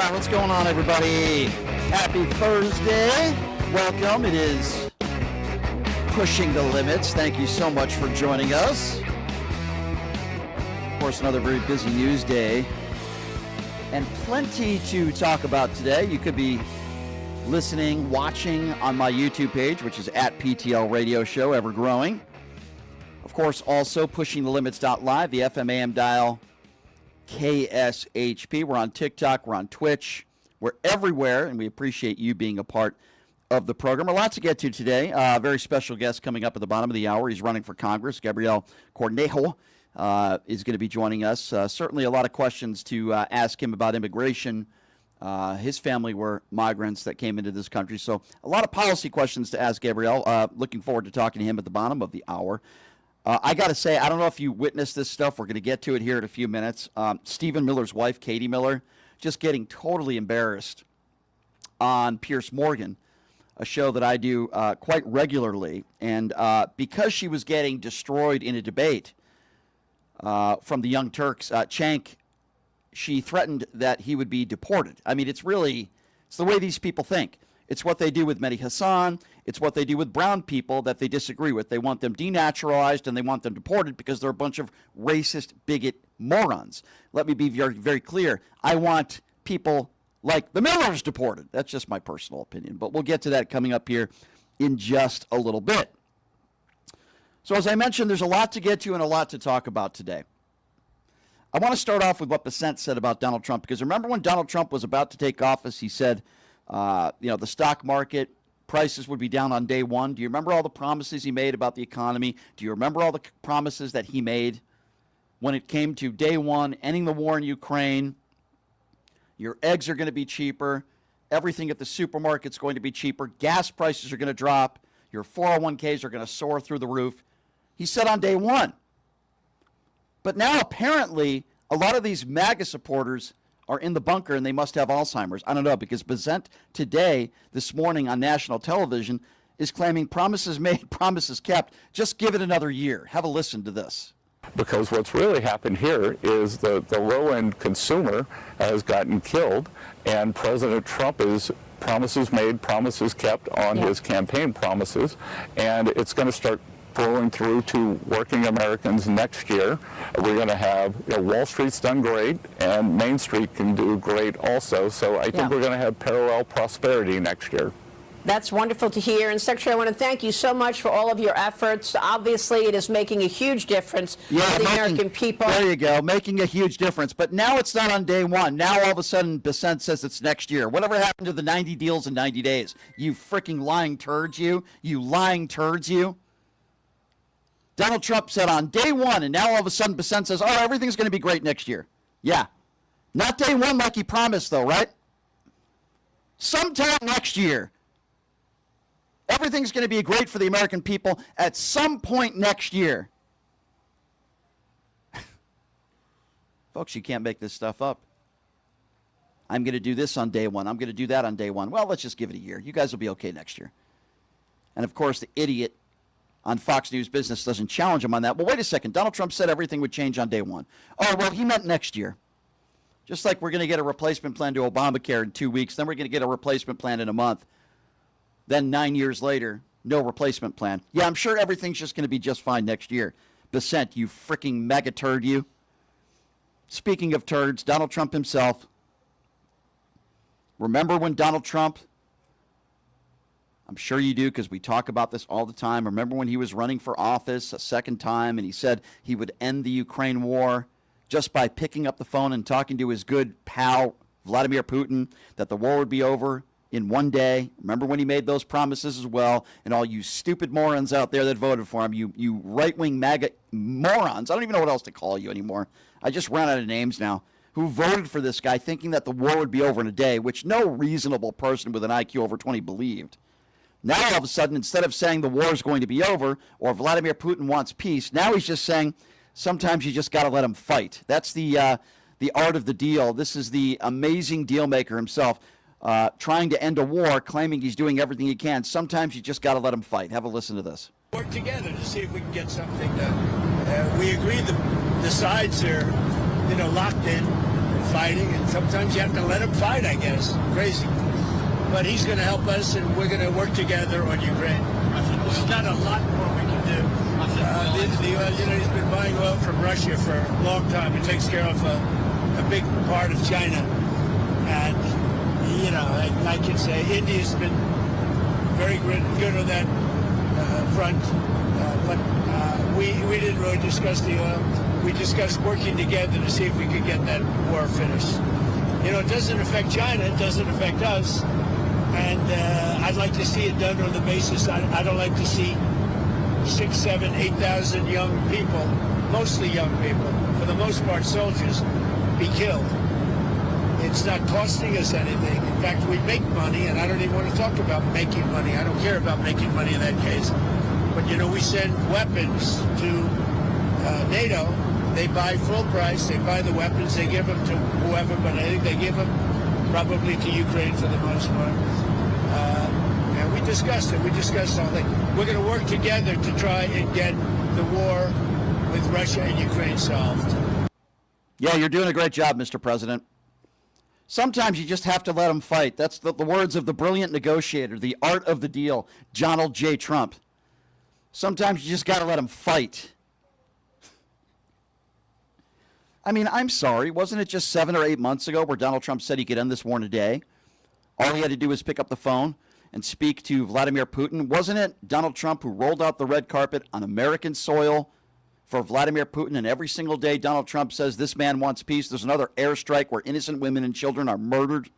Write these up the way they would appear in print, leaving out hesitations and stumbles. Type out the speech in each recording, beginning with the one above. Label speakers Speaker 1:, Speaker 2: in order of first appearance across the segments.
Speaker 1: right, what's going on, everybody? Happy Thursday. Welcome. It is Pushing the Limits. Thank you so much for joining us. Of course, another very busy news day and plenty to talk about today. You could be listening, watching on my YouTube page, which is at PTL Radio Show, ever growing. Of course, also pushingthelimits.live, the FM AM dial, KSHP. We're on TikTok, we're on Twitch, we're everywhere, and we appreciate you being a part of the program. A lot to get to today. A very special guest coming up at the bottom of the hour. He's running for Congress. Gabriel Cornejo is going to be joining us. Certainly a lot of questions to ask him about immigration. His family were migrants that came into this country. So a lot of policy questions to ask Gabriel. Looking forward to talking to him at the bottom of the hour. I got to say, I don't know if you witnessed this stuff. We're going to get to it here in a few minutes. Stephen Miller's wife, Katie Miller, just getting totally embarrassed on Piers Morgan, a show that I do quite regularly. And because she was getting destroyed in a debate from the Young Turks, Cenk, she threatened that he would be deported. I mean, it's the way these people think. It's what they do with Mehdi Hassan. It's what they do with brown people that they disagree with. They want them denaturalized and they want them deported because they're a bunch of racist, bigot morons. Let me be very, very clear. I want people like the Millers deported. That's just my personal opinion. But we'll get to that coming up here in just a little bit. So as I mentioned, there's a lot to get to and a lot to talk about today. I want to start off with what Besant said about Donald Trump, because remember when Donald Trump was about to take office, he said, the stock market prices would be down on day one. Do you remember all the promises he made about the economy? Do you remember all the promises that he made when it came to day one, ending the war in Ukraine? Your eggs are going to be cheaper. Everything at the supermarket's going to be cheaper. Gas prices are going to drop. Your 401ks are going to soar through the roof. He said on day one. But now apparently a lot of these MAGA supporters are in the bunker and they must have Alzheimer's. I don't know, because Besant today, this morning on national television, is claiming promises made, promises kept. Just give it another year. Have a listen to this.
Speaker 2: Because what's really happened here is the low-end consumer has gotten killed, and President Trump is promises made, promises kept on his campaign promises, and it's going to start flowing through to working Americans next year. We're going to have, Wall Street's done great, and Main Street can do great also. So I think we're going to have parallel prosperity next year.
Speaker 3: That's wonderful to hear. And Secretary, I want to thank you so much for all of your efforts. Obviously, it is making a huge difference for the American people.
Speaker 1: There you go, making a huge difference. But now it's not on day one. Now all of a sudden, Besant says it's next year. Whatever happened to the 90 deals in 90 days? You freaking lying turds, you. You lying turds, you. Donald Trump said on day one, and now all of a sudden Besant says, oh, everything's going to be great next year. Yeah. Not day one like he promised, though, right? Sometime next year. Everything's going to be great for the American people at some point next year. Folks, you can't make this stuff up. I'm going to do this on day one. I'm going to do that on day one. Well, let's just give it a year. You guys will be okay next year. And, of course, the idiot on Fox News Business doesn't challenge him on that. Well, wait a second. Donald Trump said everything would change on day one. Oh, well, he meant next year. Just like we're going to get a replacement plan to Obamacare in 2 weeks, then we're going to get a replacement plan in a month. Then 9 years later, no replacement plan. Yeah, I'm sure everything's just going to be just fine next year. Besant, you freaking mega turd, you. Speaking of turds, Donald Trump himself. Remember when Donald Trump, I'm sure you do because we talk about this all the time. Remember when he was running for office a second time and he said he would end the Ukraine war just by picking up the phone and talking to his good pal, Vladimir Putin, that the war would be over in one day? Remember when he made those promises as well? And all you stupid morons out there that voted for him, you right-wing MAGA morons, I don't even know what else to call you anymore. I just ran out of names now, who voted for this guy thinking that the war would be over in a day, which no reasonable person with an IQ over 20 believed. Now, all of a sudden, instead of saying the war is going to be over or Vladimir Putin wants peace, now he's just saying sometimes you just got to let him fight. That's the art of the deal. This is the amazing deal maker himself trying to end a war, claiming he's doing everything he can. Sometimes you just got to let him fight. Have a listen to this.
Speaker 4: Work together to see if we can get something done. We agreed the sides are, locked in. fighting, and sometimes you have to let him fight, I guess. Crazy. But he's going to help us, and we're going to work together on Ukraine. There's not a lot more we can do. He's been buying oil from Russia for a long time. It takes care of a big part of China. And, I can say India's been very good on that front. But we didn't really discuss the oil. We discussed working together to see if we could get that war finished. It doesn't affect China. It doesn't affect us. And I'd like to see it done on the basis I don't like to see 6, 7, 8,000 young people, mostly young people, for the most part soldiers, be killed. It's not costing us anything. In fact, we make money, and I don't even want to talk about making money. I don't care about making money in that case. But, we send weapons to NATO. They buy full price. They buy the weapons. They give them to whoever, but I think they give them probably to Ukraine for the most part. And we discussed it. We discussed all that. We're going to work together to try and get the war with Russia and Ukraine solved.
Speaker 1: Yeah, you're doing a great job, Mr. President. Sometimes you just have to let them fight. That's the words of the brilliant negotiator, the art of the deal, Donald J. Trump. Sometimes you just got to let them fight. I mean, I'm sorry. Wasn't it just 7 or 8 months ago where Donald Trump said he could end this war in a day? All he had to do was pick up the phone and speak to Vladimir Putin. Wasn't it Donald Trump who rolled out the red carpet on American soil for Vladimir Putin? And every single day, Donald Trump says this man wants peace. There's another airstrike where innocent women and children are murdered.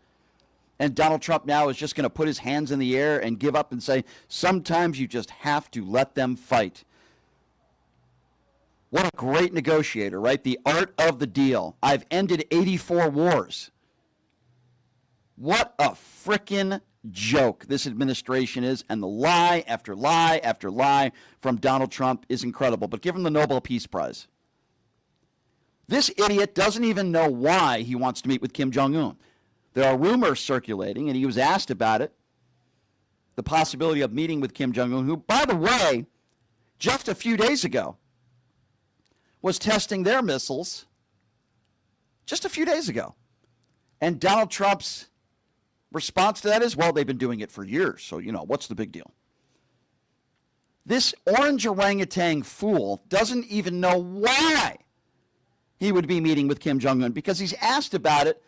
Speaker 1: And Donald Trump now is just going to put his hands in the air and give up and say, sometimes you just have to let them fight. What a great negotiator, right? The art of the deal. I've ended 84 wars. What a frickin' joke this administration is, and the lie after lie after lie from Donald Trump is incredible. But give him the Nobel Peace Prize. This idiot doesn't even know why he wants to meet with Kim Jong-un. There are rumors circulating, and he was asked about it, the possibility of meeting with Kim Jong-un, who, by the way, just a few days ago, was testing their missiles just a few days ago. And Donald Trump's response to that is, well, they've been doing it for years, so, what's the big deal? This orange orangutan fool doesn't even know why he would be meeting with Kim Jong-un, because he's asked about it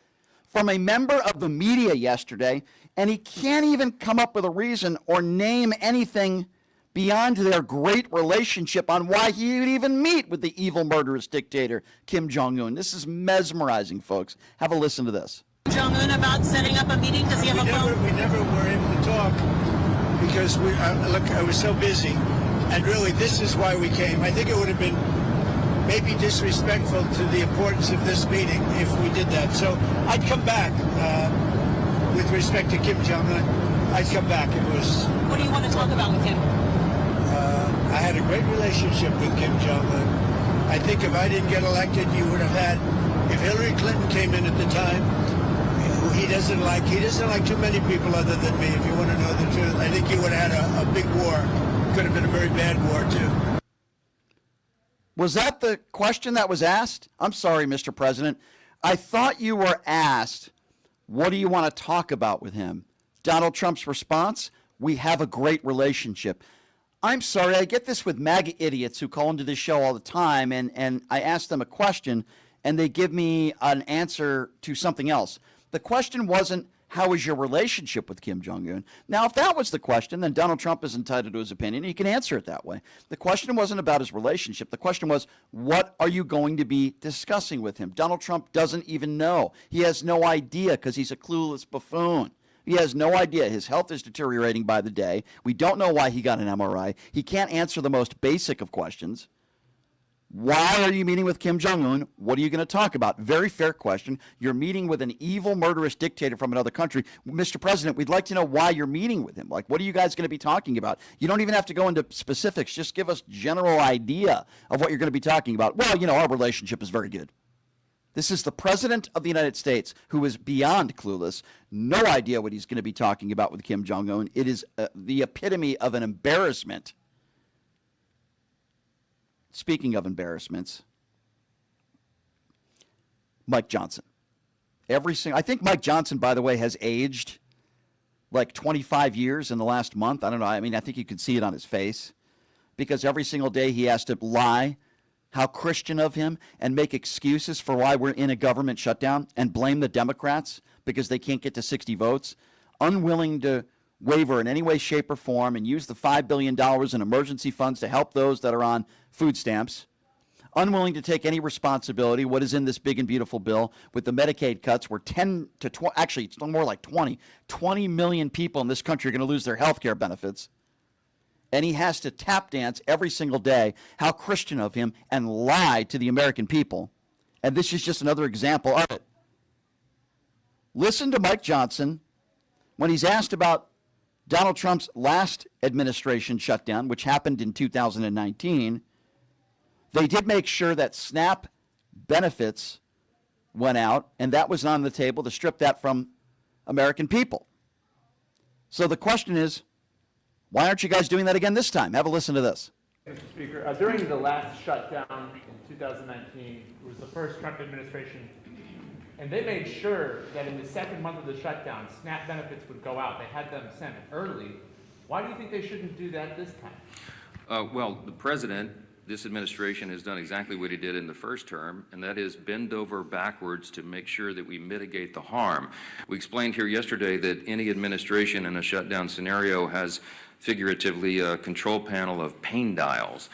Speaker 1: from a member of the media yesterday, and he can't even come up with a reason or name anything beyond their great relationship on why he would even meet with the evil, murderous dictator, Kim Jong-un. This is mesmerizing, folks. Have a listen to this.
Speaker 5: Jong-un about setting up a meeting? Does he have a phone?
Speaker 4: We never were able to talk because I was so busy. And really, this is why we came. I think it would have been maybe disrespectful to the importance of this meeting if we did that. So I'd come back with respect to Kim Jong-un. I'd come back.
Speaker 5: What do you want to talk about with him?
Speaker 4: I had a great relationship with Kim Jong-un. I think if I didn't get elected, you would have had, if Hillary Clinton came in at the time, who he doesn't like too many people other than me, if you want to know the truth. I think you would have had a big war. Could have been a very bad war, too.
Speaker 1: Was that the question that was asked? I'm sorry, Mr. President. I thought you were asked, what do you want to talk about with him? Donald Trump's response, we have a great relationship. I'm sorry, I get this with MAGA idiots who call into this show all the time, and I ask them a question, and they give me an answer to something else. The question wasn't, how is your relationship with Kim Jong-un? Now, if that was the question, then Donald Trump is entitled to his opinion. He can answer it that way. The question wasn't about his relationship. The question was, what are you going to be discussing with him? Donald Trump doesn't even know. He has no idea because he's a clueless buffoon. He has no idea. His health is deteriorating by the day. We don't know why he got an MRI. He can't answer the most basic of questions. Why are you meeting with Kim Jong-un? What are you going to talk about? Very fair question. You're meeting with an evil, murderous dictator from another country. Mr. President, we'd like to know why you're meeting with him. Like, what are you guys going to be talking about? You don't even have to go into specifics. Just give us general idea of what you're going to be talking about. Well, our relationship is very good. This is the President of the United States, who is beyond clueless, no idea what he's going to be talking about with Kim Jong-un. It is the epitome of an embarrassment. Speaking of embarrassments, Mike Johnson. I think Mike Johnson, by the way, has aged like 25 years in the last month. I don't know. I mean, I think you can see it on his face because every single day he has to lie how Christian of him and make excuses for why we're in a government shutdown and blame the Democrats because they can't get to 60 votes, unwilling to waver in any way, shape, or form and use the $5 billion in emergency funds to help those that are on food stamps, unwilling to take any responsibility, what is in this big and beautiful bill with the Medicaid cuts where 10 to 20, actually it's more like 20 million people in this country are going to lose their health care benefits. And he has to tap dance every single day, how Christian of him, and lie to the American people. And this is just another example of it. Listen to Mike Johnson when he's asked about Donald Trump's last administration shutdown, which happened in 2019. They did make sure that SNAP benefits went out, and that was on the table to strip that from American people. So the question is, why aren't you guys doing that again this time? Have a listen to this.
Speaker 6: Mr. Speaker, during the last shutdown in 2019, it was the first Trump administration, and they made sure that in the second month of the shutdown, SNAP benefits would go out. They had them sent early. Why do you think they shouldn't do that this time?
Speaker 7: Well, the president, this administration has done exactly what he did in the first term, and that is bend over backwards to make sure that we mitigate the harm. We explained here yesterday that any administration in a shutdown scenario has figuratively a control panel of pain dials.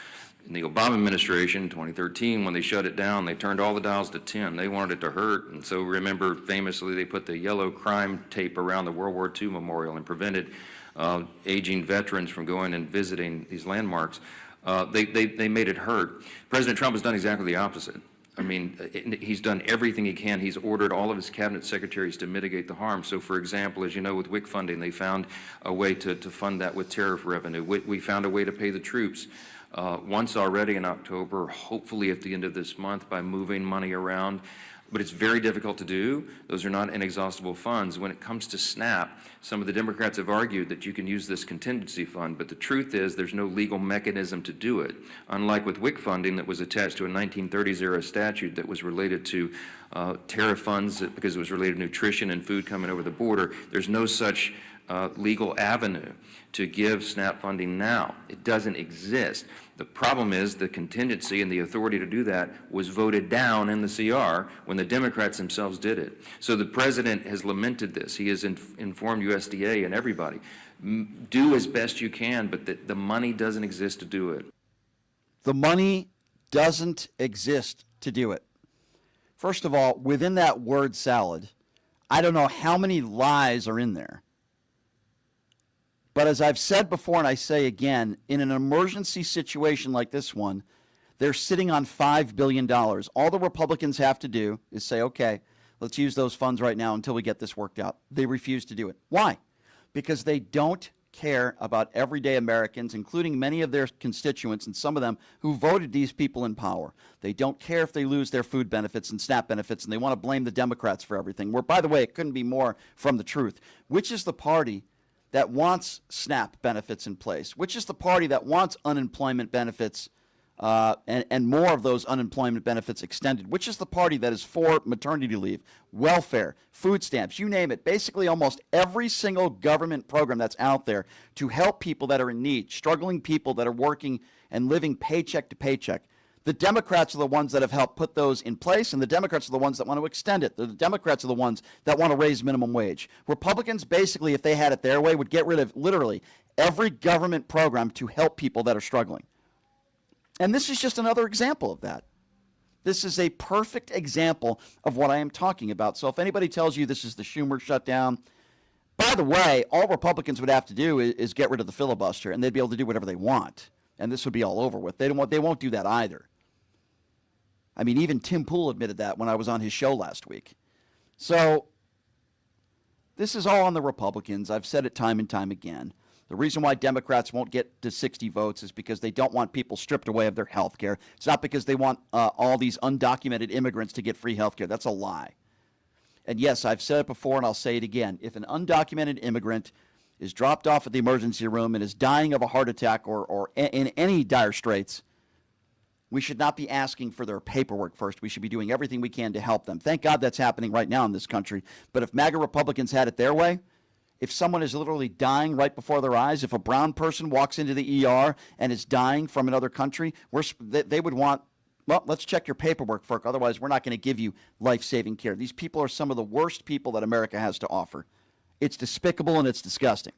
Speaker 7: In the Obama administration, 2013, when they shut it down, they turned all the dials to 10. They wanted it to hurt, and so remember, famously, they put the yellow crime tape around the World War II memorial and prevented aging veterans from going and visiting these landmarks. They made it hurt. President Trump has done exactly the opposite. I mean, he's done everything he can. He's ordered all of his cabinet secretaries to mitigate the harm. So, for example, as you know, with WIC funding, they found a way to fund that with tariff revenue. We found a way to pay the troops once already in October, hopefully at the end of this month by moving money around. But it's very difficult to do. Those are not inexhaustible funds. When it comes to SNAP, some of the Democrats have argued that you can use this contingency fund, but the truth is there's no legal mechanism to do it. Unlike with WIC funding that was attached to a 1930s-era statute that was related to tariff funds because it was related to nutrition and food coming over the border, there's no such legal avenue to give SNAP funding now. It doesn't exist. The problem is the contingency and the authority to do that was voted down in the CR when the Democrats themselves did it. So the president has lamented this. He has informed USDA and everybody. Do as best you can, but the money doesn't exist to do it.
Speaker 1: The money doesn't exist to do it. First of all, within that word salad, I don't know how many lies are in there. But as I've said before and I say again, in an emergency situation like this one, they're sitting on $5 billion. All the Republicans have to do is say, okay, let's use those funds right now until we get this worked out. They refuse to do it. Why? Because they don't care about everyday Americans, including many of their constituents and some of them who voted these people in power. They don't care if they lose their food benefits and SNAP benefits, and they want to blame the Democrats for everything. Where, by the way, it couldn't be more from the truth. Which is the party that wants SNAP benefits in place? Which is the party that wants unemployment benefits and more of those unemployment benefits extended? Which is the party that is for maternity leave, welfare, food stamps, you name it? Basically, almost every single government program that's out there to help people that are in need, struggling people that are working and living paycheck to paycheck. The Democrats are the ones that have helped put those in place, and the Democrats are the ones that want to extend it. The Democrats are the ones that want to raise minimum wage. Republicans, basically, if they had it their way, would get rid of literally every government program to help people that are struggling. And this is just another example of that. This is a perfect example of what I am talking about. So if anybody tells you this is the Schumer shutdown, by the way, all Republicans would have to do is get rid of the filibuster, and they'd be able to do whatever they want. And this would be all over with. They won't do that either. I mean, even Tim Pool admitted that when I was on his show last week. So this is all on the Republicans. I've said it time and time again. The reason why Democrats won't get to 60 votes is because they don't want people stripped away of their health care. It's not because they want all these undocumented immigrants to get free health care. That's a lie. And yes, I've said it before and I'll say it again. If an undocumented immigrant is dropped off at the emergency room and is dying of a heart attack or in any dire straits, We should not be asking for their paperwork first. We should be doing everything we can to help them. Thank God that's happening right now in this country. But if MAGA Republicans had it their way, if someone is literally dying right before their eyes, if a brown person walks into the ER and is dying from another country, they would want, well, let's check your paperwork first. Otherwise, we're not going to give you life-saving care. These people are some of the worst people that America has to offer. It's despicable and it's disgusting.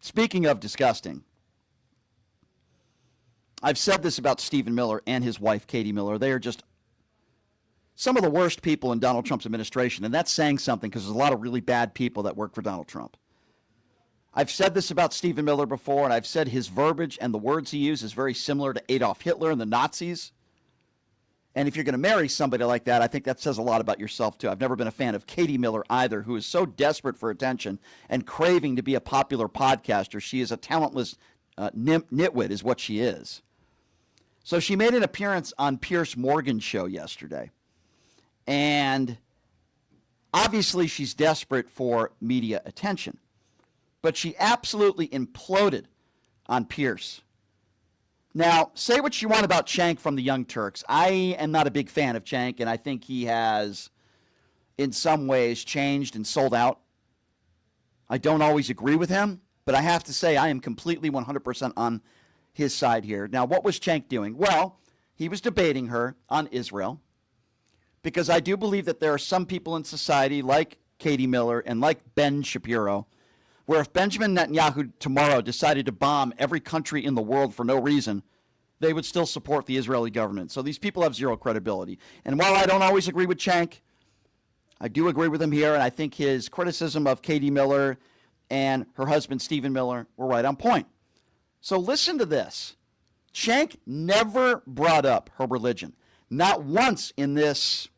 Speaker 1: Speaking of disgusting, I've said this about Stephen Miller and his wife, Katie Miller. They are just some of the worst people in Donald Trump's administration, and that's saying something because there's a lot of really bad people that work for Donald Trump. I've said this about Stephen Miller before, and I've said his verbiage and the words he uses is very similar to Adolf Hitler and the Nazis. And if you're going to marry somebody like that, I think that says a lot about yourself, too. I've never been a fan of Katie Miller either, who is so desperate for attention and craving to be a popular podcaster. She is a talentless nitwit is what she is. So she made an appearance on Piers Morgan's show yesterday. And obviously she's desperate for media attention. But she absolutely imploded on Piers. Now, say what you want about Cenk from the Young Turks. I am not a big fan of Cenk, and I think he has, in some ways, changed and sold out. I don't always agree with him, but I have to say I am completely 100% on his side here. Now, what was Cenk doing? Well, he was debating her on Israel, because I do believe that there are some people in society like Katie Miller and like Ben Shapiro, where if Benjamin Netanyahu tomorrow decided to bomb every country in the world for no reason, they would still support the Israeli government. So these people have zero credibility. And while I don't always agree with Cenk, I do agree with him here, and I think his criticism of Katie Miller and her husband Stephen Miller were right on point. So listen to this. Cenk never brought up her religion, not once in this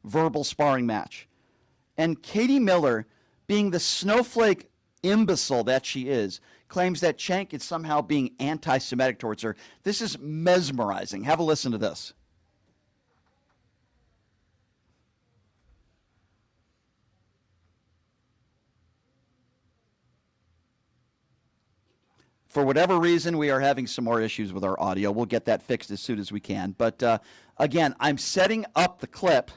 Speaker 1: verbal sparring match. And Katie Miller, being the snowflake imbecile that she is, claims that Cenk is somehow being anti-Semitic towards her. This is mesmerizing. Have a listen to this. For whatever reason, we are having some more issues with our audio. We'll get that fixed as soon as we can. But again, I'm setting up the clip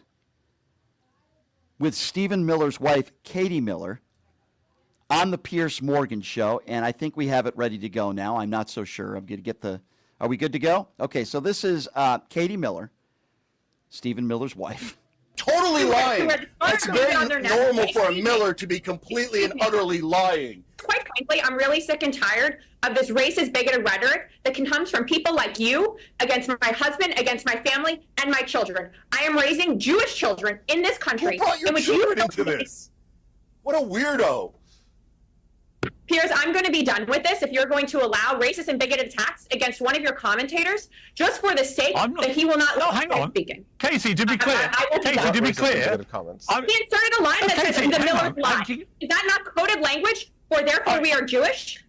Speaker 1: with Stephen Miller's wife, Katie Miller, on the Piers Morgan show, and I think we have it ready to go now. I'm not so sure. I'm going to get the... Are we good to go? Okay, so this is Katie Miller, Stephen Miller's wife.
Speaker 8: Totally lying. It's very normal for a Miller to be completely and utterly lying.
Speaker 9: Quite frankly, I'm really sick and tired of this racist, bigoted rhetoric that comes from people like you against my husband, against my family, and my children. I am raising Jewish children in this country.
Speaker 8: Who brought your children into this? What a weirdo.
Speaker 9: Piers, I'm going to be done with this if you're going to allow racist and bigoted attacks against one of your commentators just for the sake that he will not
Speaker 10: hang on.
Speaker 9: speaking.
Speaker 10: Casey, to be clear, to be clear,
Speaker 9: he inserted a line that says the Miller's lie. Is that not coded language for therefore we are Jewish?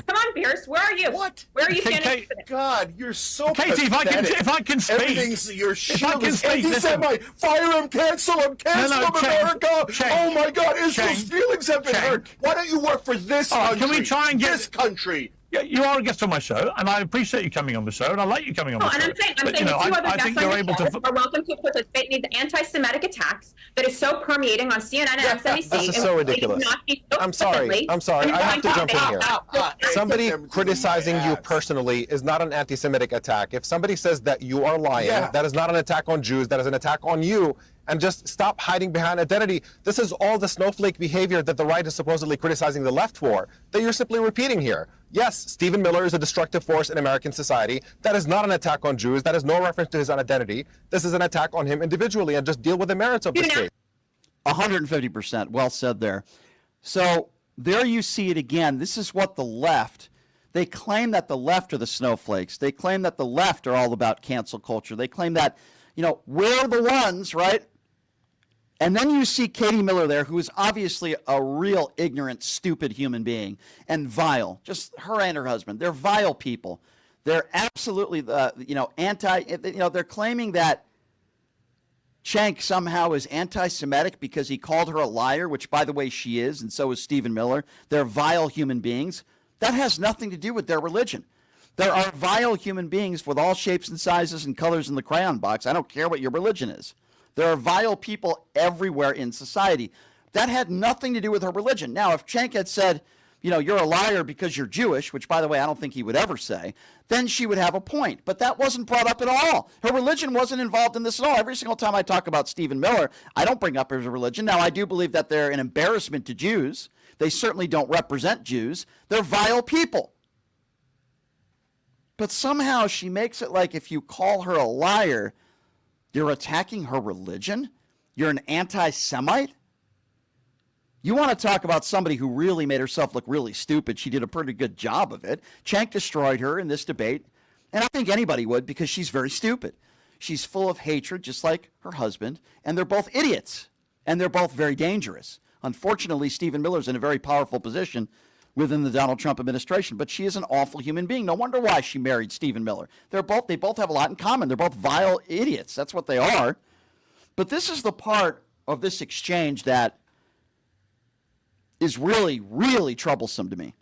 Speaker 9: Come on, Piers, where are you?
Speaker 8: What?
Speaker 9: Where are you standing?
Speaker 8: God, you're so
Speaker 10: Casey,
Speaker 8: pathetic.
Speaker 10: if I can speak.
Speaker 8: Everything's your shield is
Speaker 10: listen.
Speaker 8: anti-Semite. Fire him, cancel him, cancel him, America. Oh my God, Israel's feelings have been hurt. Why don't you work for this country?
Speaker 10: Can we try and get
Speaker 8: this country?
Speaker 10: Yeah, you are a guest on my show, and I appreciate you coming on the show, and I like you coming on the show.
Speaker 9: And I'm saying the two other guests on the show are welcome to participate in these anti-Semitic attacks that is so permeating on CNN and MSNBC.
Speaker 11: This is so ridiculous. I'm sorry. I have to jump in here. Somebody criticizing you personally is not an anti-Semitic attack. If somebody says that you are lying, that is not an attack on Jews, that is an attack on you. And just stop hiding behind identity. This is all the snowflake behavior that the right is supposedly criticizing the left for, that you're simply repeating here. Yes, Stephen Miller is a destructive force in American society. That is not an attack on Jews. That is no reference to his identity. This is an attack on him individually, and just deal with the merits of this case.
Speaker 1: 150%. Well said there. So there you see it again. This is what the left, they claim that the left are the snowflakes. They claim that the left are all about cancel culture. They claim that, we're the ones, right? And then you see Katie Miller there, who is obviously a real ignorant, stupid human being and vile. Just her and her husband. They're vile people. They're absolutely, they're claiming that Cenk somehow is anti-Semitic because he called her a liar, which, by the way, she is, and so is Stephen Miller. They're vile human beings. That has nothing to do with their religion. There are vile human beings with all shapes and sizes and colors in the crayon box. I don't care what your religion is. There are vile people everywhere in society. That had nothing to do with her religion. Now, if Cenk had said, you know, you're a liar because you're Jewish, which, by the way, I don't think he would ever say, then she would have a point. But that wasn't brought up at all. Her religion wasn't involved in this at all. Every single time I talk about Stephen Miller, I don't bring up his religion. Now, I do believe that they're an embarrassment to Jews. They certainly don't represent Jews. They're vile people. But somehow she makes it like if you call her a liar, you're attacking her religion? You're an anti-Semite? You want to talk about somebody who really made herself look really stupid. She did a pretty good job of it. Cenk destroyed her in this debate, and I think anybody would because she's very stupid. She's full of hatred, just like her husband, and they're both idiots, and they're both very dangerous. Unfortunately, Stephen Miller's in a very powerful position within the Donald Trump administration, but she is an awful human being. No wonder why she married Stephen Miller. They both have a lot in common. They're both vile idiots. That's what they are. But this is the part of this exchange that is really, really troublesome to me.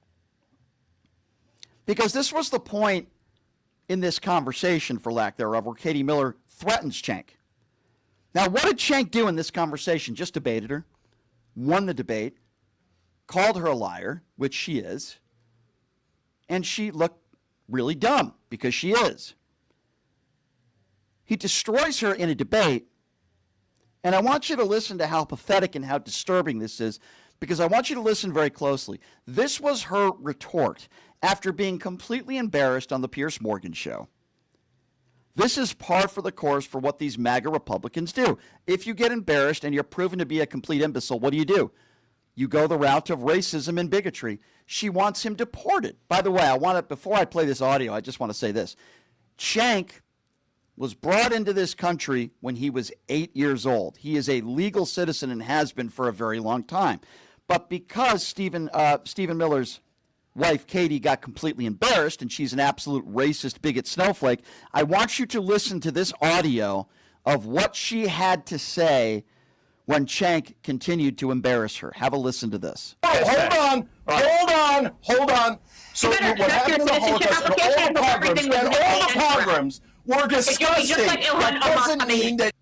Speaker 1: Because this was the point in this conversation, for lack thereof, where Katie Miller threatens Cenk. Now, what did Cenk do in this conversation? Just debated her, won the debate, called her a liar, which she is, and she looked really dumb, because she is. He destroys her in a debate, and I want you to listen to how pathetic and how disturbing this is, because I want you to listen very closely. This was her retort after being completely embarrassed on the Piers Morgan show. This is par for the course for what these MAGA Republicans do. If you get embarrassed and you're proven to be a complete imbecile, what do? You go the route of racism and bigotry. She wants him deported. By the way, before I play this audio, I just want to say this. Cenk was brought into this country when he was 8 years old. He is a legal citizen and has been for a very long time. But because Stephen Miller's wife, Katie, got completely embarrassed and she's an absolute racist, bigot snowflake, I want you to listen to this audio of what she had to say when Cenk continued to embarrass her. Have a listen to this.
Speaker 8: Oh, hold on. So what happened in the Holocaust and all the pogroms were disgusting. That doesn't mean that.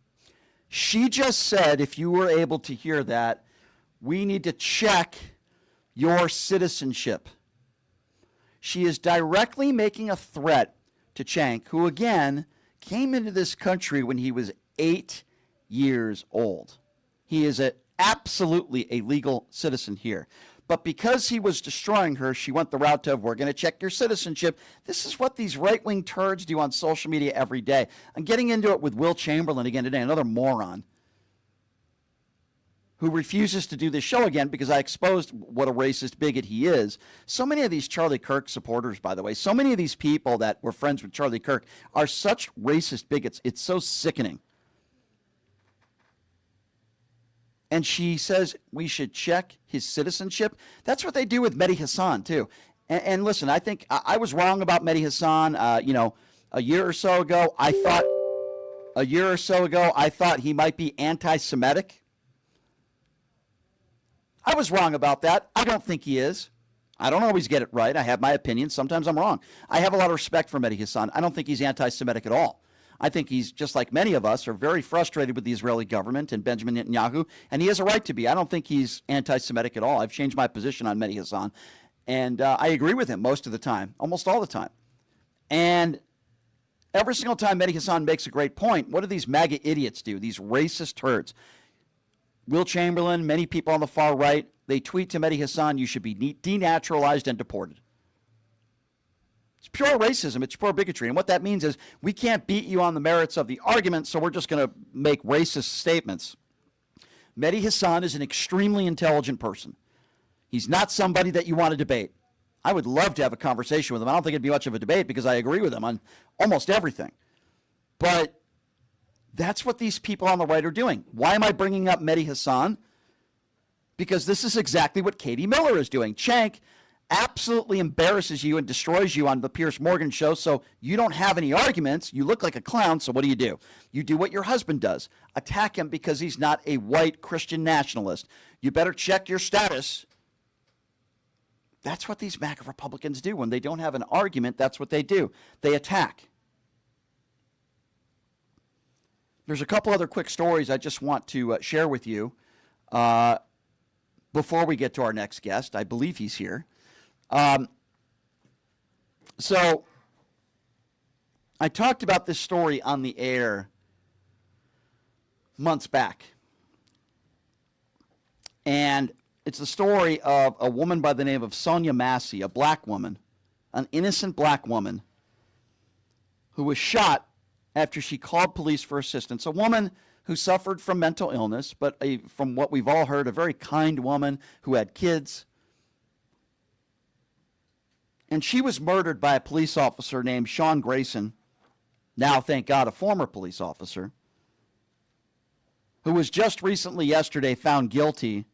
Speaker 1: She just said, if you were able to hear that, we need to check your citizenship. She is directly making a threat to Cenk, who, again, came into this country when he was 8 years old. He is absolutely a legal citizen here. But because he was destroying her, she went the route of, we're going to check your citizenship. This is what these right-wing turds do on social media every day. I'm getting into it with Will Chamberlain again today, another moron who refuses to do this show again because I exposed what a racist bigot he is. So many of these Charlie Kirk supporters, by the way, so many of these people that were friends with Charlie Kirk are such racist bigots. It's so sickening. And she says we should check his citizenship. That's what they do with Mehdi Hasan, too. And listen, I think I was wrong about Mehdi Hasan. A year or so ago, I thought he might be anti-Semitic. I was wrong about that. I don't think he is. I don't always get it right. I have my opinions. Sometimes I'm wrong. I have a lot of respect for Mehdi Hasan. I don't think he's anti-Semitic at all. I think he's, just like many of us, are very frustrated with the Israeli government and Benjamin Netanyahu, and he has a right to be. I don't think he's anti-Semitic at all. I've changed my position on Mehdi Hasan, and I agree with him most of the time, almost all the time. And every single time Mehdi Hasan makes a great point, what do these MAGA idiots do, these racist turds? Will Chamberlain, many people on the far right, they tweet to Mehdi Hasan, you should be denaturalized and deported. It's pure racism. It's pure bigotry. And what that means is we can't beat you on the merits of the argument, so we're just going to make racist statements. Mehdi Hasan is an extremely intelligent person. He's not somebody that you want to debate. I would love to have a conversation with him. I don't think it'd be much of a debate because I agree with him on almost everything. But that's what these people on the right are doing. Why am I bringing up Mehdi Hasan? Because this is exactly what Katie Miller is doing. Cenk absolutely embarrasses you and destroys you on the Piers Morgan show, so you don't have any arguments. You look like a clown, so what do? You do what your husband does. Attack him because he's not a white Christian nationalist. You better check your status That's what these MAGA Republicans do. When they don't have an argument, that's what they do. They attack. There's a couple other quick stories I just want to share with you before we get to our next guest. I believe he's here. So I talked about this story on the air months back. And it's the story of a woman by the name of Sonia Massey, a black woman, an innocent black woman, who was shot after she called police for assistance. A woman who suffered from mental illness, but from what we've all heard, a very kind woman who had kids. And she was murdered by a police officer named Sean Grayson, now, thank God, a former police officer, who was just recently yesterday found guilty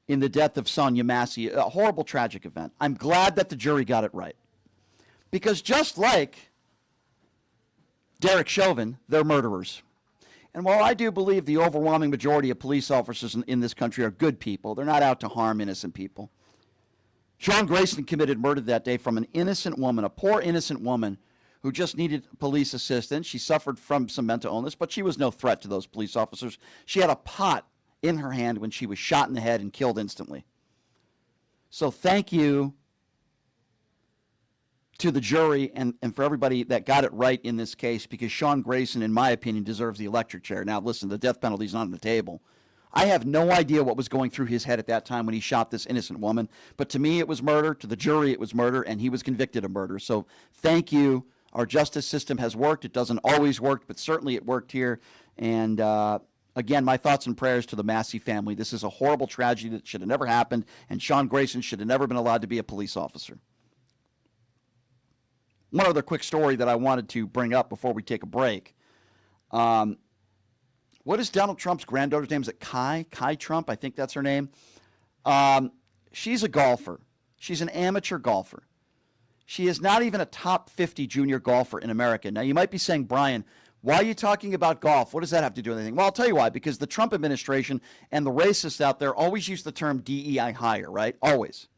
Speaker 1: in the death of Sonia Massey, a horrible, tragic event. I'm glad that the jury got it right. Because just like Derek Chauvin, they're murderers. And while I do believe the overwhelming majority of police officers in this country are good people, they're not out to harm innocent people. Sean Grayson committed murder that day from an innocent woman, a poor innocent woman who just needed police assistance. She suffered from some mental illness, but she was no threat to those police officers. She had a pot in her hand when she was shot in the head and killed instantly. So thank you to the jury and for everybody that got it right in this case, because Sean Grayson, in my opinion, deserves the electric chair. Now, listen, the death penalty is not on the table. I have no idea what was going through his head at that time when he shot this innocent woman, but to me it was murder, to the jury it was murder, and he was convicted of murder. So thank you. Our justice system has worked. It doesn't always work, but certainly it worked here. And again, my thoughts and prayers to the Massey family. This is a horrible tragedy that should have never happened, and Sean Grayson should have never been allowed to be a police officer. One other quick story that I wanted to bring up before we take a break. What is Donald Trump's granddaughter's name? Is it Kai? Kai Trump, I think that's her name. She's a golfer. She's an amateur golfer. She is not even a top 50 junior golfer in America. Now, you might be saying, Brian, why are you talking about golf? What does that have to do with anything? Well, I'll tell you why. Because the Trump administration and the racists out there always use the term DEI hire, right? Always.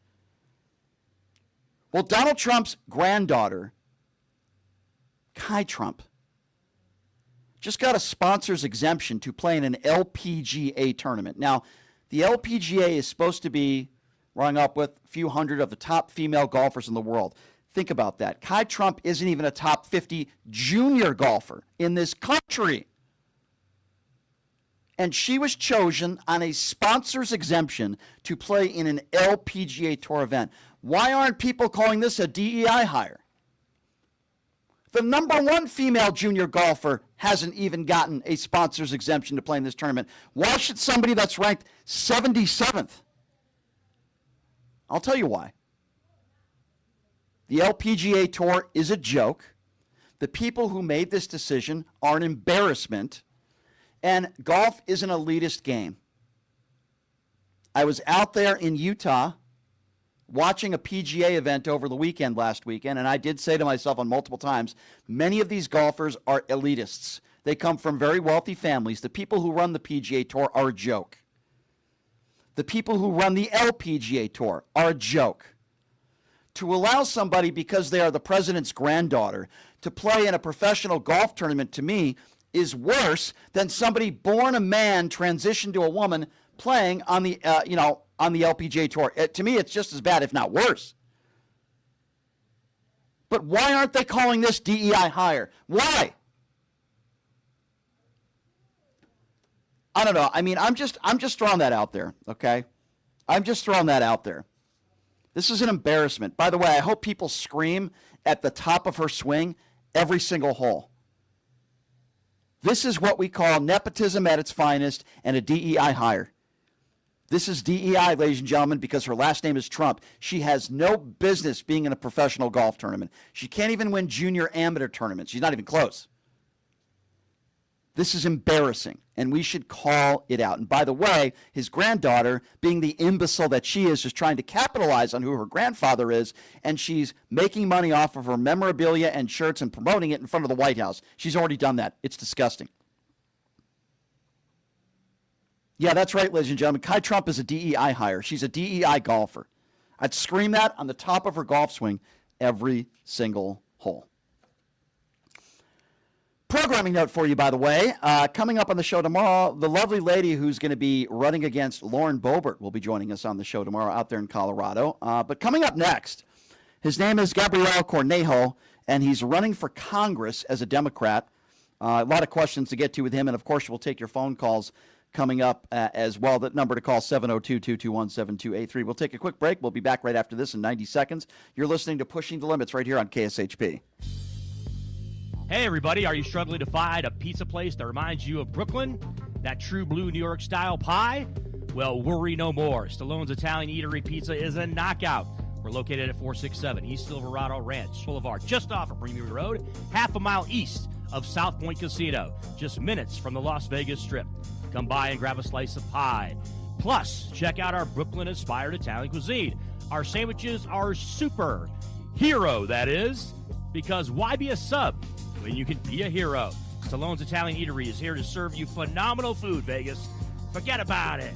Speaker 1: Well, Donald Trump's granddaughter, Kai Trump, just got a sponsor's exemption to play in an LPGA tournament. Now, the LPGA is supposed to be running up with a few hundred of the top female golfers in the world. Think about that. Kai Trump isn't even a top 50 junior golfer in this country. And she was chosen on a sponsor's exemption to play in an LPGA Tour event. Why aren't people calling this a DEI hire? The number one female junior golfer hasn't even gotten a sponsor's exemption to play in this tournament. Why should somebody that's ranked 77th? I'll tell you why. The LPGA Tour is a joke. The people who made this decision are an embarrassment. And golf is an elitist game. I was out there in Utah watching a PGA event over the weekend last weekend, and I did say to myself on multiple times, many of these golfers are elitists. They come from very wealthy families. The people who run the PGA Tour are a joke. The people who run the LPGA Tour are a joke. To allow somebody, because they are the president's granddaughter, to play in a professional golf tournament, to me, is worse than somebody born a man, transitioned to a woman, playing on the, on the LPGA Tour. To me, it's just as bad, if not worse. But why aren't they calling this DEI hire? Why? I don't know. I mean, I'm just throwing that out there, okay? I'm just throwing that out there. This is an embarrassment. By the way, I hope people scream at the top of her swing every single hole. This is what we call nepotism at its finest and a DEI hire. This is DEI, ladies and gentlemen, because her last name is Trump. She has no business being in a professional golf tournament. She can't even win junior amateur tournaments. She's not even close. This is embarrassing, and we should call it out. And by the way, his granddaughter, being the imbecile that she is trying to capitalize on who her grandfather is, and she's making money off of her memorabilia and shirts and promoting it in front of the White House. She's already done that. It's disgusting. Yeah, that's right, ladies and gentlemen. Kai Trump is a DEI hire. She's a DEI golfer. I'd scream that on the top of her golf swing every single hole. Programming note for you, by the way. Coming up on the show tomorrow, the lovely lady who's going to be running against Lauren Boebert will be joining us on the show tomorrow out there in Colorado. But coming up next, his name is Gabriel Cornejo, and he's running for Congress as a Democrat. A lot of questions to get to with him, and of course, we'll take your phone calls coming up as well. That number to call, 702-221-7283. We'll take a quick break. We'll be back right after this in 90 seconds. You're listening to Pushing the Limits right here on KSHP.
Speaker 12: Hey everybody, are you struggling to find a pizza place that reminds you of Brooklyn? That true blue New York style pie? Well, worry no more. Stallone's Italian Eatery Pizza is a knockout. We're located at 467 East Silverado Ranch Boulevard, just off of Premier Road, half a mile east of South Point Casino, just minutes from the Las Vegas Strip. Come by and grab a slice of pie. Plus, check out our Brooklyn-inspired Italian cuisine. Our sandwiches are super. Hero, that is. Because why be a sub when you can be a hero? Stallone's Italian Eatery is here to serve you phenomenal food, Vegas. Forget about it.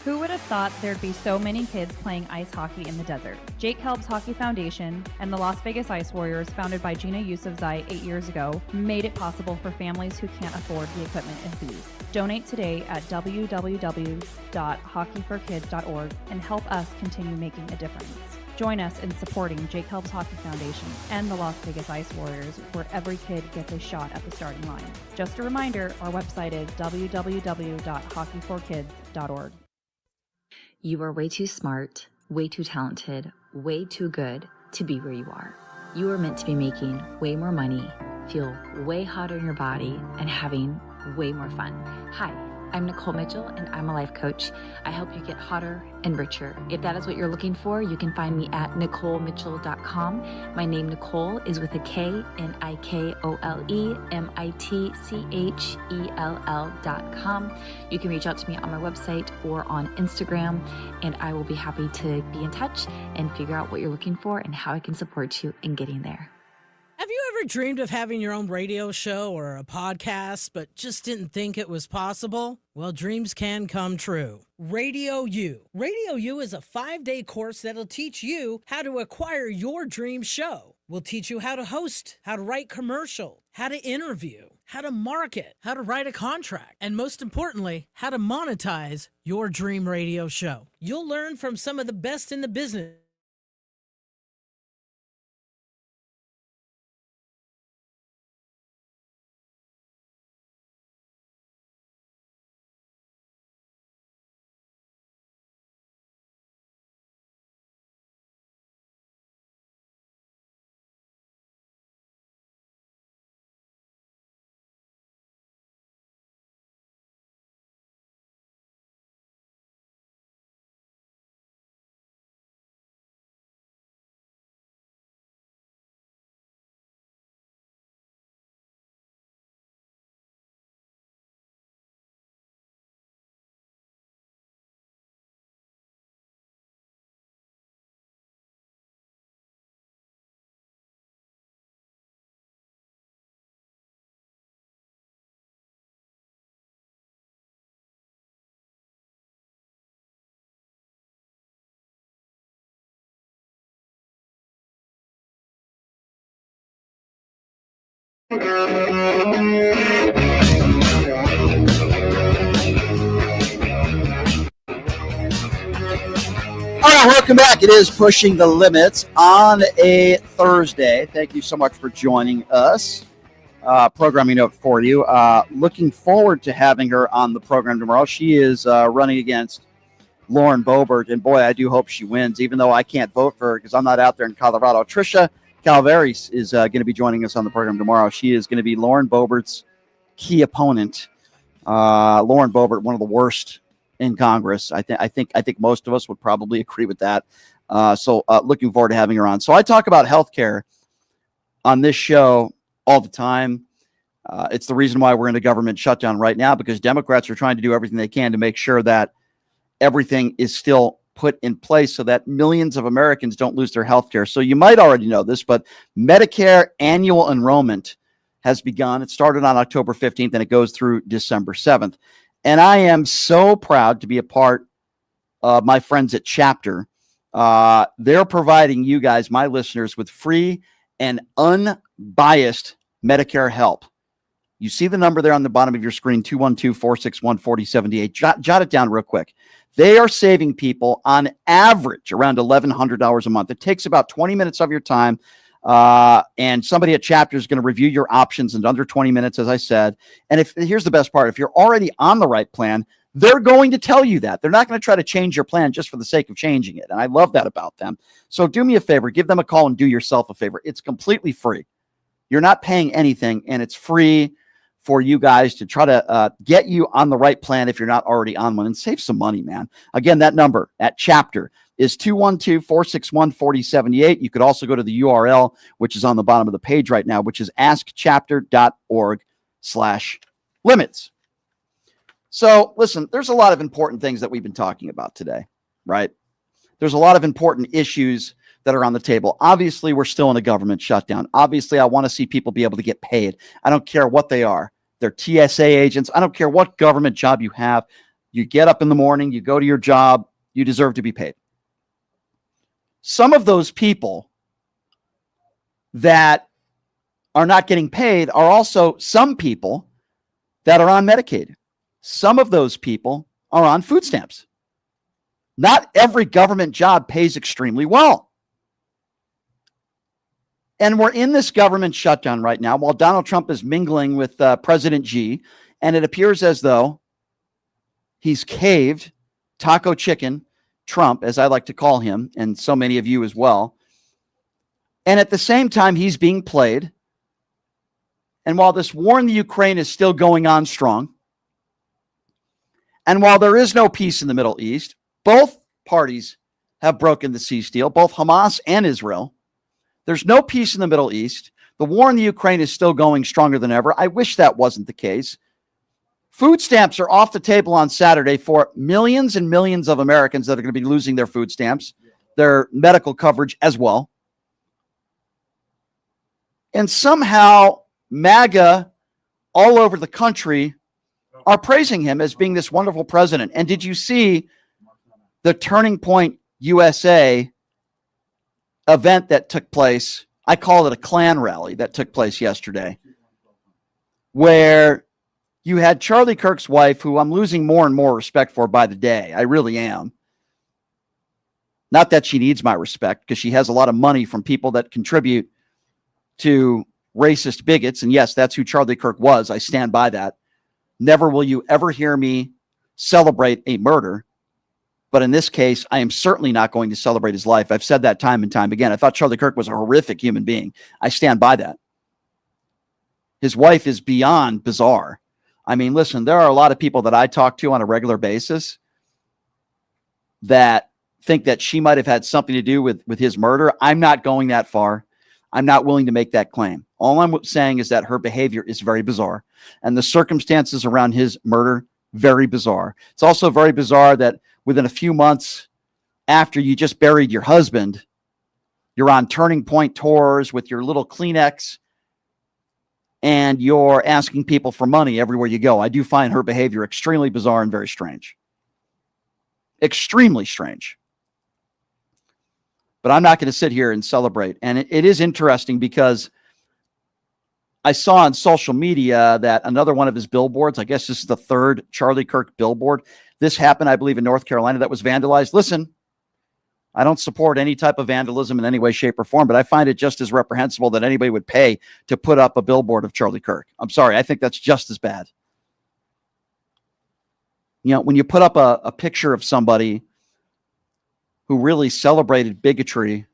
Speaker 13: Who would have thought there'd be so many kids playing ice hockey in the desert? Jake Helb's Hockey Foundation and the Las Vegas Ice Warriors, founded by Gina Yusufzai 8 years ago, made it possible for families who can't afford the equipment and fees. Donate today at www.hockeyforkids.org and help us continue making a difference. Join us in supporting Jake Helb's Hockey Foundation and the Las Vegas Ice Warriors, where every kid gets a shot at the starting line. Just a reminder, our website is www.hockeyforkids.org.
Speaker 14: You are way too smart, way too talented, way too good to be where you are. You are meant to be making way more money, feel way hotter in your body, and having way more fun. Hi, I'm Nicole Mitchell, and I'm a life coach. I help you get hotter and richer. If that is what you're looking for, you can find me at NicoleMitchell.com. My name, Nicole, is with a K, NicoleMitchell.com. You can reach out to me on my website or on Instagram, and I will be happy to be in touch and figure out what you're looking for and how I can support you in getting there.
Speaker 15: Have you ever dreamed of having your own radio show or a podcast, but just didn't think it was possible? Well, dreams can come true. Radio U. Radio U is a 5-day course that'll teach you how to acquire your dream show. We'll teach you how to host, how to write commercial, how to interview, how to market, how to write a contract, and most importantly, how to monetize your dream radio show. You'll learn from some of the best in the business.
Speaker 1: All right, welcome back. It is Pushing the Limits on a Thursday. Thank you so much for joining us. Programming note for you. Looking forward to having her on the program tomorrow. She is running against Lauren Boebert, and boy, I do hope she wins, even though I can't vote for her because I'm not out there in Colorado. Tricia Calvaris is going to be joining us on the program tomorrow. She is going to be Lauren Boebert's key opponent. Lauren Boebert, one of the worst in Congress. I think most of us would probably agree with that. So looking forward to having her on. So I talk about healthcare on this show all the time. It's the reason why we're in a government shutdown right now, because Democrats are trying to do everything they can to make sure that everything is still put in place so that millions of Americans don't lose their health care. So you might already know this, but Medicare annual enrollment has begun. It started on October 15th and it goes through December 7th. And I am so proud to be a part of my friends at Chapter. They're providing you guys, my listeners, with free and unbiased Medicare help. You see the number there on the bottom of your screen, 212-461-4078. Jot it down real quick. They are saving people on average around $1,100 a month. It takes about 20 minutes of your time. And somebody at Chapter is going to review your options in under 20 minutes, as I said. And here's the best part. If you're already on the right plan, they're going to tell you that. They're not going to try to change your plan just for the sake of changing it. And I love that about them. So do me a favor, give them a call and do yourself a favor. It's completely free. You're not paying anything, and it's free for you guys to try to get you on the right plan if you're not already on one, and save some money, man. Again, that number at Chapter is 212-461-4078. You could also go to the URL, which is on the bottom of the page right now, which is askchapter.org/limits. So listen, there's a lot of important things that we've been talking about today, right? There's a lot of important issues that are on the table. Obviously, we're still in a government shutdown. Obviously, I want to see people be able to get paid. I don't care what they are. They're TSA agents. I don't care what government job you have. You get up in the morning, you go to your job, you deserve to be paid. Some of those people that are not getting paid are also some people that are on Medicaid. Some of those people are on food stamps. Not every government job pays extremely well. And we're in this government shutdown right now while Donald Trump is mingling with President Xi, and it appears as though he's caved Taco Chicken Trump, as I like to call him, and so many of you as well. And at the same time, he's being played. And while this war in the Ukraine is still going on strong, and while there is no peace in the Middle East, both parties have broken the cease deal, both Hamas and Israel. There's no peace in the Middle East. The war in the Ukraine is still going stronger than ever. I wish that wasn't the case. Food stamps are off the table on Saturday for millions and millions of Americans that are going to be losing their food stamps, their medical coverage as well. And somehow MAGA all over the country are praising him as being this wonderful president. And did you see the Turning Point USA event that took place? I call it a Klan rally that took place yesterday, where you had Charlie Kirk's wife, who I'm losing more and more respect for by the day. I really am. Not that she needs my respect, because she has a lot of money from people that contribute to racist bigots. And yes, that's who Charlie Kirk was. I stand by that. Never will you ever hear me celebrate a murder. But in this case, I am certainly not going to celebrate his life. I've said that time and time again. I thought Charlie Kirk was a horrific human being. I stand by that. His wife is beyond bizarre. I mean, listen, there are a lot of people that I talk to on a regular basis that think that she might have had something to do with his murder. I'm not going that far. I'm not willing to make that claim. All I'm saying is that her behavior is very bizarre, and the circumstances around his murder, very bizarre. It's also very bizarre that within a few months after you just buried your husband, you're on Turning Point tours with your little Kleenex, and you're asking people for money everywhere you go. I do find her behavior extremely bizarre and very strange. Extremely strange. But I'm not going to sit here and celebrate. And it is interesting because I saw on social media that another one of his billboards, I guess this is the third Charlie Kirk billboard. This happened, I believe, in North Carolina, that was vandalized. Listen, I don't support any type of vandalism in any way, shape, or form, but I find it just as reprehensible that anybody would pay to put up a billboard of Charlie Kirk. I'm sorry. I think that's just as bad. You know, when you put up a picture of somebody who really celebrated bigotry,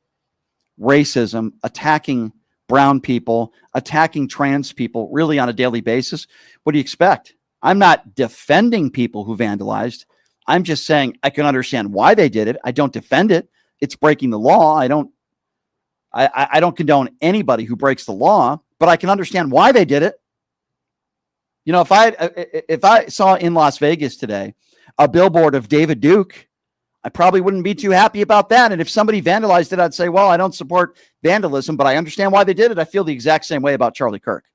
Speaker 1: racism, attacking brown people, attacking trans people really on a daily basis, what do you expect? I'm not defending people who vandalized. I'm just saying I can understand why they did it. I don't defend it. It's breaking the law. I don't condone anybody who breaks the law, but I can understand why they did it. You know, if I saw in Las Vegas today a billboard of David Duke, I probably wouldn't be too happy about that. And if somebody vandalized it, I'd say, well, I don't support vandalism, but I understand why they did it. I feel the exact same way about Charlie Kirk.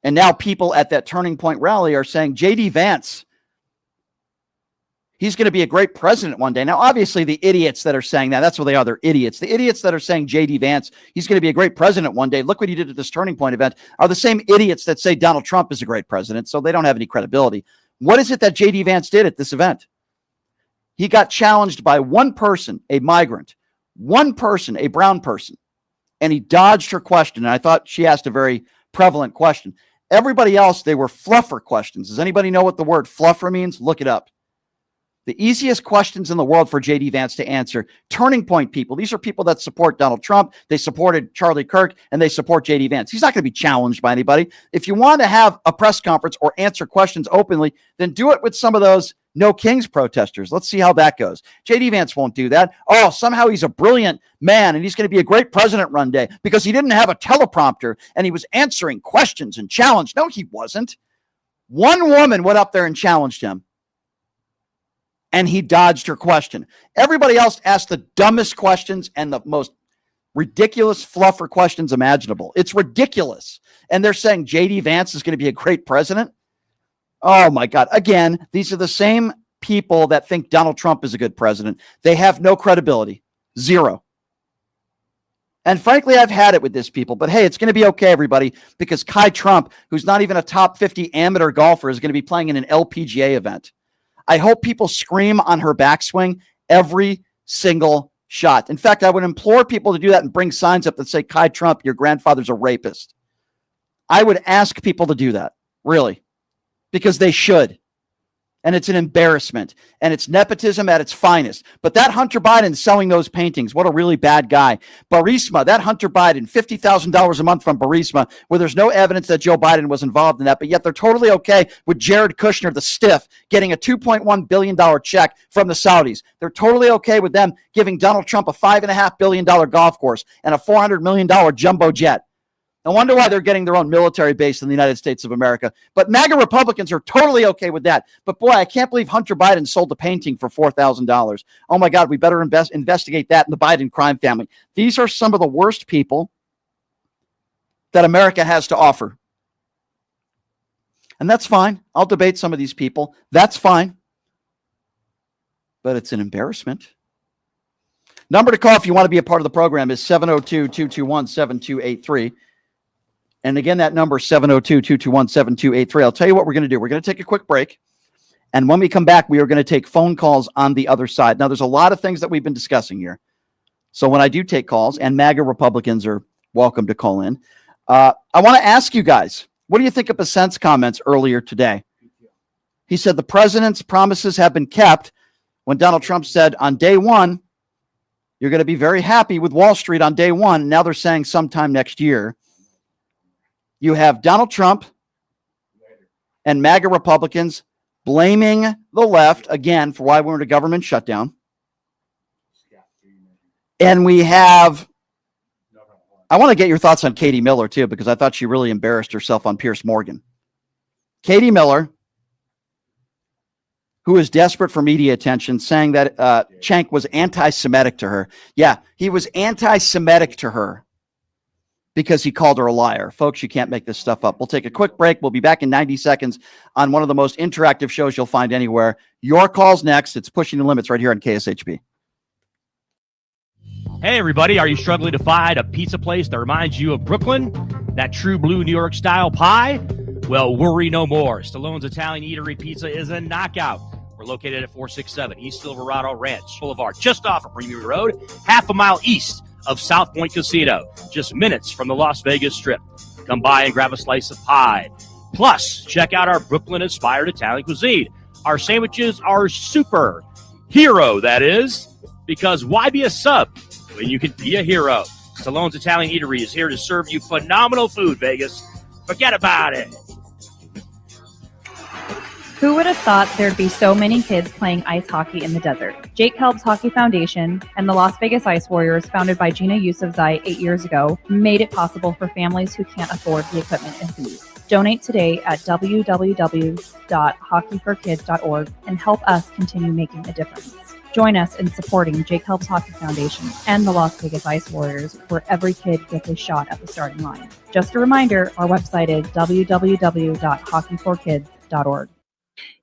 Speaker 1: And now people at that Turning Point rally are saying, J.D. Vance, he's going to be a great president one day. Now, obviously, the idiots that are saying that, that's what they are. They're idiots. The idiots that are saying J.D. Vance, he's going to be a great president one day. Look what he did at this Turning Point event, are the same idiots that say Donald Trump is a great president, so they don't have any credibility. What is it that J.D. Vance did at this event? He got challenged by one person, a migrant, one person, a brown person, and he dodged her question. And I thought she asked a very prevalent question. Everybody else, they were fluffer questions. Does anybody know what the word fluffer means? Look it up. The easiest questions in the world for J.D. Vance to answer. Turning Point people. These are people that support Donald Trump. They supported Charlie Kirk, and they support J.D. Vance. He's not going to be challenged by anybody. If you want to have a press conference or answer questions openly, then do it with some of those No Kings protesters. Let's see how that goes. J.D. Vance won't do that. Oh, somehow he's a brilliant man, and he's going to be a great president one day because he didn't have a teleprompter, and he was answering questions and challenged. No, he wasn't. One woman went up there and challenged him, and he dodged her question. Everybody else asked the dumbest questions and the most ridiculous fluffer questions imaginable. It's ridiculous. And they're saying J.D. Vance is going to be a great president? Oh, my God. Again, these are the same people that think Donald Trump is a good president. They have no credibility. Zero. And frankly, I've had it with this people. But hey, it's going to be okay, everybody, because Kai Trump, who's not even a top 50 amateur golfer, is going to be playing in an LPGA event. I hope people scream on her backswing every single shot. In fact, I would implore people to do that and bring signs up that say, Kai Trump, your grandfather's a rapist. I would ask people to do that, really, because they should. And it's an embarrassment. And it's nepotism at its finest. But that Hunter Biden selling those paintings, what a really bad guy. Burisma, that Hunter Biden, $50,000 a month from Burisma, where there's no evidence that Joe Biden was involved in that, but yet they're totally okay with Jared Kushner, the stiff, getting a $2.1 billion check from the Saudis. They're totally okay with them giving Donald Trump a $5.5 billion golf course and a $400 million jumbo jet. I wonder why they're getting their own military base in the United States of America. But MAGA Republicans are totally okay with that. But boy, I can't believe Hunter Biden sold a painting for $4,000. Oh my God, we better investigate that in the Biden crime family. These are some of the worst people that America has to offer. And that's fine. I'll debate some of these people. That's fine. But it's an embarrassment. Number to call if you want to be a part of the program is 702-221-7283. And again, that number is 702-221-7283. I'll tell you what we're going to do. We're going to take a quick break. And when we come back, we are going to take phone calls on the other side. Now, there's a lot of things that we've been discussing here. So when I do take calls, and MAGA Republicans are welcome to call in, I want to ask you guys, what do you think of Basant's comments earlier today? He said the president's promises have been kept when Donald Trump said on day one, you're going to be very happy with Wall Street on day one. Now they're saying sometime next year. You have Donald Trump and MAGA Republicans blaming the left, again, for why we're in a government shutdown. And we have, I want to get your thoughts on Katie Miller, too, because I thought she really embarrassed herself on Piers Morgan. Katie Miller, who is desperate for media attention, saying that Cenk was anti-Semitic to her. Yeah, he was anti-Semitic to her because he called her a liar. Folks, you can't make this stuff up. We'll take a quick break. We'll be back in 90 seconds on one of the most interactive shows you'll find anywhere. Your call's next. It's Pushing the Limits right here on KSHP.
Speaker 12: Hey, everybody. Are you struggling to find a pizza place that reminds you of Brooklyn? That true blue New York style pie? Well, worry no more. Stallone's Italian Eatery Pizza is a knockout. We're located at 467 East Silverado Ranch Boulevard, just off of Premier Road, half a mile east of South Point Casino, just minutes from the Las Vegas Strip. Come by and grab a slice of pie. Plus, check out our Brooklyn-inspired Italian cuisine. Our sandwiches are super. Hero, that is. Because why be a sub when you can be a hero? Stallone's Italian Eatery is here to serve you phenomenal food, Vegas. Forget about it.
Speaker 13: Who would have thought there'd be so many kids playing ice hockey in the desert? Jake Helb's Hockey Foundation and the Las Vegas Ice Warriors, founded by Gina Yusufzai 8 years ago, made it possible for families who can't afford the equipment and fees. Donate today at www.hockeyforkids.org and help us continue making a difference. Join us in supporting Jake Helps Hockey Foundation and the Las Vegas Ice Warriors, where every kid gets a shot at the starting line. Just a reminder, our website is www.hockeyforkids.org.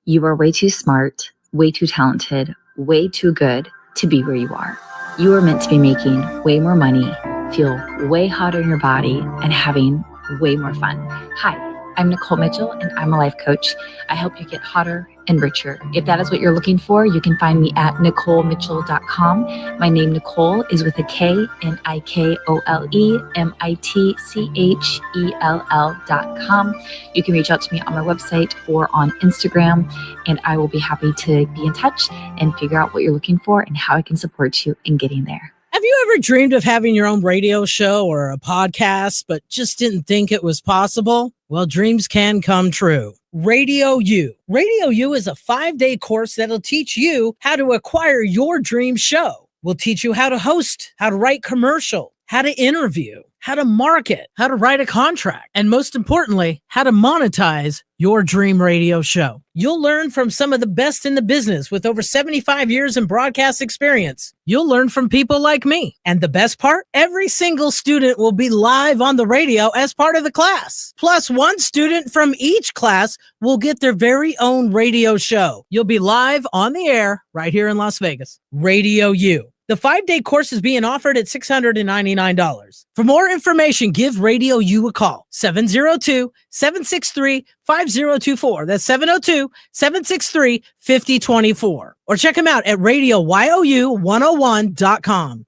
Speaker 14: You are way too smart, way too talented, way too good to be where you are. You are meant to be making way more money, feel way hotter in your body, and having way more fun. Hi, I'm Nicole Mitchell, and I'm a life coach. I help you get hotter and richer. If that is what you're looking for, you can find me at NicoleMitchell.com. My name, Nicole, is with a K, NicoleMitchell.com. You can reach out to me on my website or on Instagram, and I will be happy to be in touch and figure out what you're looking for and how I can support you in getting there.
Speaker 15: Have you ever dreamed of having your own radio show or a podcast, but just didn't think it was possible? Well, dreams can come true. Radio U. Radio U is a 5-day course that'll teach you how to acquire your dream show. We'll teach you how to host, how to write commercial, how to interview, how to market, how to write a contract, and most importantly, how to monetize your dream radio show. You'll learn from some of the best in the business with over 75 years in broadcast experience. You'll learn from people like me. And the best part, every single student will be live on the radio as part of the class. Plus, one student from each class will get their very own radio show. You'll be live on the air right here in Las Vegas. Radio U. The 5-day course is being offered at $699. For more information, give Radio U a call, 702-763-5024. That's 702-763-5024. Or check them out at RadioYou101.com.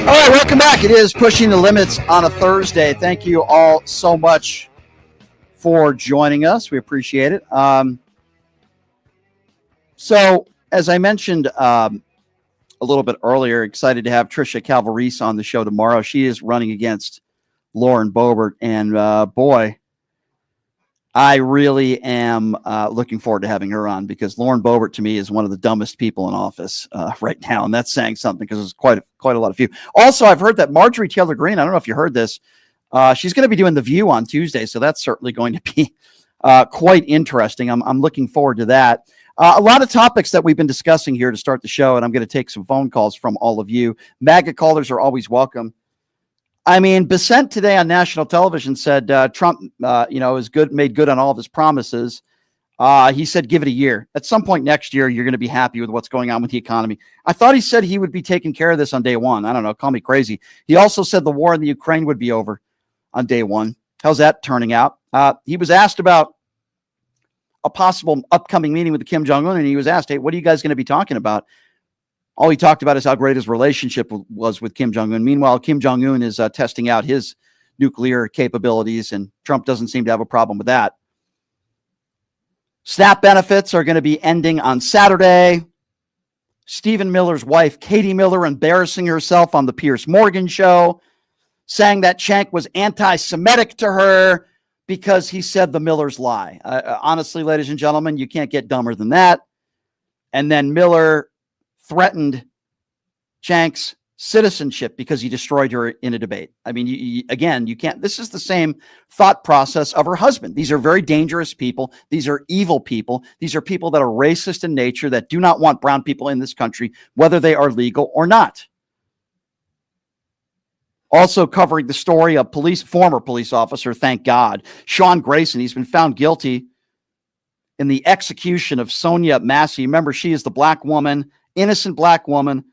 Speaker 1: All right, welcome back. It is Pushing the Limits on a Thursday. Thank you all so much for joining us. We appreciate it. So, as I mentioned a little bit earlier, excited to have Tricia Calvarese on the show tomorrow. She is running against Lauren Boebert, and boy, I really am looking forward to having her on, because Lauren Boebert, to me, is one of the dumbest people in office right now, and that's saying something, because there's quite a lot of you. Also, I've heard that Marjorie Taylor Greene, I don't know if you heard this, she's going to be doing The View on Tuesday, so that's certainly going to be quite interesting. I'm looking forward to that. A lot of topics that we've been discussing here to start the show, and I'm going to take some phone calls from all of you. MAGA callers are always welcome. I mean, Bissent today on national television said Trump, is good, made good on all of his promises. He said, give it a year. At some point next year, you're going to be happy with what's going on with the economy. I thought he said he would be taking care of this on day one. I don't know. Call me crazy. He also said the war in the Ukraine would be over on day one. How's that turning out? He was asked about a possible upcoming meeting with Kim Jong-un, and he was asked, hey, what are you guys going to be talking about? All he talked about is how great his relationship was with Kim Jong-un. Meanwhile, Kim Jong-un is testing out his nuclear capabilities, and Trump doesn't seem to have a problem with that. SNAP benefits are going to be ending on Saturday. Stephen Miller's wife, Katie Miller, embarrassing herself on the Piers Morgan show, saying that Cenk was anti-Semitic to her because he said the Millers lie. Honestly, ladies and gentlemen, you can't get dumber than that. And then Miller threatened Cenk's citizenship because he destroyed her in a debate. I mean, you can't. This is the same thought process of her husband. These are very dangerous people. These are evil people. These are people that are racist in nature, that do not want brown people in this country, whether they are legal or not. Also covering the story of former police officer, thank God, Sean Grayson. He's been found guilty in the execution of Sonia Massey. Remember, she is the black woman, innocent black woman,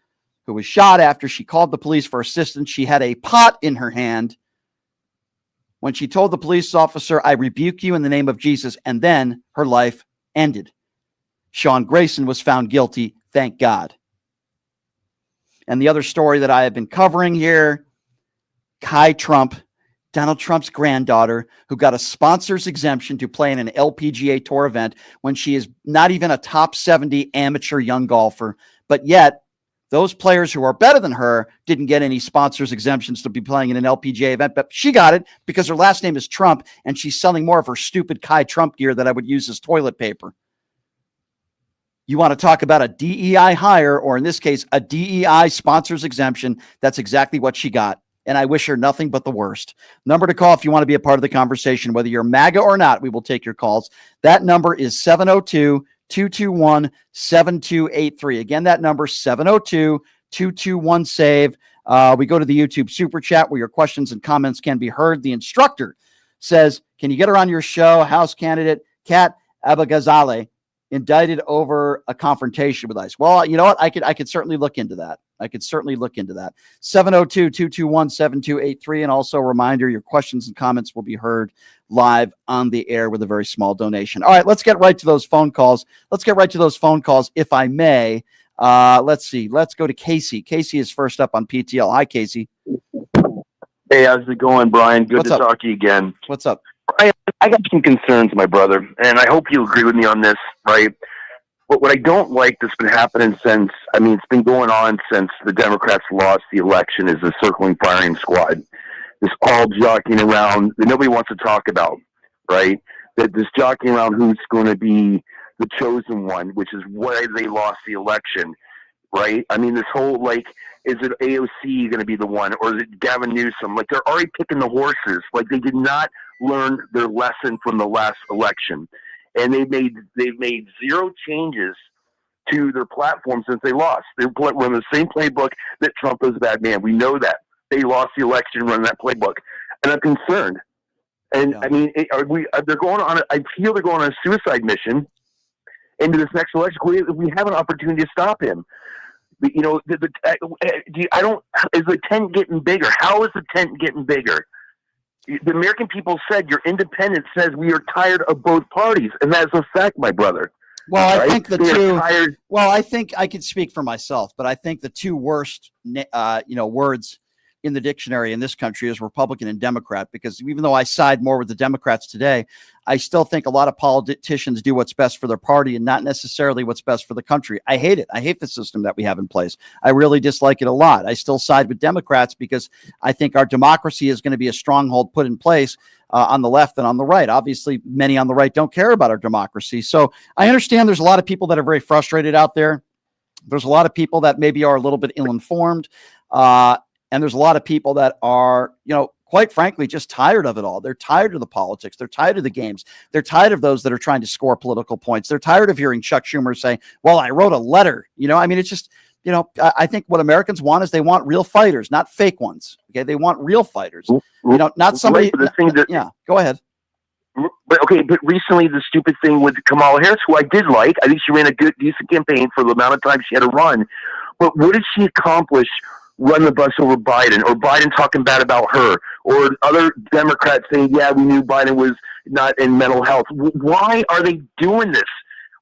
Speaker 1: who was shot after she called the police for assistance. She had a pot in her hand when she told the police officer, I rebuke you in the name of Jesus, and then her life ended. Sean Grayson was found guilty, thank God. And the other story that I have been covering here, Kai Trump, Donald Trump's granddaughter, who got a sponsor's exemption to play in an LPGA Tour event when she is not even a top 70 amateur young golfer. But yet, those players who are better than her didn't get any sponsors exemptions to be playing in an LPGA event, but she got it because her last name is Trump, and she's selling more of her stupid Kai Trump gear that I would use as toilet paper. You want to talk about a DEI hire, or in this case, a DEI sponsors exemption, that's exactly what she got. and I wish her nothing but the worst. Number to call if you want to be a part of the conversation, whether you're MAGA or not, we will take your calls. That number is 702-221-7283. Again, that number, 702-221-SAVE. We go to the YouTube Super Chat where your questions and comments can be heard. The instructor says, can you get her on your show? House candidate Kat Abagazale indicted over a confrontation with ICE. Well, you know what? I could certainly look into that. 702-221-7283. And also a reminder, your questions and comments will be heard live on the air with a very small donation. All right, let's get right to those phone calls. If I may. Let's see. Let's go to Casey. Casey is first up on PTL. Hi, Casey.
Speaker 16: Hey, how's it going, Brian? Good to talk to you again.
Speaker 1: What's up?
Speaker 16: Brian, I got some concerns, my brother, and I hope you agree with me on this, right? But what I don't like that's been happening since, it's been going on since the Democrats lost the election, is the circling firing squad. This all jockeying around that nobody wants to talk about, right? This jockeying around who's going to be the chosen one, which is why they lost the election, right? This whole, is it AOC going to be the one, or is it Gavin Newsom? They're already picking the horses. They did not learn their lesson from the last election, and they've made zero changes to their platform since they lost. They're running the same playbook that Trump is a bad man. We know that they lost the election running that playbook, and I'm concerned. And they're going on. I feel they're going on a suicide mission into this next election. We have an opportunity to stop him. Is the tent getting bigger? How is the tent getting bigger? The American people said your independence says we are tired of both parties, and that's a fact, my brother.
Speaker 1: Well,
Speaker 16: right?
Speaker 1: I think I think I could speak for myself, but I think the two worst, words in the dictionary in this country is Republican and Democrat, because even though I side more with the Democrats today, I still think a lot of politicians do what's best for their party and not necessarily what's best for the country. I hate it. I hate the system that we have in place. I really dislike it a lot. I still side with Democrats because I think our democracy is going to be a stronghold put in place on the left and on the right. Obviously, many on the right don't care about our democracy. So I understand there's a lot of people that are very frustrated out there. There's a lot of people that maybe are a little bit ill-informed. And there's a lot of people that are, quite frankly, just tired of it all. They're tired of the politics. They're tired of the games. They're tired of those that are trying to score political points. They're tired of hearing Chuck Schumer say, well, I wrote a letter. It's just, I think what Americans want is they want real fighters, not fake ones. Okay. They want real fighters, not somebody. Go ahead.
Speaker 16: But recently the stupid thing with Kamala Harris, who I did like, I think she ran a good, decent campaign for the amount of time she had to run. But what did she accomplish? Run the bus over Biden, or Biden talking bad about her, or other Democrats saying, yeah, we knew Biden was not in mental health. Why are they doing this?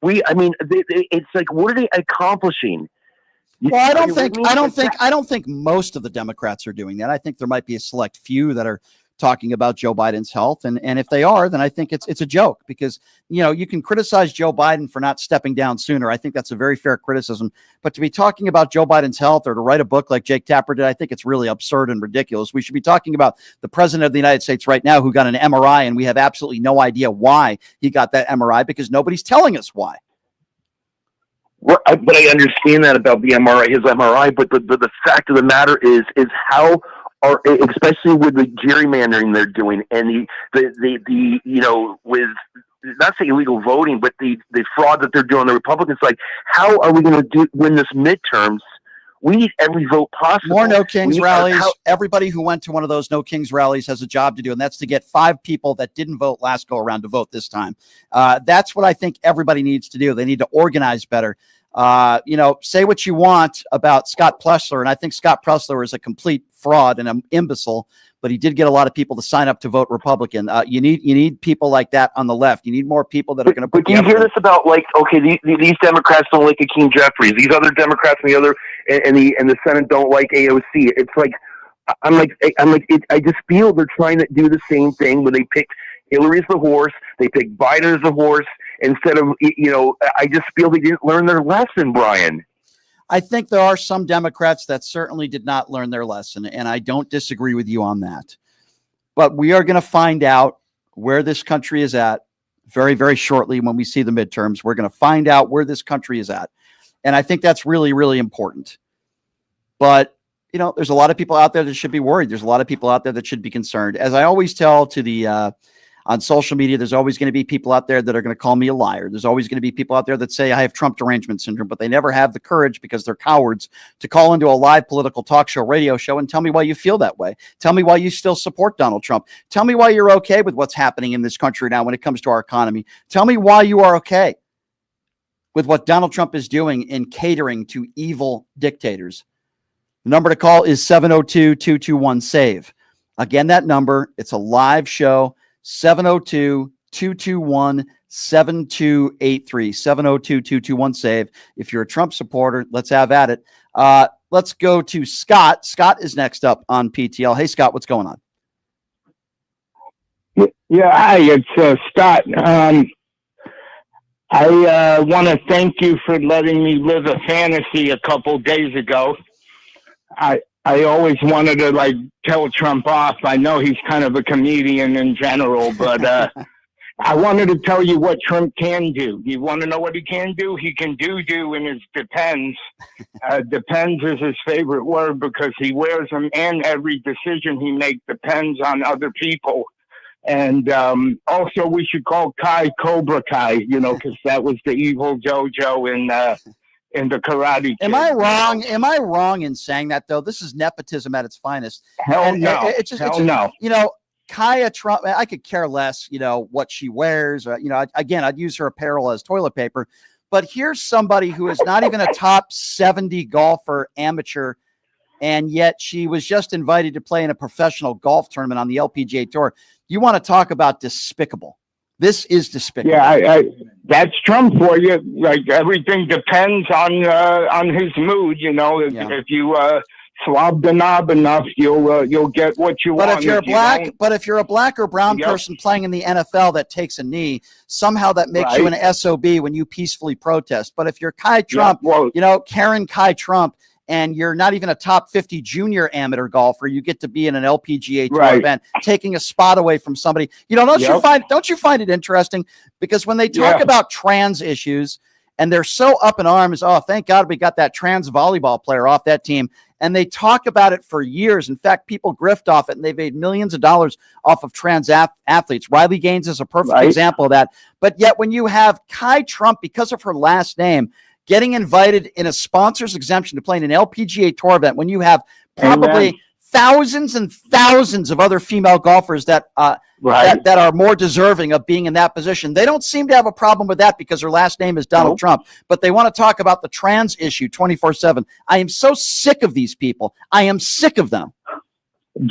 Speaker 16: It's like, what are they accomplishing?
Speaker 1: Well, I don't think most of the Democrats are doing that. I think there might be a select few that are talking about Joe Biden's health. And if they are, then I think it's a joke, because, you can criticize Joe Biden for not stepping down sooner. I think that's a very fair criticism. But to be talking about Joe Biden's health or to write a book like Jake Tapper did, I think it's really absurd and ridiculous. We should be talking about the president of the United States right now who got an MRI, and we have absolutely no idea why he got that MRI, because nobody's telling us why.
Speaker 16: Well, but I understand that about the MRI, his MRI. But the fact of the matter is how, or especially with the gerrymandering they're doing, and the with not say illegal voting, but the fraud that they're doing on the Republican side. How are we going to win this midterms? We need every vote possible.
Speaker 1: More No Kings rallies. Everybody who went to one of those No Kings rallies has a job to do, and that's to get 5 people that didn't vote last go around to vote this time. That's what I think everybody needs to do. They need to organize better. Say what you want about Scott Plessler, and I think Scott Plessler is a complete fraud and an imbecile, but he did get a lot of people to sign up to vote Republican. You need people like that on the left. You need more people that are going to put.
Speaker 16: But do you hear this about these Democrats don't like Hakeem Jeffries, these other Democrats and the Senate don't like AOC? It's like I just feel they're trying to do the same thing when they pick Hillary as the horse, they pick Biden as the horse. Instead of, I just feel they didn't learn their lesson, Brian.
Speaker 1: I think there are some Democrats that certainly did not learn their lesson, and I don't disagree with you on that. But we are going to find out where this country is at very, very shortly when we see the midterms. We're going to find out where this country is at. And I think that's really, really important. But there's a lot of people out there that should be worried. There's a lot of people out there that should be concerned. As I always tell to the on social media, there's always going to be people out there that are going to call me a liar. There's always going to be people out there that say I have Trump derangement syndrome, but they never have the courage, because they're cowards, to call into a live political talk show, radio show, and tell me why you feel that way. Tell me why you still support Donald Trump. Tell me why you're okay with what's happening in this country now when it comes to our economy. Tell me why you are okay with what Donald Trump is doing in catering to evil dictators. The number to call is 702-221-SAVE. Again, that number, it's a live show, 702-221-7283, 702-221-SAVE. If you're a Trump supporter, let's have at it. Let's go to Scott. Scott is next up on PTL. Hey, Scott, what's going on?
Speaker 17: Yeah, hi, it's Scott. I want to thank you for letting me live a fantasy a couple days ago. I always wanted to tell Trump off. I know he's kind of a comedian in general, but I wanted to tell you what Trump can do. You want to know what he can do? He can do, and it depends. Depends is his favorite word, because he wears them, and every decision he makes depends on other people. And also, we should call Kai Cobra Kai, because that was the evil JoJo in the Karate Kid.
Speaker 1: Am I wrong? Am I wrong in saying that, though? This is nepotism at its finest.
Speaker 17: Hell no.
Speaker 1: No. Kaya Trump, I could care less, what she wears. Again, I'd use her apparel as toilet paper. But here's somebody who is not even a top 70 golfer amateur, and yet she was just invited to play in a professional golf tournament on the LPGA Tour. You want to talk about despicable? This is despicable.
Speaker 17: Yeah, that's Trump for you. Everything depends on his mood. If you swab the knob enough, you'll get what you want.
Speaker 1: But if you're a black or brown person playing in the NFL that takes a knee, somehow that makes you an SOB when you peacefully protest. But if you're Kai Trump, Karen Kai Trump, and you're not even a top 50 junior amateur golfer, you get to be in an LPGA Tour event, taking a spot away from somebody. Don't you find it interesting? Because when they talk about trans issues, and they're so up in arms, oh, thank God we got that trans volleyball player off that team. And they talk about it for years. In fact, people grift off it, and they've made millions of dollars off of trans athletes. Riley Gaines is a perfect example of that. But yet when you have Kai Trump, because of her last name, getting invited in a sponsor's exemption to play in an LPGA Tour event, when you have probably thousands and thousands of other female golfers that that are more deserving of being in that position. They don't seem to have a problem with that because her last name is Donald Trump, but they want to talk about the trans issue 24/7. I am so sick of these people. I am sick of them.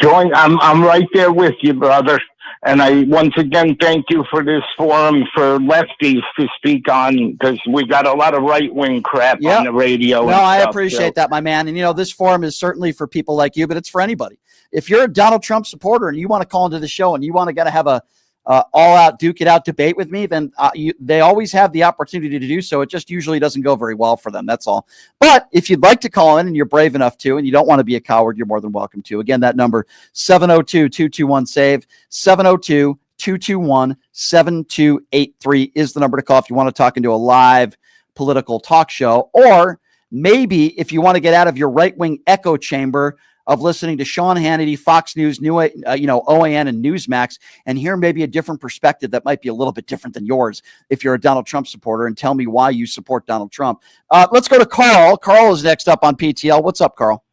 Speaker 17: I'm right there with you, brother. And I once again thank you for this forum for lefties to speak on, because we got a lot of right-wing crap on the radio.
Speaker 1: No, I appreciate that, my man. And, this forum is certainly for people like you, but it's for anybody. If you're a Donald Trump supporter and you want to call into the show and you want to have a all-out, duke-it-out debate with me, then they always have the opportunity to do so. It just usually doesn't go very well for them. That's all. But if you'd like to call in and you're brave enough to, and you don't want to be a coward, you're more than welcome to. Again, that number, 702-221-SAVE, 702-221-7283 is the number to call if you want to talk into a live political talk show. Or maybe if you want to get out of your right-wing echo chamber of listening to Sean Hannity, Fox News, OAN, and Newsmax, and hear maybe a different perspective that might be a little bit different than yours if you're a Donald Trump supporter, and tell me why you support Donald Trump. Let's go to Carl. Carl is next up on PTL. What's up, Carl?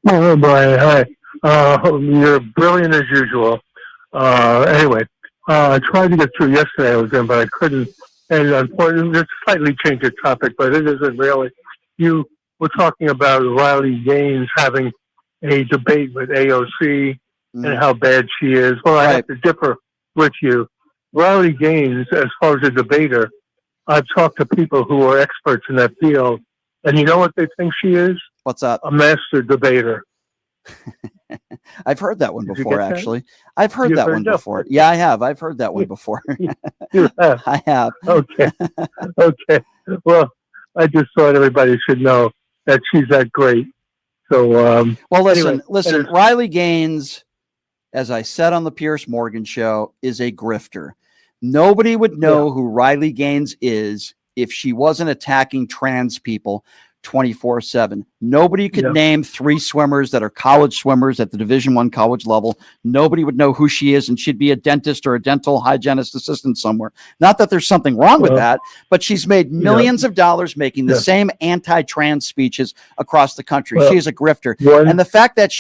Speaker 18: Oh, Brian. Hi. You're brilliant as usual. Anyway, I tried to get through yesterday. I was in, but I couldn't. And unfortunately, it's slightly changed the topic, but it isn't really. You were talking about Riley Gaines having a debate with AOC and how bad she is. Well, I have to differ with you. Riley Gaines, as far as a debater, I've talked to people who are experts in that field, and you know what they think she is?
Speaker 1: What's that?
Speaker 18: A master debater.
Speaker 1: I've heard that one before, actually. I've heard that one before. Yeah, I have. I've heard that one before.
Speaker 18: You have?
Speaker 1: I have.
Speaker 18: Okay. Okay. Well, I just thought everybody should know that she's that great. So,
Speaker 1: well, listen. Riley Gaines, as I said on the Pierce Morgan show, is a grifter. Nobody would know who Riley Gaines is if she wasn't attacking trans people 24/7. Nobody could name 3 swimmers that are college swimmers at the Division I college level. Nobody would know who she is, and she'd be a dentist or a dental hygienist assistant somewhere. Not that there's something wrong with that, but she's made millions of dollars making the same anti-trans speeches across the country. She is a grifter. And the fact that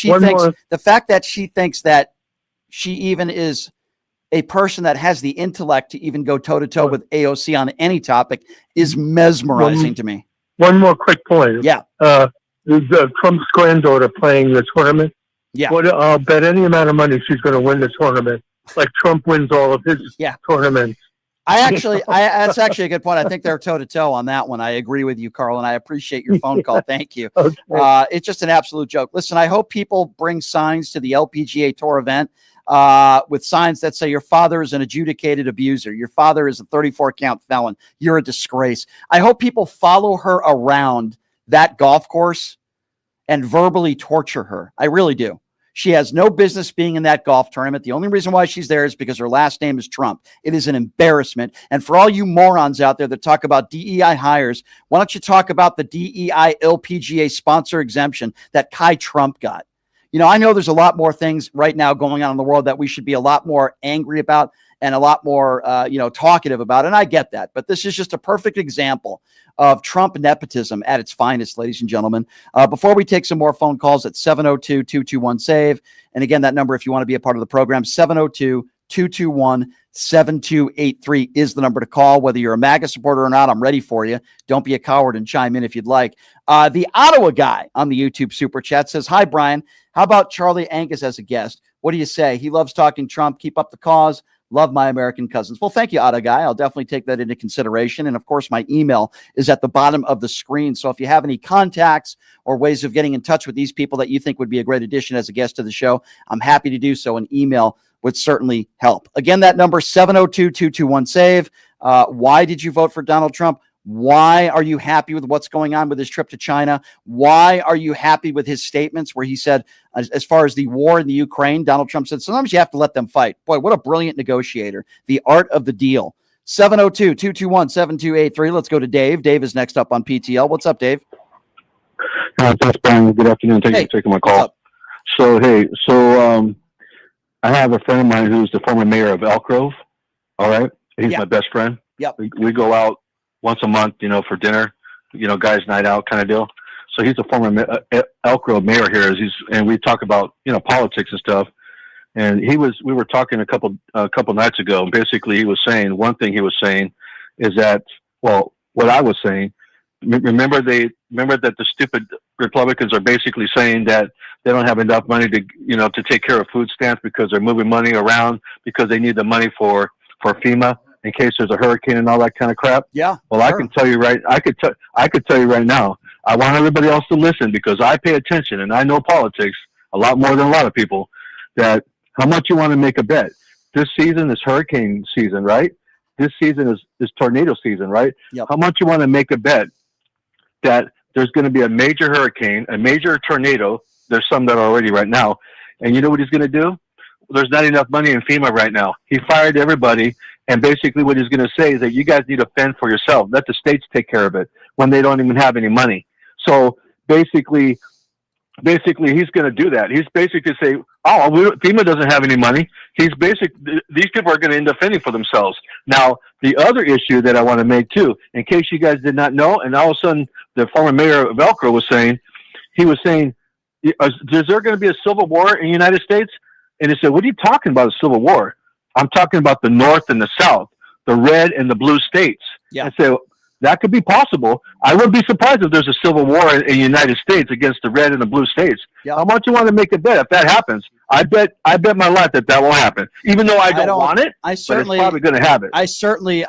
Speaker 1: she thinks that she even is a person that has the intellect to even go toe-to-toe with AOC on any topic is mesmerizing to me.
Speaker 18: One more quick point.
Speaker 1: Yeah.
Speaker 18: Trump's granddaughter playing the tournament.
Speaker 1: Yeah.
Speaker 18: I'll bet any amount of money she's going to win the tournament. Like Trump wins all of his tournaments.
Speaker 1: That's actually a good point. I think they're toe-to-toe on that one. I agree with you, Carl, and I appreciate your phone call. Thank you. Okay. It's just an absolute joke. Listen, I hope people bring signs to the LPGA Tour event with signs that say your father is an adjudicated abuser. Your father is a 34-count felon. You're a disgrace. I hope people follow her around that golf course and verbally torture her. I really do. She has no business being in that golf tournament. The only reason why she's there is because her last name is Trump. It is an embarrassment. And for all you morons out there that talk about DEI hires, why don't you talk about the DEI LPGA sponsor exemption that Kai Trump got? You know, I know there's a lot more things right now going on in the world that we should be a lot more angry about and a lot more, talkative about. And I get that. But this is just a perfect example of Trump nepotism at its finest, ladies and gentlemen. Before we take some more phone calls at 702-221-SAVE. And again, that number, if you want to be a part of the program, 702-221-7283 is the number to call. Whether you're a MAGA supporter or not, I'm ready for you. Don't be a coward and chime in if you'd like. The Ottawa guy on the YouTube Super Chat says, "Hi, Brian. How about Charlie Angus as a guest? What do you say? He loves talking Trump. Keep up the cause. Love my American cousins." Well, thank you, Ottawa guy. I'll definitely take that into consideration. And of course, my email is at the bottom of the screen. So if you have any contacts or ways of getting in touch with these people that you think would be a great addition as a guest to the show, I'm happy to do so. An email would certainly help. Again, that number, 702-221-SAVE. Why did you vote for Donald Trump? Why are you happy with what's going on with his trip to China? Why are you happy with his statements where he said, as far as the war in the Ukraine, Donald Trump said, sometimes you have to let them fight. Boy, what a brilliant negotiator. The art of the deal. 702-221-7283. Let's go to Dave. Dave is next up on PTL. What's up, Dave?
Speaker 19: Thanks, Brian. Good afternoon. Thank you for taking my call. So I have a friend of mine who's the former mayor of Elk Grove. All right. He's my best friend.
Speaker 1: Yep.
Speaker 19: We go out once a month, for dinner, guys' night out kind of deal. So he's a former Elk Grove mayor here, and we talk about, politics and stuff. And we were talking a couple nights ago, and basically one thing he was saying is that, well, what I was saying, remember that the stupid Republicans are basically saying that they don't have enough money to take care of food stamps because they're moving money around because they need the money for FEMA in case there's a hurricane and all that kind of crap.
Speaker 1: Yeah.
Speaker 19: Well, sure. I could tell you right now, I want everybody else to listen because I pay attention and I know politics a lot more than a lot of people, that how much you want to make a bet. This season is hurricane season, right? This season is tornado season, right?
Speaker 1: Yep.
Speaker 19: How much you want to make a bet that there's going to be a major hurricane, a major tornado. There's some that are already right now. And you know what he's going to do? There's not enough money in FEMA right now. He fired everybody. And basically what he's going to say is that you guys need to fend for yourself. Let the states take care of it when they don't even have any money. So basically he's going to do that. He's basically say, FEMA doesn't have any money. These people are going to end up fending for themselves. Now, the other issue that I want to make too, in case you guys did not know, and all of a sudden the former mayor of Elk Grove was saying, is there going to be a civil war in the United States? And he said, what are you talking about, a civil war? I'm talking about the North and the South, the red and the blue states.
Speaker 1: Yeah.
Speaker 19: I said, that could be possible. I wouldn't be surprised if there's a civil war in the United States against the red and the blue states.
Speaker 1: Yeah.
Speaker 19: How much you want to make a bet if that happens? I bet my life that won't happen. Even though I don't want it, but it's probably going to happen.
Speaker 1: I certainly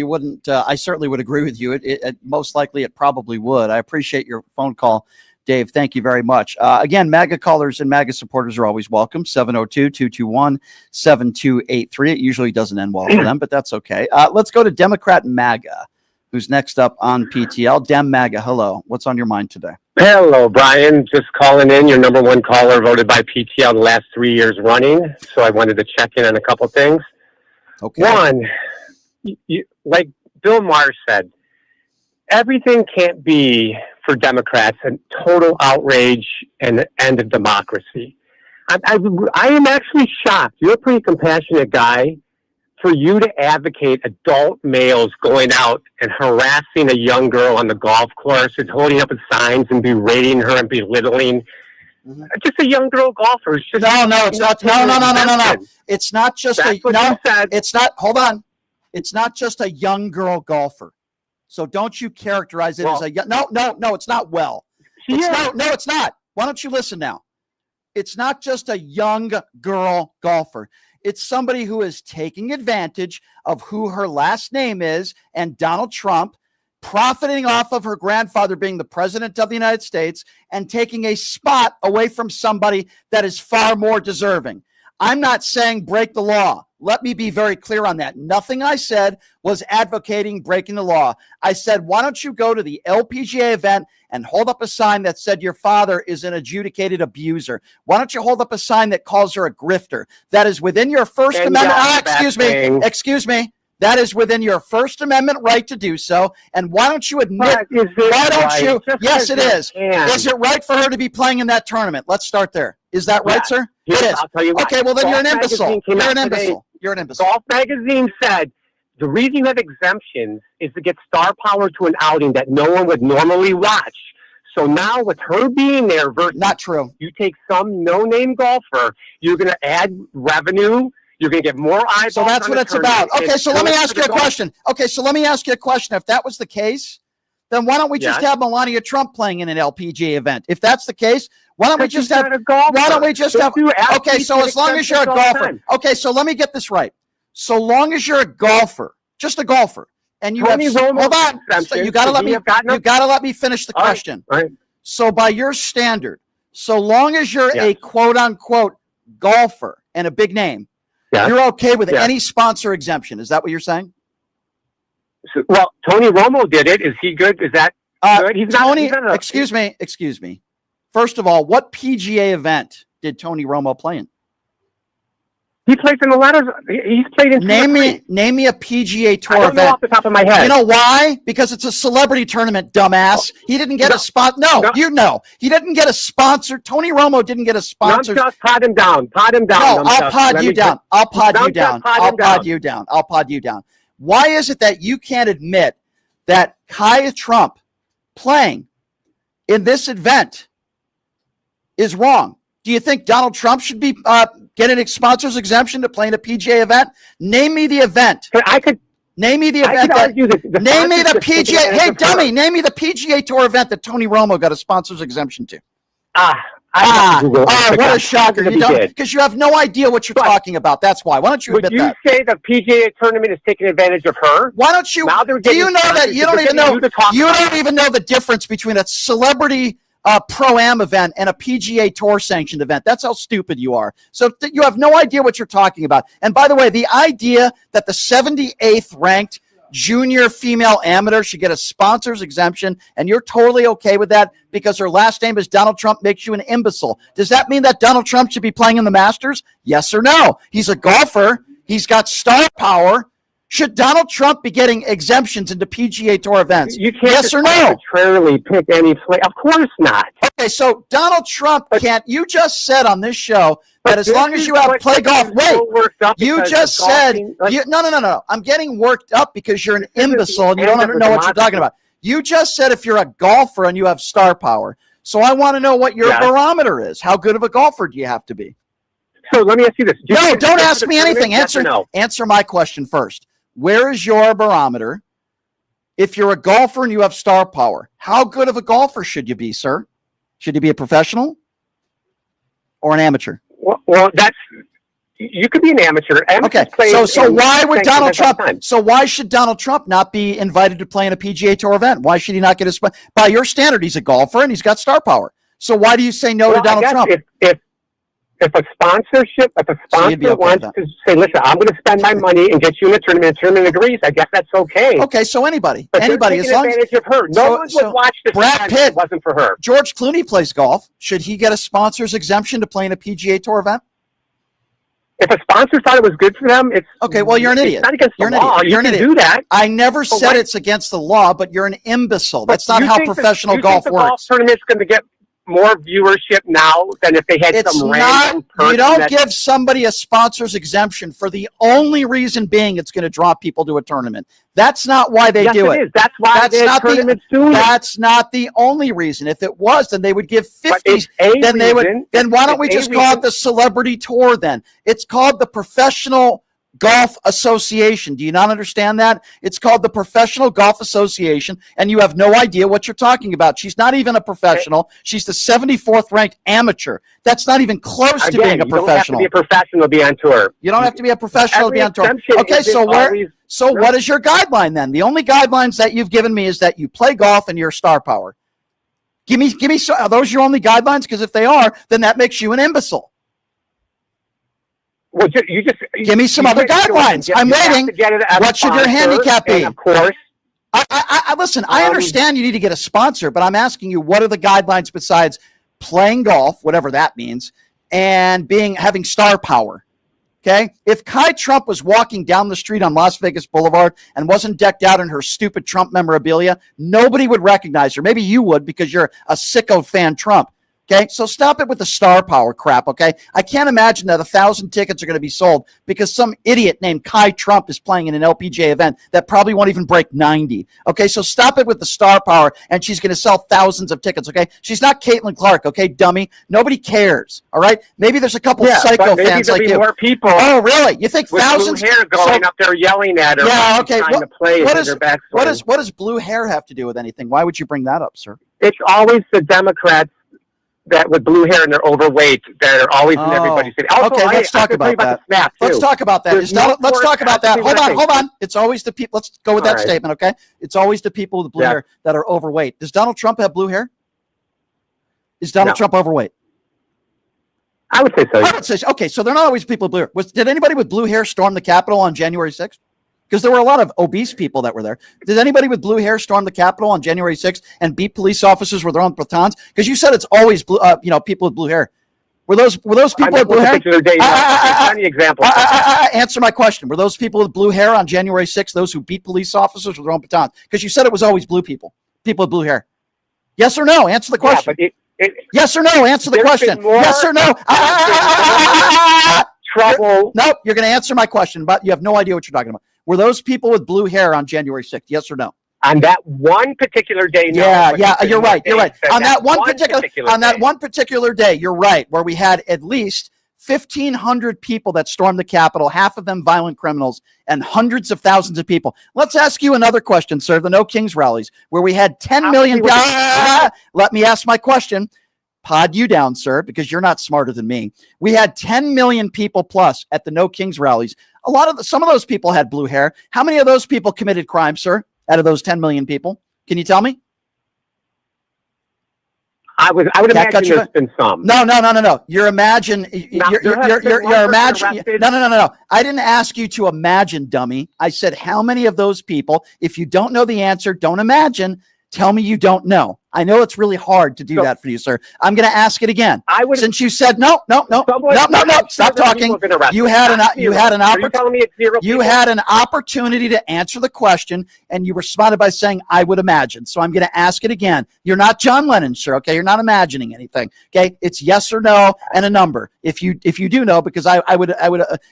Speaker 1: wouldn't. I certainly would agree with you. It most likely it probably would. I appreciate your phone call, Dave. Thank you very much. Again, MAGA callers and MAGA supporters are always welcome. 702-221-7283. It usually doesn't end well for them, but that's okay. Let's go to Democrat MAGA, who's next up on PTL. Dem MAGA, hello. What's on your mind today?
Speaker 20: Hello, Brian. Just calling in. Your number one caller voted by PTL the last 3 years running, so I wanted to check in on a couple things.
Speaker 1: Okay.
Speaker 20: One, like Bill Maher said, everything can't be for Democrats a total outrage and the end of democracy. I am actually shocked. You're a pretty compassionate guy. For you to advocate adult males going out and harassing a young girl on the golf course and holding up signs and berating her and belittling just a young girl golfer. It's just,
Speaker 1: no, it's not. No. It's not just It's not. Hold on. It's not just a young girl golfer. So don't you characterize it as a young. No. It's not. It's not. Why don't you listen now? It's not just a young girl golfer. It's somebody who is taking advantage of who her last name is and Donald Trump, profiting off of her grandfather being the president of the United States and taking a spot away from somebody that is far more deserving. I'm not saying break the law. Let me be very clear on that. Nothing I said was advocating breaking the law. I said, why don't you go to the LPGA event and hold up a sign that said your father is an adjudicated abuser? Why don't you hold up a sign that calls her a grifter? That is within your First Amendment. Excuse me. That is within your First Amendment right to do so. And why don't you admit? Yes, it is. Is it right for her to be playing in that tournament? Let's start there. Is that right, sir?
Speaker 20: Yes,
Speaker 1: it is.
Speaker 20: I'll tell you what.
Speaker 1: Okay, well then
Speaker 20: Golf
Speaker 1: you're an imbecile.
Speaker 20: Magazine
Speaker 1: You're an
Speaker 20: came out
Speaker 1: imbecile.
Speaker 20: today.
Speaker 1: You're an imbecile.
Speaker 20: Golf Magazine said the reason you have exemptions is to get star power to an outing that no one would normally watch. So now with her being there versus
Speaker 1: not true.
Speaker 20: You take some no-name golfer, you're going to add revenue. You're going to get more eyeballs.
Speaker 1: So that's what it's about. Okay, so let me ask you a question. If that was the case, then why don't we just have Melania Trump playing in an LPGA event? If that's the case, why don't we just have? Okay, so as long as you're a golfer. Okay, so let me get this right. So long as you're a golfer, just a golfer, and you have. Hold on. So you got to let me. You got to let me finish the question.
Speaker 20: Right.
Speaker 1: So by your standard, so long as you're a quote unquote golfer and a big name. You're okay with any sponsor exemption. Is that what you're saying?
Speaker 20: Well, Tony Romo did it. Is he good? Is that good? He's
Speaker 1: Tony, excuse me. First of all, what PGA event did Tony Romo play in?
Speaker 20: He plays in a lot of. He's played in.
Speaker 1: Name me a PGA Tour
Speaker 20: I don't
Speaker 1: event.
Speaker 20: know off the top of my head.
Speaker 1: You know why? Because it's a celebrity tournament, dumbass. He didn't get a spot. You know. He didn't get a sponsor. Tony Romo didn't get a sponsor.
Speaker 20: Pod him down.
Speaker 1: No, I'll pod you down. I'll pod you down. Why is it that you can't admit that Kaya Trump playing in this event is wrong? Do you think Donald Trump should be getting a sponsor's exemption to play in a PGA event? Name me the event. Name me the event. Name me the PGA. Hey, dummy, name me the PGA Tour event that Tony Romo got a sponsor's exemption to. What a shocker. You don't, because you have no idea what you're talking about. That's why. Why don't you admit that?
Speaker 20: Would you say the PGA tournament is taking advantage of her?
Speaker 1: Why don't you? Do you know that you don't even know? You don't even know the difference between a celebrity Pro-Am event and a PGA Tour sanctioned event. That's how stupid you are. So you have no idea what you're talking about. And by the way, the idea that the 78th ranked junior female amateur should get a sponsor's exemption, and you're totally okay with that because her last name is Donald Trump makes you an imbecile. Does that mean that Donald Trump should be playing in the Masters? Yes or no? He's a golfer. He's got star power. Should Donald Trump be getting exemptions into PGA Tour events?
Speaker 20: You can't
Speaker 1: yes or no?
Speaker 20: Arbitrarily pick any play. Of course not.
Speaker 1: Okay, so Donald Trump can't. You just said on this show that as long as you have play golf. Wait, you just said no. I'm getting worked up because you're an imbecile and you don't even know what you're talking about. You just said if you're a golfer and you have star power. So I want to know what your barometer is. How good of a golfer do you have to be?
Speaker 20: So let me ask you this.
Speaker 1: No, don't ask me anything. Answer my question first. Where is your barometer? If you're a golfer and you have star power, how good of a golfer should you be, sir? Should you be a professional or an amateur?
Speaker 20: Well, you could be an amateur.
Speaker 1: Okay, so why would Donald Trump? So why should Donald Trump not be invited to play in a PGA Tour event? Why should he not get his? By your standard, he's a golfer and he's got star power. So why do you say no to Donald Trump?
Speaker 20: If a sponsor wants to say, listen, I'm going to spend my money and get you in a tournament, the tournament agrees, I guess that's okay.
Speaker 1: Okay, so anybody,
Speaker 20: but as long as of her. No one would watch this
Speaker 1: Brad Pitt,
Speaker 20: if it wasn't for her.
Speaker 1: George Clooney plays golf. Should he get a sponsor's exemption to play in a PGA Tour event?
Speaker 20: If a sponsor thought it was good for them, it's
Speaker 1: okay. Well, you're an idiot.
Speaker 20: It's not against
Speaker 1: you're
Speaker 20: the law.
Speaker 1: You're
Speaker 20: you
Speaker 1: an
Speaker 20: can
Speaker 1: idiot.
Speaker 20: do that.
Speaker 1: I never said it's against the law, but you're an imbecile. That's not how professional golf
Speaker 20: the
Speaker 1: works.
Speaker 20: Golf tournament's going to get more viewership now than if they had some random person.
Speaker 1: You don't give somebody a sponsor's exemption for the only reason being it's going to draw people to a tournament. That's not why they do it.
Speaker 20: Is. That's why tournaments do it.
Speaker 1: That's not the only reason. If it was, then they would give 50. Then they would. Then why don't we just call it the celebrity tour? Then it's called the Professional Golf Association. Do you not understand that? It's called the Professional Golf Association, and you have no idea what you're talking about. She's not even a professional. She's the 74th ranked amateur. That's not even close to being a professional.
Speaker 20: You don't have to be a professional to be on tour.
Speaker 1: You don't have to be a professional to be on tour. Okay, so what is your guideline then? The only guidelines that you've given me is that you play golf and you're star power. Give me. Are those your only guidelines? Because if they are, then that makes you an imbecile.
Speaker 20: Well, you just
Speaker 1: give me some other guidelines. I'm waiting. What should your handicap be?
Speaker 20: Of course.
Speaker 1: I listen. I understand you need to get a sponsor, but I'm asking you, what are the guidelines besides playing golf, whatever that means, and having star power? Okay. If Kai Trump was walking down the street on Las Vegas Boulevard and wasn't decked out in her stupid Trump memorabilia, nobody would recognize her. Maybe you would because you're a sicko fan Trump. Okay, so stop it with the star power crap, okay? I can't imagine that 1,000 tickets are going to be sold because some idiot named Kai Trump is playing in an LPGA event that probably won't even break 90. Okay, so stop it with the star power, and she's going to sell thousands of tickets, okay? She's not Caitlin Clark, okay, dummy? Nobody cares, all right? Maybe there's a couple psycho fans like you.
Speaker 20: More people.
Speaker 1: Oh, really? You think
Speaker 20: with
Speaker 1: thousands?
Speaker 20: Blue hair going up there yelling at her.
Speaker 1: Yeah, okay.
Speaker 20: What
Speaker 1: does blue hair have to do with anything? Why would you bring that up, sir?
Speaker 20: It's always the Democrats that with blue hair and they're overweight that are always in everybody's city.
Speaker 1: Okay, let's talk about that. Let's talk about that. Let's talk about that. Hold on. It's always the people. Let's go with that statement, okay? It's always the people with blue hair that are overweight. Does Donald Trump have blue hair? Is Donald Trump overweight?
Speaker 20: I would say so.
Speaker 1: I would say so. Okay, so they're not always people with blue hair. Did anybody with blue hair storm the Capitol on January 6th? Because there were a lot of obese people that were there. Did anybody with blue hair storm the Capitol on January 6th and beat police officers with their own batons? Because you said it's always blue, people with blue hair. Were those people with blue hair? Answer my question. Were those people with blue hair on January 6th those who beat police officers with their own batons? Because you said it was always people with blue hair. Yes or no? Answer the question. Yes or no? Answer the question. Yes or no?
Speaker 20: Trouble.
Speaker 1: Nope. You're going to answer my question, but you have no idea what you're talking about. Were those people with blue hair on January 6th? Yes or no?
Speaker 20: On that one particular day, no.
Speaker 1: Yeah, you're right. You're right. On that one particular day, you're right, where we had at least 1,500 people that stormed the Capitol, half of them violent criminals, and hundreds of thousands of people. Let's ask you another question, sir. The No Kings rallies, where we had 10 million. Let me ask my question. Pod you down, sir, because you're not smarter than me. We had 10 million people plus at the No Kings rallies. Some of those people had blue hair. How many of those people committed crime, sir, out of those 10 million people? Can you tell me?
Speaker 20: I would imagine there's been some.
Speaker 1: No. You're imagining. You're imagining. No. I didn't ask you to imagine, dummy. I said, how many of those people, if you don't know the answer, don't imagine. Tell me you don't know. I know it's really hard to do that for you, sir. I'm going to ask it again. Since you said no. Stop talking. You had an opportunity to answer the question, and you responded by saying, "I would imagine." So I'm going to ask it again. You're not John Lennon, sir. Okay, you're not imagining anything. Okay, it's yes or no and a number. If you do know, because I would.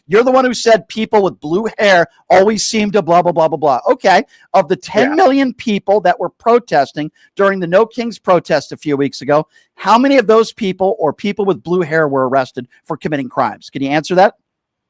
Speaker 1: You're the one who said people with blue hair always seem to blah blah blah blah blah. Okay, of the 10 million people that were protesting during the No Kings protest a few weeks ago, how many of those people or people with blue hair were arrested for committing crimes? Can you answer that?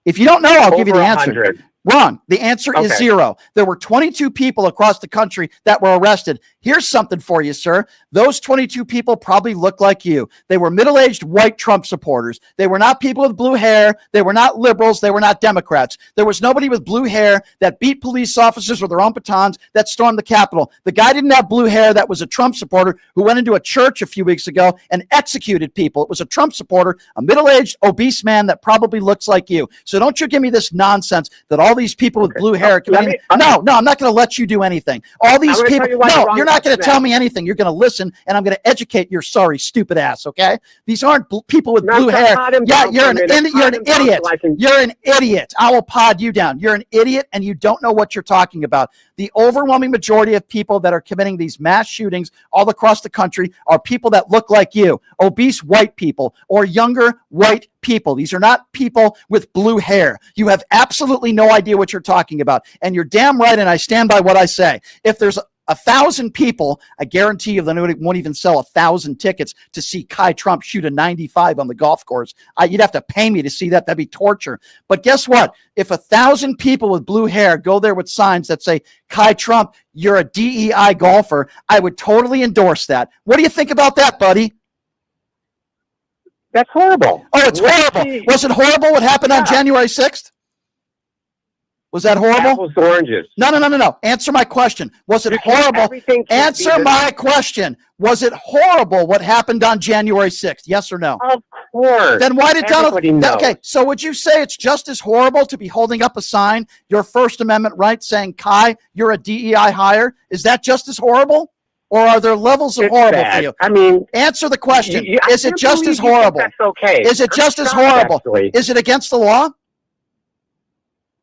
Speaker 1: If you don't know, I'll give you the answer.
Speaker 20: 100.
Speaker 1: Wrong. The answer is 0. There were 22 people across the country that were arrested. Here's something for you, sir. Those 22 people probably look like you. They were middle-aged white Trump supporters. They were not people with blue hair. They were not liberals. They were not Democrats. There was nobody with blue hair that beat police officers with their own batons that stormed the Capitol. The guy didn't have blue hair that was a Trump supporter who went into a church a few weeks ago and executed people. It was a Trump supporter, a middle-aged, obese man that probably looks like you. So don't you give me this nonsense that all these people with blue hair. No, I'm not going to let you do anything. All these people. No, you're not. not going to tell me anything. You're going to listen, and I'm going to educate your sorry, stupid ass, okay? These aren't people with blue hair. Yeah, you're an idiot. You're an idiot. I will pod you down. You're an idiot, and you don't know what you're talking about. The overwhelming majority of people that are committing these mass shootings all across the country are people that look like you, obese white people or younger white people. These are not people with blue hair. You have absolutely no idea what you're talking about. And you're damn right, and I stand by what I say. If there's 1,000 people, I guarantee you they won't even sell 1,000 tickets to see Kai Trump shoot a 95 on the golf course. You'd have to pay me to see that. That'd be torture. But guess what? If 1,000 people with blue hair go there with signs that say, Kai Trump, you're a DEI golfer, I would totally endorse that. What do you think about that, buddy?
Speaker 20: That's horrible.
Speaker 1: Oh, it's horrible. Was it horrible what happened on January 6th? Was that horrible?
Speaker 20: Apples to oranges.
Speaker 1: No. Answer my question. Was it horrible? Answer my question. Was it horrible what happened on January 6th? Yes or no?
Speaker 20: Of course.
Speaker 1: Then why did
Speaker 20: Everybody
Speaker 1: Donald...
Speaker 20: knows.
Speaker 1: Okay, so would you say it's just as horrible to be holding up a sign, your First Amendment right, saying, Kai, you're a DEI hire? Is that just as horrible? Or are there levels of horrible for you?
Speaker 20: I mean...
Speaker 1: Answer the question.
Speaker 20: I
Speaker 1: Is it
Speaker 20: can't
Speaker 1: just as
Speaker 20: believe you think
Speaker 1: horrible?
Speaker 20: that's okay.
Speaker 1: Is it just as
Speaker 20: I'm shocked,
Speaker 1: horrible?
Speaker 20: actually.
Speaker 1: Is it against the law?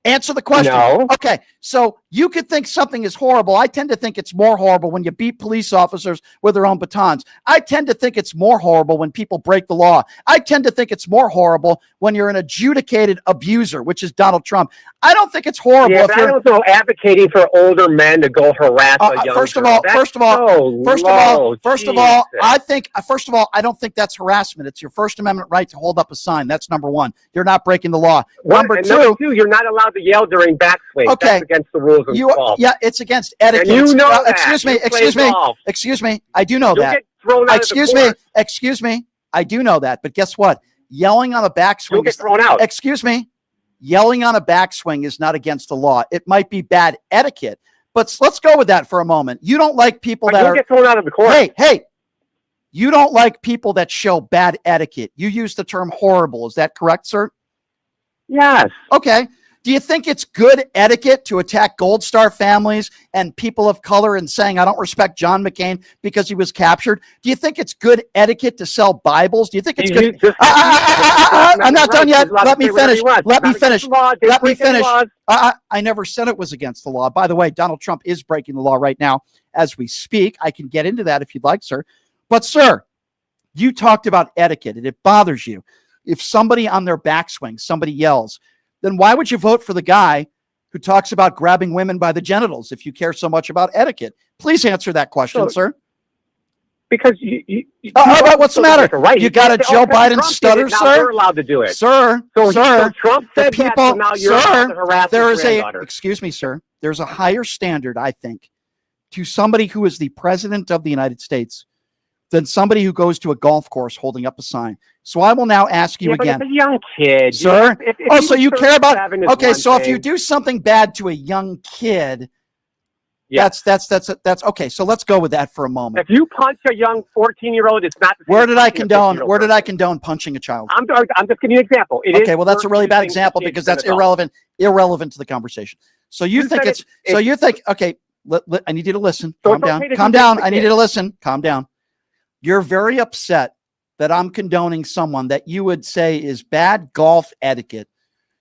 Speaker 1: Answer the question.
Speaker 20: No.
Speaker 1: Okay, so you could think something is horrible. I tend to think it's more horrible when you beat police officers with their own batons. I tend to think it's more horrible when people break the law. I tend to think it's more horrible when you're an adjudicated abuser, which is Donald Trump. I don't think it's horrible.
Speaker 20: Yeah,
Speaker 1: if
Speaker 20: but
Speaker 1: you're
Speaker 20: I don't know advocating for older men to go harass a young
Speaker 1: First of
Speaker 20: girl.
Speaker 1: all,
Speaker 20: That's
Speaker 1: first of all,
Speaker 20: so
Speaker 1: first
Speaker 20: low.
Speaker 1: of all,
Speaker 20: Jesus.
Speaker 1: I don't think that's harassment. It's your First Amendment right to hold up a sign. That's number one. You're not breaking the law. Number
Speaker 20: And
Speaker 1: two,
Speaker 20: number two, you're not allowed to yell during backswing.
Speaker 1: Okay.
Speaker 20: That's against the rules of golf.
Speaker 1: yeah, it's against etiquette.
Speaker 20: And you know that.
Speaker 1: Excuse me,
Speaker 20: You play
Speaker 1: excuse me.
Speaker 20: golf.
Speaker 1: I do know
Speaker 20: You'll
Speaker 1: that.
Speaker 20: get thrown out of the course.
Speaker 1: Excuse me. I do know that. But guess what? Yelling on a backswing.
Speaker 20: You'll get thrown out.
Speaker 1: Excuse me. Yelling on a backswing is not against the law. It might be bad etiquette, but let's go with that for a moment. You don't like people
Speaker 20: But
Speaker 1: that
Speaker 20: you'll get thrown out of the course.
Speaker 1: Hey, you don't like people that show bad etiquette. You use the term horrible. Is that correct, sir?
Speaker 20: Yes.
Speaker 1: Okay. Do you think it's good etiquette to attack Gold Star families and people of color and saying, I don't respect John McCain because he was captured? Do you think it's good etiquette to sell Bibles? Do you think it's good? I'm not done yet. Let me finish. I never said it was against the law. By the way, Donald Trump is breaking the law right now as we speak. I can get into that if you'd like, sir. But, sir, you talked about etiquette, and it bothers you. If somebody on their backswing, somebody yells, then why would you vote for the guy who talks about grabbing women by the genitals if you care so much about etiquette? Please answer that question, sir.
Speaker 20: Because
Speaker 1: what's the matter? You got a Joe Biden stutter, sir?
Speaker 20: You're allowed to do it.
Speaker 1: Sir,
Speaker 20: So Trump said
Speaker 1: the
Speaker 20: that,
Speaker 1: people,
Speaker 20: so now you're allowed to harass
Speaker 1: there
Speaker 20: his
Speaker 1: is a,
Speaker 20: granddaughter.
Speaker 1: excuse me, sir, there's a higher standard, I think, to somebody who is the president of the United States than somebody who goes to a golf course holding up a sign. So I will now ask you again.
Speaker 20: But it's a young kid.
Speaker 1: Sir? So you care about, okay, so if you
Speaker 20: do
Speaker 1: do something bad to a young kid, that's okay. So let's go with that for a moment.
Speaker 20: If you punch a young 14-year-old, it's not the same
Speaker 1: Where did I
Speaker 20: as punching a
Speaker 1: condone?
Speaker 20: 50-year-old
Speaker 1: Where did
Speaker 20: person.
Speaker 1: I condone punching a child?
Speaker 20: I'm just giving you an example.
Speaker 1: Okay, well that's a really bad example because that's irrelevant to the conversation. So you think it's so you think okay? I need you to listen.
Speaker 20: So
Speaker 1: Calm
Speaker 20: it's
Speaker 1: down.
Speaker 20: okay to
Speaker 1: Calm
Speaker 20: do this
Speaker 1: down.
Speaker 20: to
Speaker 1: I need
Speaker 20: kids.
Speaker 1: you to listen. Calm down. You're very upset that I'm condoning someone that you would say is bad golf etiquette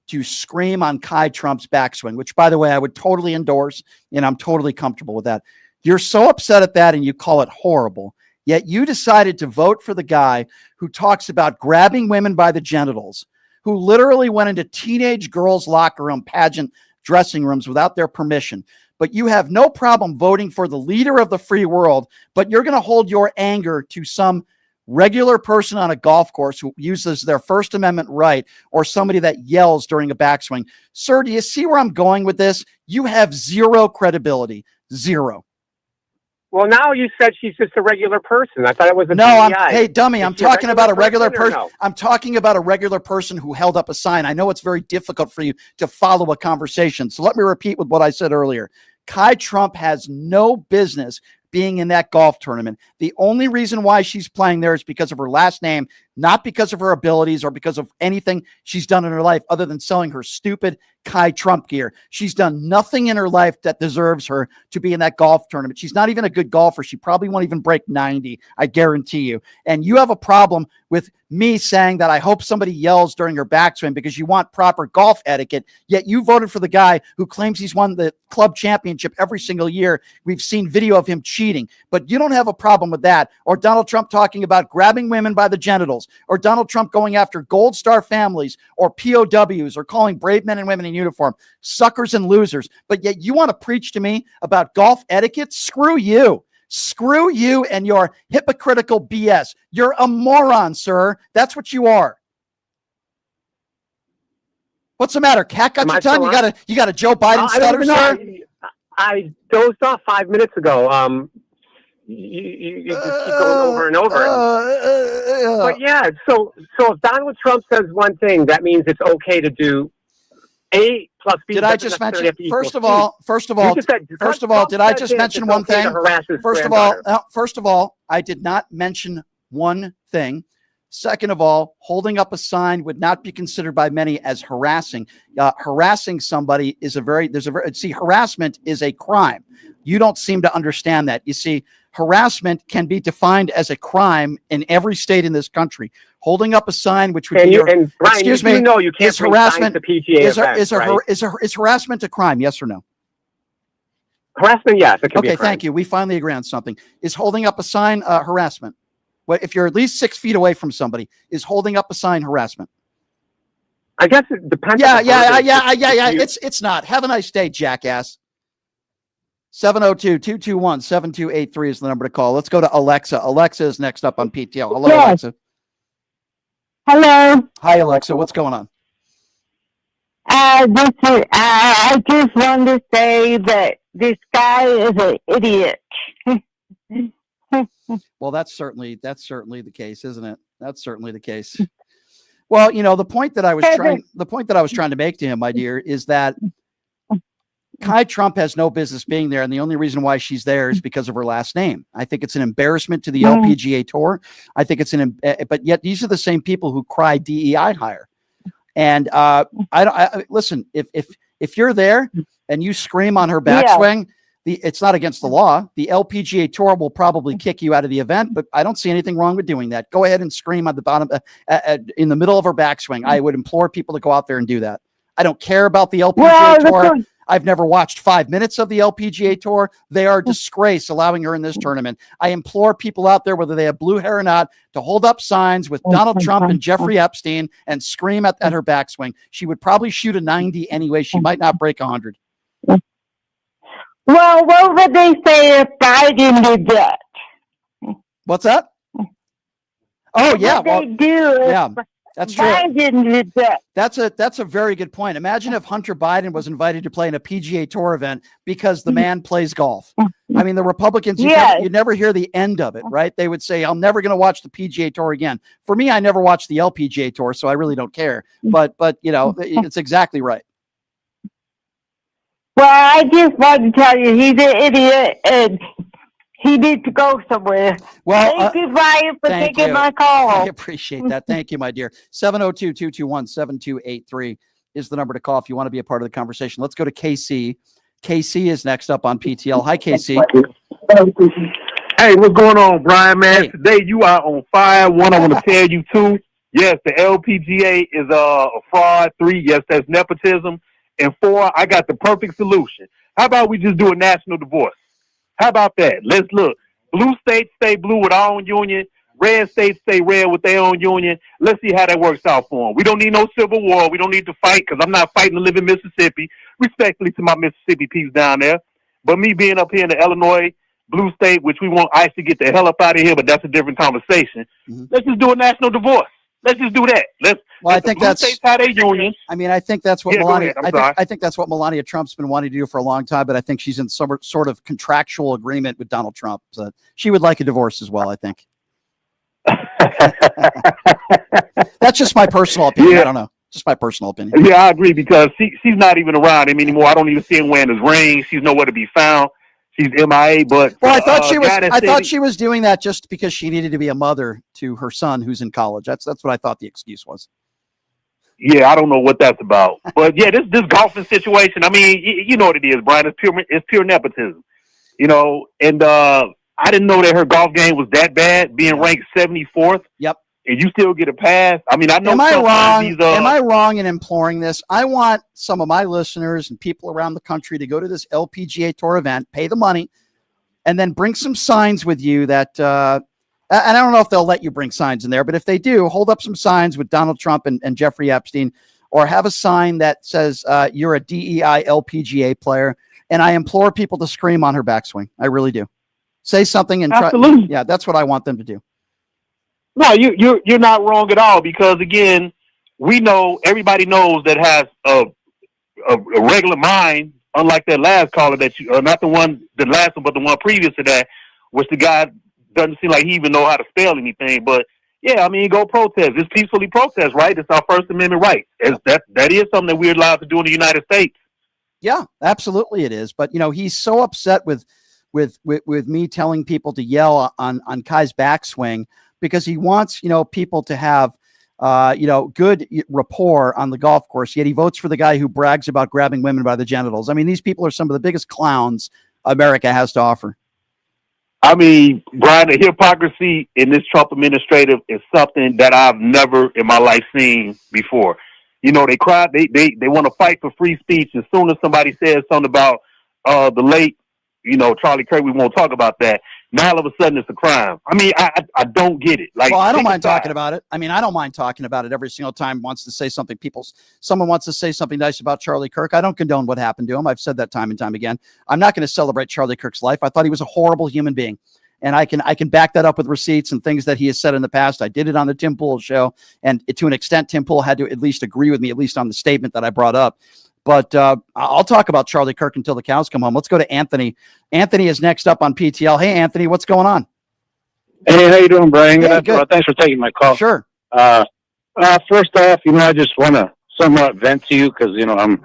Speaker 1: to scream on Kai Trump's backswing, which, by the way, I would totally endorse, and I'm totally comfortable with that. You're so upset at that, and you call it horrible, yet you decided to vote for the guy who talks about grabbing women by the genitals, who literally went into teenage girls' locker room pageant dressing rooms without their permission. But you have no problem voting for the leader of the free world, but you're going to hold your anger to some regular person on a golf course who uses their First Amendment right or somebody that yells during a backswing. Sir, do you see where I'm going with this? You have zero credibility. Zero.
Speaker 20: Well, now you said she's just a regular person. I thought it was a
Speaker 1: hey, dummy, I'm talking about a regular person.
Speaker 20: No?
Speaker 1: I'm talking about a regular person who held up a sign. I know it's very difficult for you to follow a conversation. So let me repeat with what I said earlier. Kai Trump has no business being in that golf tournament. The only reason why she's playing there is because of her last name, not because of her abilities or because of anything she's done in her life other than selling her stupid Kai Trump gear. She's done nothing in her life that deserves her to be in that golf tournament. She's not even a good golfer. She probably won't even break 90, I guarantee you. And you have a problem with me saying that I hope somebody yells during her backswing because you want proper golf etiquette, yet you voted for the guy who claims he's won the club championship every single year. We've seen video of him cheating, but you don't have a problem with that. Or Donald Trump talking about grabbing women by the genitals, or Donald Trump going after Gold Star families or POWs, or calling brave men and women in uniform suckers and losers. But yet you want to preach to me about golf etiquette? Screw you. Screw you and your hypocritical BS. You're a moron, sir. That's what you are. What's the matter? Cat got your tongue? You got a Joe Biden stutter, sir?
Speaker 20: I dozed off 5 minutes ago. You just keep going over and over. But yeah, so if Donald Trump says one thing, that means it's okay to do A plus B.
Speaker 1: Did I just mention? First of all, did I just mention one thing? First of all, I did not mention one thing. Second of all, holding up a sign would not be considered by many as harassing. Harassing somebody is harassment is a crime. You don't seem to understand that. You see, harassment can be defined as a crime in every state in this country. Holding up a sign, which would be
Speaker 20: Brian,
Speaker 1: excuse me,
Speaker 20: you know you can't
Speaker 1: is harassment
Speaker 20: to PGA events,
Speaker 1: is harassment a crime? Yes or no?
Speaker 20: Harassment, yes. It can be a crime.
Speaker 1: Thank you. We finally agree on something. Is holding up a sign harassment? Well, if you're at least 6 feet away from somebody, is holding up a sign harassment?
Speaker 20: I guess it depends.
Speaker 1: Yeah. It's not. Have a nice day, jackass. 702-221-7283 is the number to call. Let's go to Alexa. Alexa is next up on PTL. Hello, yes. Alexa.
Speaker 21: Hello.
Speaker 1: Hi, Alexa. What's going on?
Speaker 21: I just wanted to say that this guy is an idiot.
Speaker 1: Well, that's certainly the case, isn't it? That's certainly the case. Well, the point that I was trying to make to him, my dear, is that Kai Trump has no business being there, and the only reason why she's there is because of her last name. I think it's an embarrassment to the LPGA Tour. I think it's but yet these are the same people who cry DEI hire. And listen, if you're there and you scream on her backswing, it's not against the law. The LPGA Tour will probably kick you out of the event, but I don't see anything wrong with doing that. Go ahead and scream on the bottom, in the middle of her backswing. I would implore people to go out there and do that. I don't care about the LPGA Tour. I've never watched 5 minutes of the LPGA Tour. They are a disgrace allowing her in this tournament. I implore people out there, whether they have blue hair or not, to hold up signs with Donald Trump and Jeffrey Epstein and scream at her backswing. She would probably shoot a 90 anyway. She might not break 100.
Speaker 21: Well, what would they say if Biden did that?
Speaker 1: What's that? Oh, yeah.
Speaker 21: What would they do?
Speaker 1: Yeah. That's true.
Speaker 21: Biden did that.
Speaker 1: That's a very good point. Imagine if Hunter Biden was invited to play in a PGA Tour event because the man plays golf. I mean, the Republicans, you'd never hear the end of it, right? They would say, I'm never going to watch the PGA Tour again. For me, I never watched the LPGA Tour, so I really don't care. But it's exactly right.
Speaker 21: Well, I just wanted to tell you, he's an idiot, and he needs to go somewhere.
Speaker 1: Well,
Speaker 21: thank you, Brian, for taking my call.
Speaker 1: I appreciate that. Thank you, my dear. 702-221-7283 is the number to call if you want to be a part of the conversation. Let's go to KC. KC is next up on PTL. Hi, KC.
Speaker 22: Hey, what's going on, Brian, man?
Speaker 1: Hey.
Speaker 22: Today you are on fire. One, I want to tell you, two, yes, the LPGA is a fraud. 3, yes, that's nepotism. And 4, I got the perfect solution. How about we just do a national divorce? How about that? Let's look. Blue states stay blue with our own union. Red states stay red with their own union. Let's see how that works out for them. We don't need no civil war. We don't need to fight because I'm not fighting to live in Mississippi. Respectfully to my Mississippi peeps down there. But me being up here in the Illinois blue state, which we want ICE to get the hell up out of here, but that's a different conversation. Let's just do a national divorce. Let's just do that.
Speaker 1: I think that's
Speaker 22: how they union.
Speaker 1: I mean, I think that's what Melania. I think that's what Melania Trump's been wanting to do for a long time. But I think she's in some sort of contractual agreement with Donald Trump. So she would like a divorce as well. I think. That's just my personal opinion. I don't know. Just my personal opinion.
Speaker 22: Yeah, I agree because she's not even around him anymore. I don't even see him wearing his ring. She's nowhere to be found. she's MIA. But
Speaker 1: well, I thought she was. I thought she was doing that just because she needed to be a mother to her son who's in college. That's what I thought the excuse was.
Speaker 22: Yeah, I don't know what that's about. But yeah, this golfing situation, I mean, you know what it is, Brian. It's pure nepotism. You know, and I didn't know that her golf game was that bad, being ranked 74th.
Speaker 1: Yep.
Speaker 22: And you still get a pass. I mean, I know.
Speaker 1: Am I wrong? Am I wrong in imploring this? I want some of my listeners and people around the country to go to this LPGA Tour event, pay the money, and then bring some signs with you that, and I don't know if they'll let you bring signs in there, but if they do, hold up some signs with Donald Trump and Jeffrey Epstein, or have a sign that says you're a DEI LPGA player. And I implore people to scream on her backswing. I really do. Say something and try.
Speaker 22: Absolutely.
Speaker 1: Yeah, that's what I want them to do.
Speaker 22: No, you're not wrong at all, because again, we know, everybody knows that has a regular mind, unlike that last caller that you, not the last one, but the one previous to that, which the guy doesn't seem like he even know how to spell anything. But yeah, I mean, go protest. It's peacefully protest, right? It's our First Amendment right. That is something that we're allowed to do in the United States.
Speaker 1: Yeah, absolutely it is. But, you know, he's so upset with me telling people to yell on Kai's backswing because he wants, you know, people to have, you know, good rapport on the golf course. Yet he votes for the guy who brags about grabbing women by the genitals. I mean, these people are some of the biggest clowns America has to offer.
Speaker 22: I mean, Brian, the hypocrisy in this Trump administrative is something that I've never in my life seen before. You know, they want to fight for free speech. As soon as somebody says something about the late, you know, Charlie Kirk, we won't talk about that. Now all of a sudden it's a crime. I mean, I don't get it. Like,
Speaker 1: well, I don't mind talking about it. I mean, I don't mind talking about it every single time wants to say something. Someone wants to say something nice about Charlie Kirk. I don't condone what happened to him. I've said that time and time again. I'm not going to celebrate Charlie Kirk's life. I thought he was a horrible human being. And I can back that up with receipts and things that he has said in the past. I did it on the Tim Pool show. And to an extent, Tim Pool had to at least agree with me, at least on the statement that I brought up. But I'll talk about Charlie Kirk until the cows come home. Let's go to Anthony. Anthony is next up on PTL. Hey, Anthony, what's going on?
Speaker 2: Hey, how you doing, Brian?
Speaker 1: Hey, good.
Speaker 2: Thanks for taking my call.
Speaker 1: Sure.
Speaker 2: First off, you know, I just want to somewhat vent to you because, you know, I'm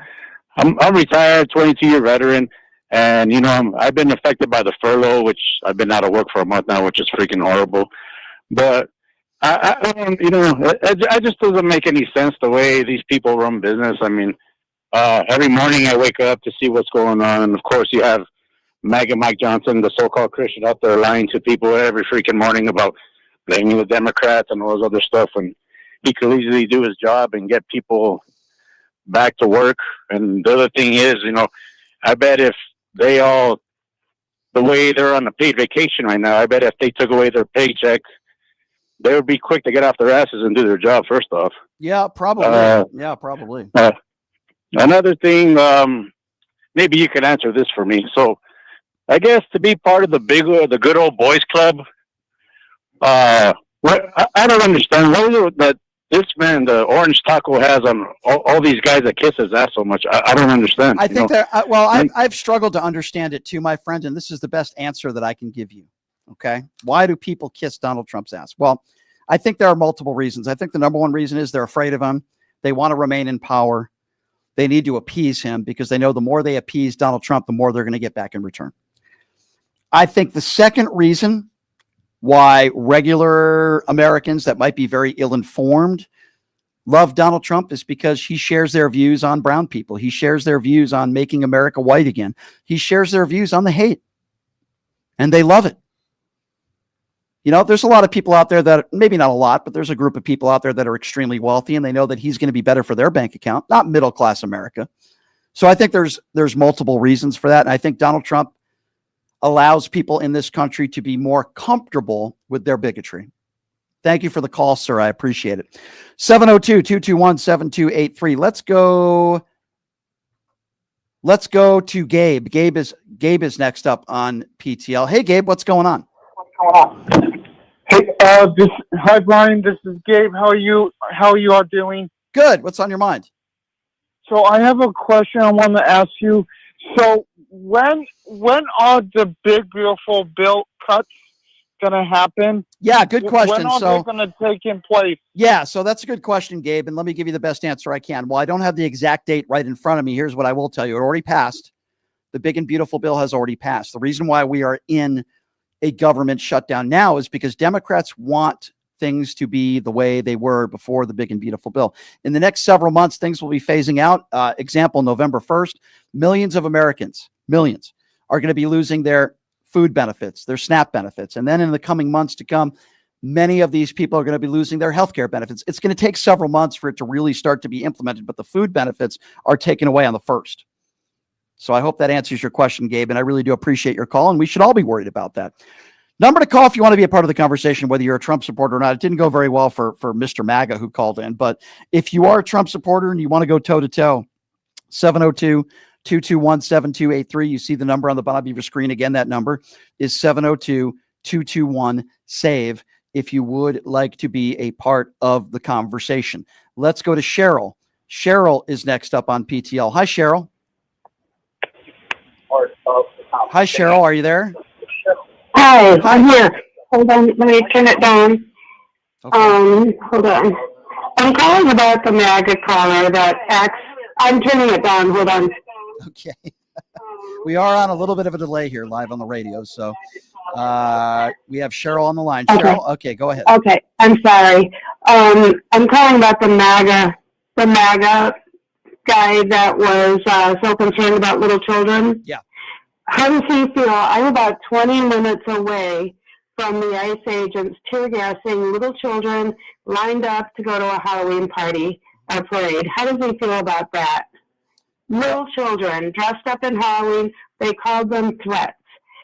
Speaker 2: retired, 22-year veteran. And, you know, I've been affected by the furlough, which I've been out of work for a month now, which is freaking horrible. But I don't, you know, it just doesn't make any sense the way these people run business. I mean, every morning I wake up to see what's going on. And of course you have MAGA Mike Johnson, the so-called Christian, out there lying to people every freaking morning about blaming the Democrats and all this other stuff. And he could easily do his job and get people back to work. And the other thing is, you know, I bet if they all, the way they're on a paid vacation right now, I bet if they took away their paycheck, they would be quick to get off their asses and do their job first off.
Speaker 1: Yeah, probably. Yeah, probably.
Speaker 2: Another thing, maybe you can answer this for me. So I guess to be part of the good old boys club, I don't understand. What is it that this man, the Orange Taco, has on all these guys that kiss his ass so much? I don't understand.
Speaker 1: I think that, I've struggled to understand it too, my friend, and this is the best answer that I can give you. Okay. Why do people kiss Donald Trump's ass? Well, I think there are multiple reasons. I think the number one reason is they're afraid of him. They want to remain in power. They need to appease him because they know the more they appease Donald Trump, the more they're going to get back in return. I think the second reason why regular Americans that might be very ill-informed love Donald Trump is because he shares their views on brown people. He shares their views on making America white again. He shares their views on the hate, and they love it. You know, there's a lot of people out there that, maybe not a lot, but there's a group of people out there that are extremely wealthy, and they know that he's going to be better for their bank account, not middle-class America. So I think there's multiple reasons for that. And I think Donald Trump allows people in this country to be more comfortable with their bigotry. Thank you for the call, sir. I appreciate it. 702-221-7283. Let's go to Gabe. Gabe is next up on PTL. Hey, Gabe, what's going on?
Speaker 3: Hey, hi, Brian. This is Gabe. How are you all doing?
Speaker 1: Good. What's on your mind?
Speaker 3: So I have a question I want to ask you. So when are the big, beautiful bill cuts going to happen?
Speaker 1: Yeah, good question.
Speaker 3: When are they going to take in place?
Speaker 1: Yeah, so that's a good question, Gabe, and let me give you the best answer I can. Well, I don't have the exact date right in front of me. Here's what I will tell you. It already passed. The big and beautiful bill has already passed. The reason why we are in a government shutdown now is because Democrats want things to be the way they were before the big and beautiful bill. In the next several months, things will be phasing out. Example, November 1st, millions of Americans, millions, are going to be losing their food benefits, their SNAP benefits. And then in the coming months to come, many of these people are going to be losing their healthcare benefits. It's going to take several months for it to really start to be implemented, but the food benefits are taken away on the 1st. So I hope that answers your question, Gabe, and I really do appreciate your call, and we should all be worried about that. Number to call if you want to be a part of the conversation, whether you're a Trump supporter or not. It didn't go very well for Mr. MAGA who called in, but if you are a Trump supporter and you want to go toe-to-toe, 702-221-7283. You see the number on the bottom of your screen. Again, that number is 702-221-SAVE if you would like to be a part of the conversation. Let's go to Cheryl. Cheryl is next up on PTL. Hi, Cheryl. Hi, Cheryl. Are you there?
Speaker 21: Hi, I'm here. Hold on, let me turn it down.
Speaker 1: Okay.
Speaker 21: Hold on. I'm calling about the MAGA caller that acts. I'm turning it down. Hold on.
Speaker 1: Okay. We are on a little bit of a delay here live on the radio, so we have Cheryl on the line.
Speaker 21: Okay.
Speaker 1: Cheryl, okay, go ahead.
Speaker 21: Okay, I'm sorry. I'm calling about the MAGA guy that was so concerned about little children.
Speaker 1: Yeah.
Speaker 21: How does he feel? I'm about 20 minutes away from the ICE agents tear gassing little children lined up to go to a Halloween party or parade. How does he feel about that? Little children dressed up in Halloween, they called them threats.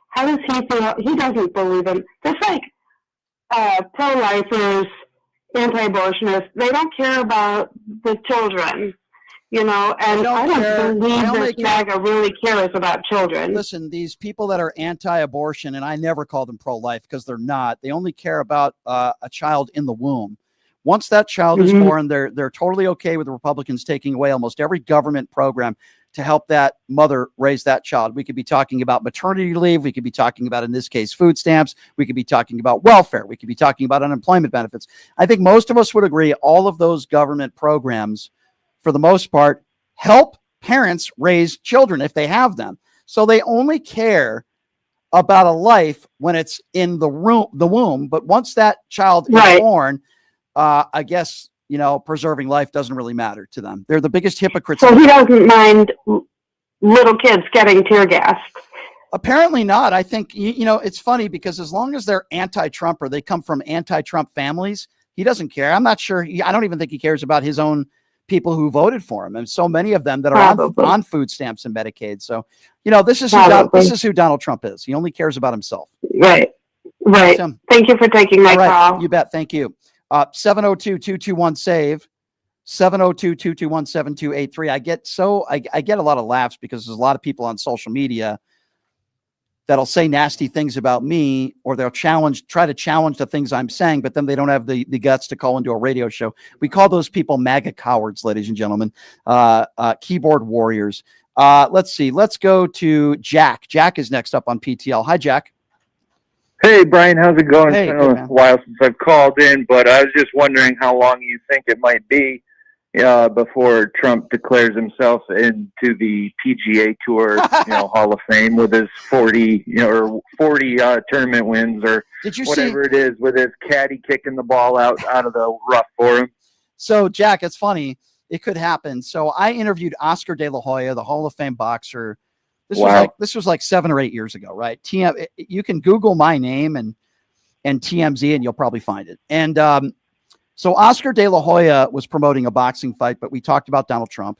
Speaker 21: How does he feel? He doesn't believe them. Just like pro-lifers, anti-abortionists, they don't care about the children. You know, and I don't believe this MAGA really cares about children.
Speaker 1: Listen, these people that are anti-abortion, and I never call them pro-life because they're not. They only care about a child in the womb. Once that child is born, they're totally okay with the Republicans taking away almost every government program to help that mother raise that child. We could be talking about maternity leave. We could be talking about, in this case, food stamps. We could be talking about welfare. We could be talking about unemployment benefits. I think most of us would agree all of those government programs, for the most part, help parents raise children if they have them. So they only care about a life when it's in the womb. But once that child is born, I guess, you know, preserving life doesn't really matter to them. They're the biggest hypocrites.
Speaker 21: So he doesn't mind little kids getting tear gassed.
Speaker 1: Apparently not. I think, you know, it's funny because as long as they're anti-Trump or they come from anti-Trump families, he doesn't care. I'm not sure. I don't even think he cares about his own people who voted for him, and so many of them that are on food stamps and Medicaid. So, you know, this is who Donald Trump is. He only cares about himself.
Speaker 21: Right. Thank you for taking my call.
Speaker 1: You bet. Thank you. 702-221-SAVE, 702-221-7283. I get a lot of laughs because there's a lot of people on social media that'll say nasty things about me, or they'll try to challenge the things I'm saying, but then they don't have the guts to call into a radio show. We call those people MAGA cowards, ladies and gentlemen, keyboard warriors. Let's see. Let's go to Jack. Jack is next up on PTL. Hi, Jack.
Speaker 4: Hey, Brian, how's it going?
Speaker 1: Hey,
Speaker 4: it's been a while since I've called in, but I was just wondering how long you think it might be before Trump declares himself into the PGA Tour, Hall of Fame with his 40 tournament wins, or whatever it is, with his caddy kicking the ball out of the rough for him.
Speaker 1: So, Jack, it's funny. It could happen. So I interviewed Oscar De La Hoya, the Hall of Fame boxer. This was like 7 or 8 years ago, right? You can Google my name and TMZ, and you'll probably find it. And so Oscar De La Hoya was promoting a boxing fight, but we talked about Donald Trump.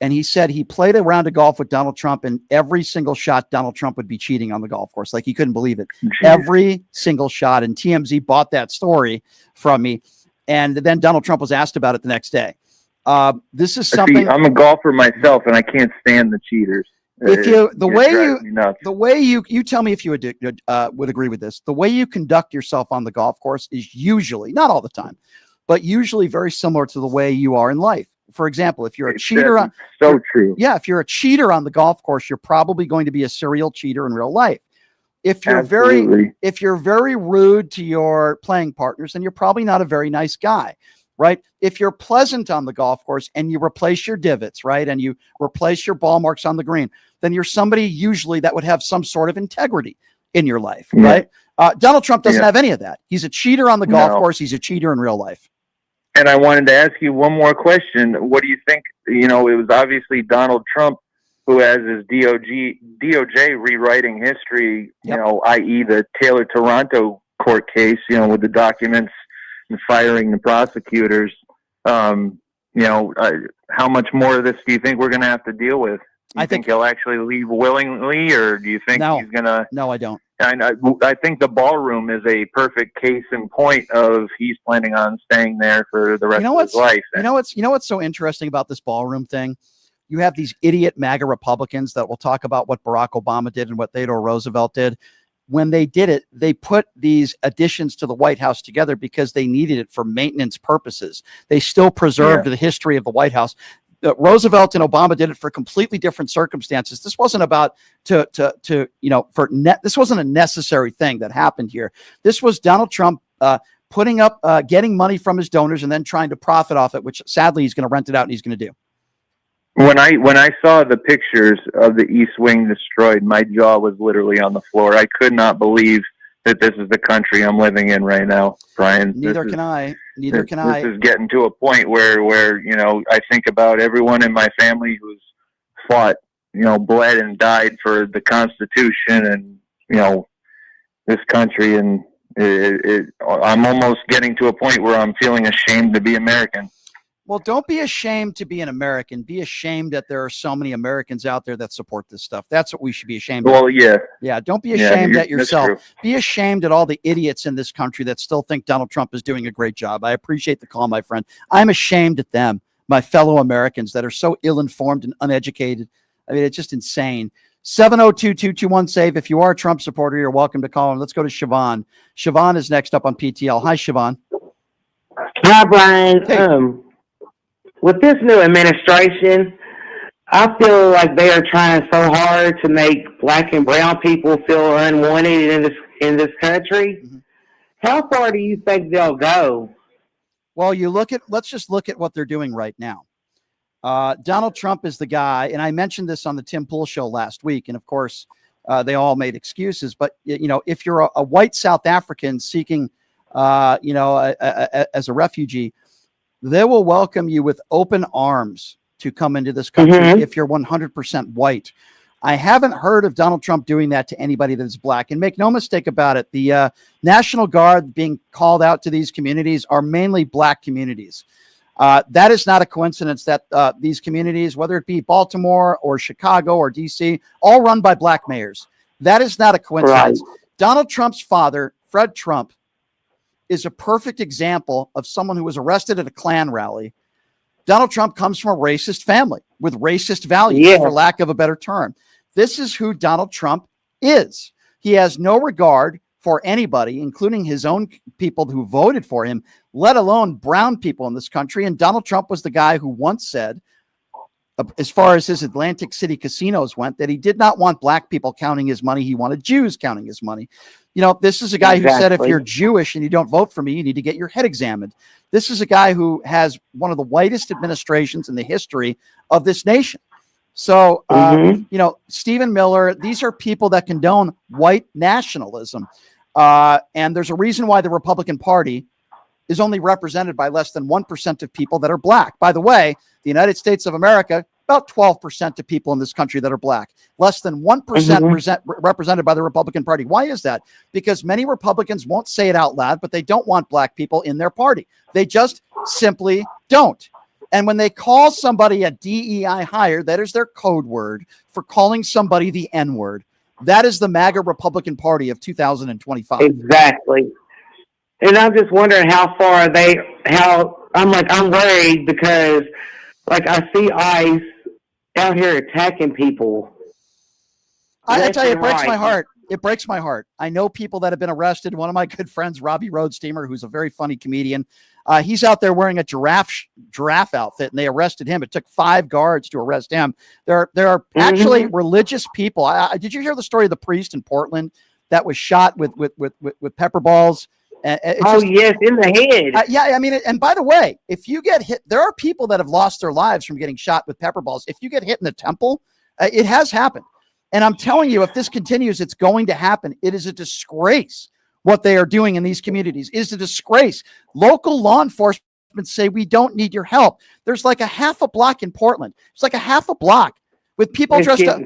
Speaker 1: And he said he played a round of golf with Donald Trump, and every single shot Donald Trump would be cheating on the golf course. Like, he couldn't believe it. Every single shot. And TMZ bought that story from me. And then Donald Trump was asked about it the next day. This is something.
Speaker 4: I'm a golfer myself, and I can't stand the cheaters.
Speaker 1: The way you tell me if you would agree with this, the way you conduct yourself on the golf course is usually, not all the time, but usually very similar to the way you are in life. For example, if you're a cheater if you're a cheater on the golf course, you're probably going to be a serial cheater in real life. If you're very rude to your playing partners, then you're probably not a very nice guy. right? If you're pleasant on the golf course and you replace your divots, right, and you replace your ball marks on the green, then you're somebody usually that would have some sort of integrity in your life, right? Donald Trump doesn't have any of that. He's a cheater on the golf course. He's a cheater in real life.
Speaker 4: And I wanted to ask you one more question. What do you think? You know, it was obviously Donald Trump who has his DOJ rewriting history, you know, i.e. the Taylor Toronto court case, you know, with the documents and firing the prosecutors. You know, how much more of this do you think we're going to have to deal with? I think he'll actually leave willingly, or do you think he's going to?
Speaker 1: No, I don't.
Speaker 4: I think the ballroom is a perfect case in point of he's planning on staying there for the rest of his life.
Speaker 1: You know what's so interesting about this ballroom thing? You have these idiot MAGA Republicans that will talk about what Barack Obama did and what Theodore Roosevelt did. When they did it, they put these additions to the White House together because they needed it for maintenance purposes. They still preserved the history of the White House. Roosevelt and Obama did it for completely different circumstances. This wasn't about this wasn't a necessary thing that happened here. This was Donald Trump putting up, getting money from his donors and then trying to profit off it, which sadly he's going to rent it out and he's going to do.
Speaker 4: When I saw the pictures of the East Wing destroyed, my jaw was literally on the floor. I could not believe that this is the country I'm living in right now, Brian.
Speaker 1: Neither can I.
Speaker 4: This is getting to a point where, you know, I think about everyone in my family who's fought, you know, bled and died for the Constitution and, you know, this country. And I'm almost getting to a point where I'm feeling ashamed to be American.
Speaker 1: Well, don't be ashamed to be an American. Be ashamed that there are so many Americans out there that support this stuff. That's what we should be ashamed of.
Speaker 4: Well, yeah.
Speaker 1: Yeah, don't be ashamed at yourself. Be ashamed at all the idiots in this country that still think Donald Trump is doing a great job. I appreciate the call, my friend. I'm ashamed at them, my fellow Americans that are so ill-informed and uneducated. I mean, it's just insane. 702-221-SAVE. If you are a Trump supporter, you're welcome to call in. Let's go to Siobhan. Siobhan is next up on PTL. Hi, Siobhan.
Speaker 5: Hi, Brian.
Speaker 1: Hey.
Speaker 5: With this new administration, I feel like they are trying so hard to make black and brown people feel unwanted in this country.
Speaker 1: Mm-hmm.
Speaker 5: How far do you think they'll go?
Speaker 1: Well, let's just look at what they're doing right now. Donald Trump is the guy, and I mentioned this on the Tim Pool show last week, and of course, they all made excuses. But you know, if you're a white South African seeking, as a refugee, they will welcome you with open arms to come into this country if you're 100% white. I haven't heard of Donald Trump doing that to anybody that is black. And make no mistake about it, the National Guard being called out to these communities are mainly black communities. That is not a coincidence that these communities, whether it be Baltimore or Chicago or D.C., all run by black mayors. That is not a coincidence. Right. Donald Trump's father, Fred Trump, is a perfect example of someone who was arrested at a Klan rally. Donald Trump comes from a racist family with racist values, for lack of a better term. This is who Donald Trump is. He has no regard for anybody, including his own people who voted for him, let alone brown people in this country. And Donald Trump was the guy who once said, as far as his Atlantic City casinos went, that he did not want black people counting his money. He wanted Jews counting his money. You know, this is a guy who said, if you're Jewish and you don't vote for me, you need to get your head examined. This is a guy who has one of the whitest administrations in the history of this nation. So, Stephen Miller, these are people that condone white nationalism. And there's a reason why the Republican Party is only represented by less than 1% of people that are black. By the way, the United States of America, about 12% of people in this country that are black, less than 1% represented by the Republican Party. Why is that? Because many Republicans won't say it out loud, but they don't want black people in their party. They just simply don't. And when they call somebody a DEI hire, that is their code word for calling somebody the N-word. That is the MAGA Republican Party of 2025.
Speaker 5: Exactly. And I'm just wondering how far I'm worried because I see ICE out here attacking people.
Speaker 1: I tell you, it breaks my heart. It breaks my heart. I know people that have been arrested. One of my good friends, Robbie Roadsteamer, who's a very funny comedian, he's out there wearing a giraffe outfit, and they arrested him. It took 5 guards to arrest him. There are actually religious people. Did you hear the story of the priest in Portland that was shot with pepper balls
Speaker 5: Yes, in the head.
Speaker 1: Yeah, I mean, and by the way, if you get hit, there are people that have lost their lives from getting shot with pepper balls. If you get hit in the temple, it has happened. And I'm telling you, if this continues, it's going to happen. It is a disgrace what they are doing in these communities. It is a disgrace. Local law enforcement say, we don't need your help. There's like a half a block in Portland. It's like a half a block with people dressed up,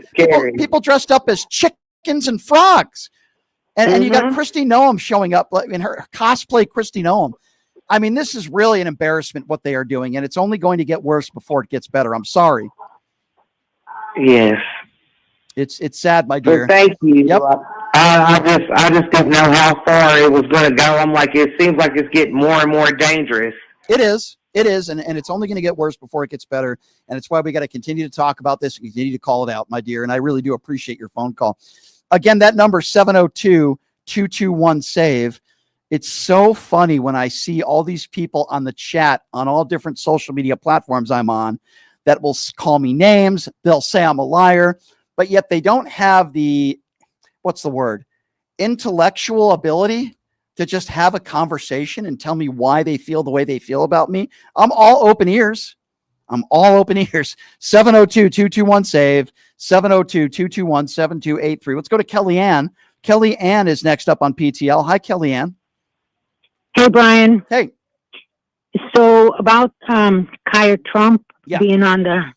Speaker 1: people dressed up as chickens and frogs. And you got Kristi Noem showing up in her cosplay Kristi Noem. I mean, this is really an embarrassment what they are doing, and it's only going to get worse before it gets better. I'm sorry.
Speaker 5: Yes.
Speaker 1: It's sad, my dear.
Speaker 5: But thank you. Yep. I just didn't know how far it was going to go. I'm like, it seems like it's getting more and more dangerous.
Speaker 1: It is. It is, and it's only going to get worse before it gets better, and it's why we got to continue to talk about this and continue to call it out, my dear, and I really do appreciate your phone call. Again, that number, 702-221-SAVE. It's so funny when I see all these people on the chat on all different social media platforms I'm on that will call me names. They'll say I'm a liar, but yet they don't have the, what's the word, intellectual ability to just have a conversation and tell me why they feel the way they feel about me. I'm all open ears. 702-221-SAVE, 702-221-7283. Let's go to Kellyanne. Kellyanne is next up on PTL. Hi, Kellyanne.
Speaker 6: Hey, Brian.
Speaker 1: Hey.
Speaker 6: So about Kaya Trump being on the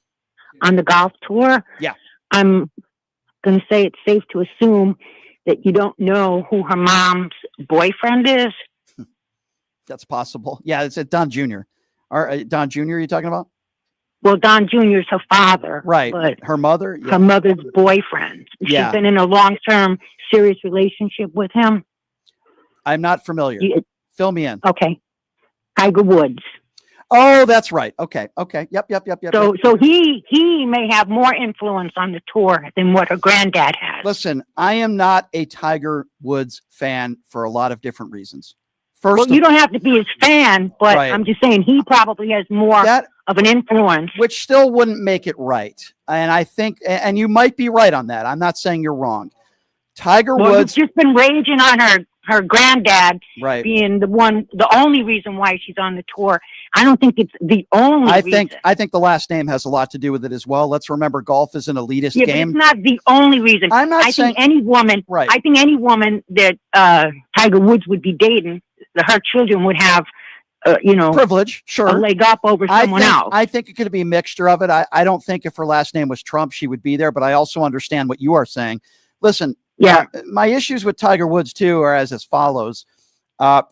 Speaker 6: golf tour.
Speaker 1: Yeah.
Speaker 6: I'm going to say it's safe to assume that you don't know who her mom's boyfriend is.
Speaker 1: That's possible. Yeah, it's Don Jr. Don Jr. Are you talking about?
Speaker 6: Well, Don Jr. is her father.
Speaker 1: Right.
Speaker 6: But
Speaker 1: her mother? Yeah.
Speaker 6: Her mother's boyfriend.
Speaker 1: Yeah.
Speaker 6: She's been in a long-term serious relationship with him.
Speaker 1: I'm not familiar. Fill me in.
Speaker 6: Okay. Tiger Woods.
Speaker 1: Oh, that's right. Okay. Yep.
Speaker 6: So he may have more influence on the tour than what her granddad has.
Speaker 1: Listen, I am not a Tiger Woods fan for a lot of different reasons.
Speaker 6: Well, you don't have to be his fan, but I'm just saying he probably has more of an influence.
Speaker 1: Which still wouldn't make it right. And I think, and you might be right on that. I'm not saying you're wrong. Tiger Woods.
Speaker 6: You've just been raging on her granddad being the only reason why she's on the tour. I don't think it's the only reason.
Speaker 1: I think the last name has a lot to do with it as well. Let's remember golf is an elitist game.
Speaker 6: But it's not the only reason. I think any woman that Tiger Woods would be dating, her children would have
Speaker 1: privilege, sure,
Speaker 6: a leg up over someone else.
Speaker 1: I think it could be a mixture of it. I don't think if her last name was Trump, she would be there, but I also understand what you are saying. Listen, my issues with Tiger Woods too are as follows.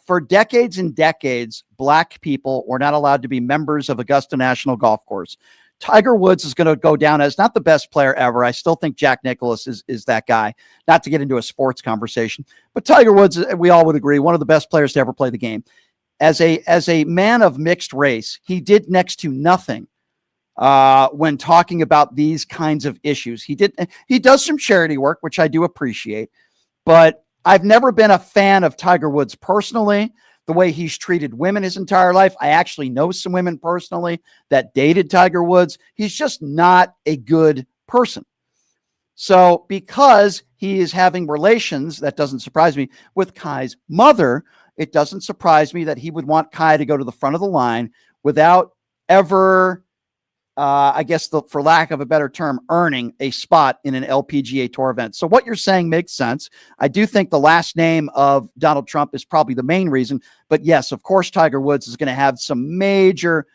Speaker 1: For decades and decades, black people were not allowed to be members of Augusta National Golf Course. Tiger Woods is going to go down as not the best player ever. I still think Jack Nicklaus is that guy, not to get into a sports conversation, but Tiger Woods, we all would agree, one of the best players to ever play the game. As a man of mixed race, he did next to nothing when talking about these kinds of issues. He does some charity work, which I do appreciate, but I've never been a fan of Tiger Woods personally, the way he's treated women his entire life. I actually know some women personally that dated Tiger Woods. He's just not a good person. So because he is having relations, that doesn't surprise me, with Kai's mother, it doesn't surprise me that he would want Kai to go to the front of the line without ever, I guess, for lack of a better term, earning a spot in an LPGA Tour event. So what you're saying makes sense. I do think the last name of Donald Trump is probably the main reason. But yes, of course, Tiger Woods is going to have some major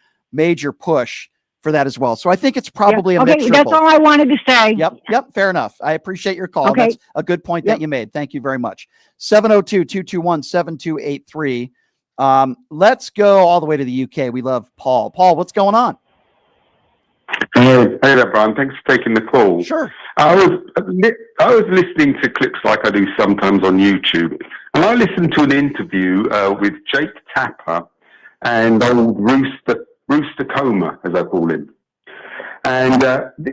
Speaker 1: push for that as well. So I think it's probably a mixture.
Speaker 6: That's all I wanted to say.
Speaker 1: Yep. Fair enough. I appreciate your call. Okay. That's a good point that you made. Thank you very much. 702-221-7283. Let's go all the way to the UK. We love Paul. Paul, what's going on?
Speaker 7: Hey there, Brian. Thanks for taking the call.
Speaker 1: Sure.
Speaker 7: I was listening to clips like I do sometimes on YouTube, and I listened to an interview with Jake Tapper and old Rooster Coma, as I call him. And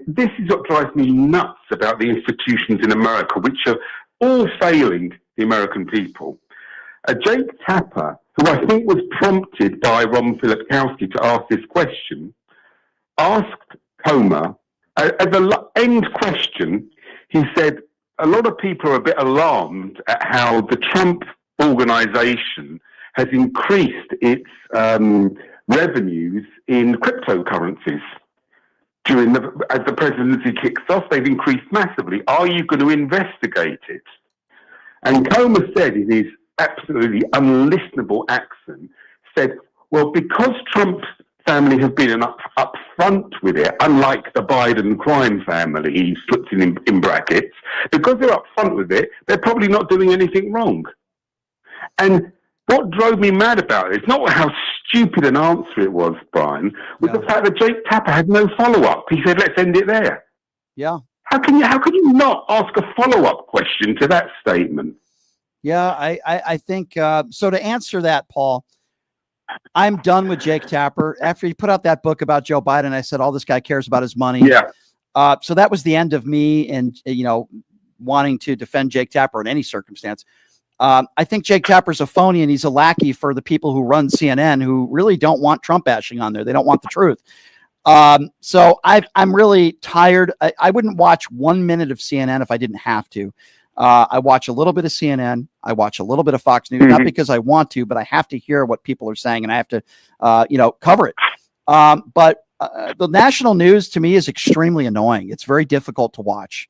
Speaker 7: this is what drives me nuts about the institutions in America, which are all failing the American people. Jake Tapper, who I think was prompted by Ron Filipkowski to ask this question, asked Coma, as an end question, he said, a lot of people are a bit alarmed at how the Trump organization has increased its revenues in cryptocurrencies. As the presidency kicks off, they've increased massively. Are you going to investigate it? And Comer said in his absolutely unlistenable accent, said, well, because Trump's family have been up front with it, unlike the Biden crime family, he puts it in brackets, because they're up front with it, they're probably not doing anything wrong. And what drove me mad about it is not how stupid an answer it was, Brian, was the fact that Jake Tapper had no follow-up. He said, let's end it there.
Speaker 1: Yeah.
Speaker 7: How can you not ask a follow-up question to that statement?
Speaker 1: Yeah, I think so. To answer that, Paul, I'm done with Jake Tapper. After he put out that book about Joe Biden, I said, all this guy cares about his money.
Speaker 7: Yeah.
Speaker 1: So that was the end of me and, wanting to defend Jake Tapper in any circumstance. I think Jake Tapper's a phony and he's a lackey for the people who run CNN who really don't want Trump bashing on there. They don't want the truth. So I'm really tired. I wouldn't watch 1 minute of CNN if I didn't have to. I watch a little bit of CNN. I watch a little bit of Fox News, not because I want to, but I have to hear what people are saying and I have to, cover it. But the national news to me is extremely annoying. It's very difficult to watch.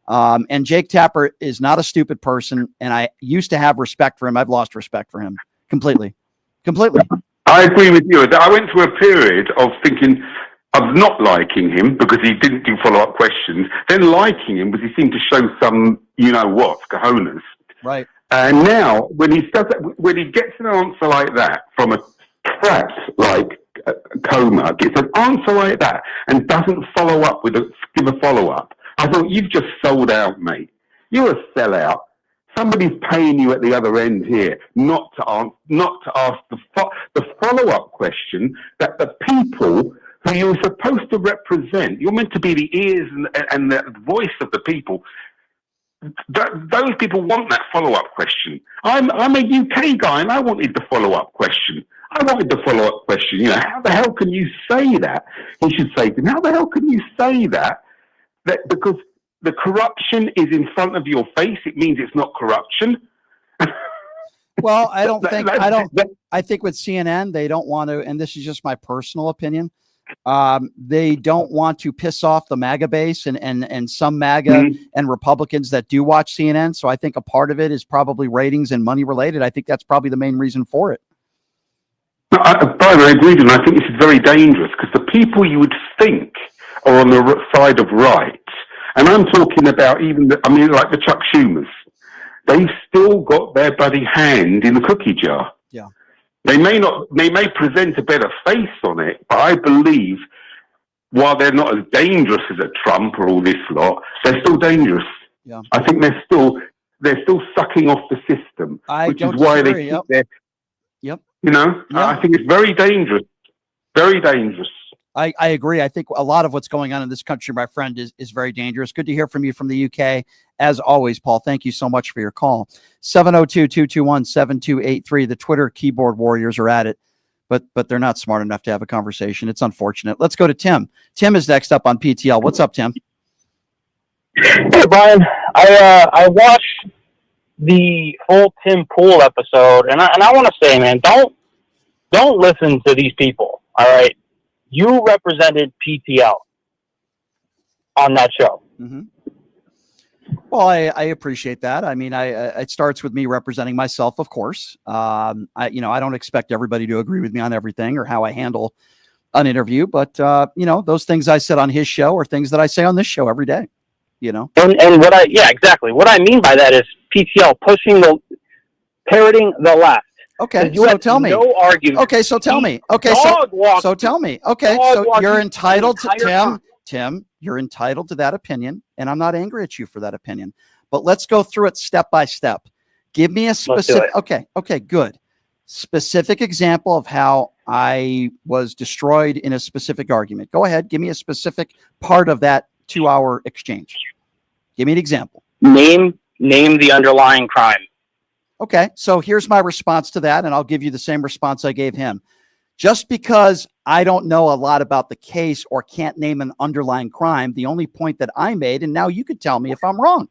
Speaker 1: And Jake Tapper is not a stupid person. And I used to have respect for him. I've lost respect for him completely.
Speaker 7: I agree with you. I went through a period of thinking of not liking him because he didn't do follow-up questions, then liking him because he seemed to show some, cojones.
Speaker 1: Right.
Speaker 7: And now, when he gets an answer like that from a prat like Comer, gets an answer like that and doesn't follow up give a follow-up, I thought, you've just sold out, mate. You're a sellout. Somebody's paying you at the other end here not to ask the follow-up question that the people who you're supposed to represent, you're meant to be the ears and the voice of the people. Those people want that follow-up question. I'm a UK guy and I wanted the follow-up question. How the hell can you say that? He should say to him, how the hell can you say that? That because the corruption is in front of your face, it means it's not corruption.
Speaker 1: Well, I think with CNN, they don't want to, and this is just my personal opinion. They don't want to piss off the MAGA base and some MAGA and Republicans that do watch CNN. So I think a part of it is probably ratings and money related. I think that's probably the main reason for it.
Speaker 7: By the way, I agree with you. I think this is very dangerous because the people you would think are on the side of right, and I'm talking about like the Chuck Schumers, they've still got their bloody hand in the cookie jar.
Speaker 1: Yeah.
Speaker 7: They may present a better face on it, but I believe while they're not as dangerous as a Trump or all this lot, they're still dangerous.
Speaker 1: Yeah.
Speaker 7: I think they're still sucking off the system, which is why they keep their.
Speaker 1: Yep.
Speaker 7: I think it's very dangerous. Very dangerous.
Speaker 1: I agree. I think a lot of what's going on in this country, my friend, is very dangerous. Good to hear from you from the UK. As always, Paul, thank you so much for your call. 702-221-7283. The Twitter keyboard warriors are at it, but they're not smart enough to have a conversation. It's unfortunate. Let's go to Tim. Tim is next up on PTL. What's up, Tim?
Speaker 9: Hey, Brian. I watched the whole Tim Pool episode, and I want to say, man, don't listen to these people, all right? You represented PTL on that show.
Speaker 1: Mm-hmm. Well, I appreciate that. I mean, it starts with me representing myself, of course. I don't expect everybody to agree with me on everything or how I handle an interview, but those things I said on his show are things that I say on this show every day. And
Speaker 9: exactly. What I mean by that is PTL parroting the left.
Speaker 1: Okay, so tell me.
Speaker 9: No argument.
Speaker 1: Okay, so tell me. Okay, so tell me. Okay, so you're entitled to Tim. You're entitled to that opinion, and I'm not angry at you for that opinion. But let's go through it step by step. Give me a specific. Okay, good. Specific example of how I was destroyed in a specific argument. Go ahead. Give me a specific part of that 2-hour exchange. Give me an example.
Speaker 9: Name the underlying crime.
Speaker 1: Okay, so here's my response to that, and I'll give you the same response I gave him. Just because I don't know a lot about the case or can't name an underlying crime, the only point that I made, and now you could tell me if I'm wrong.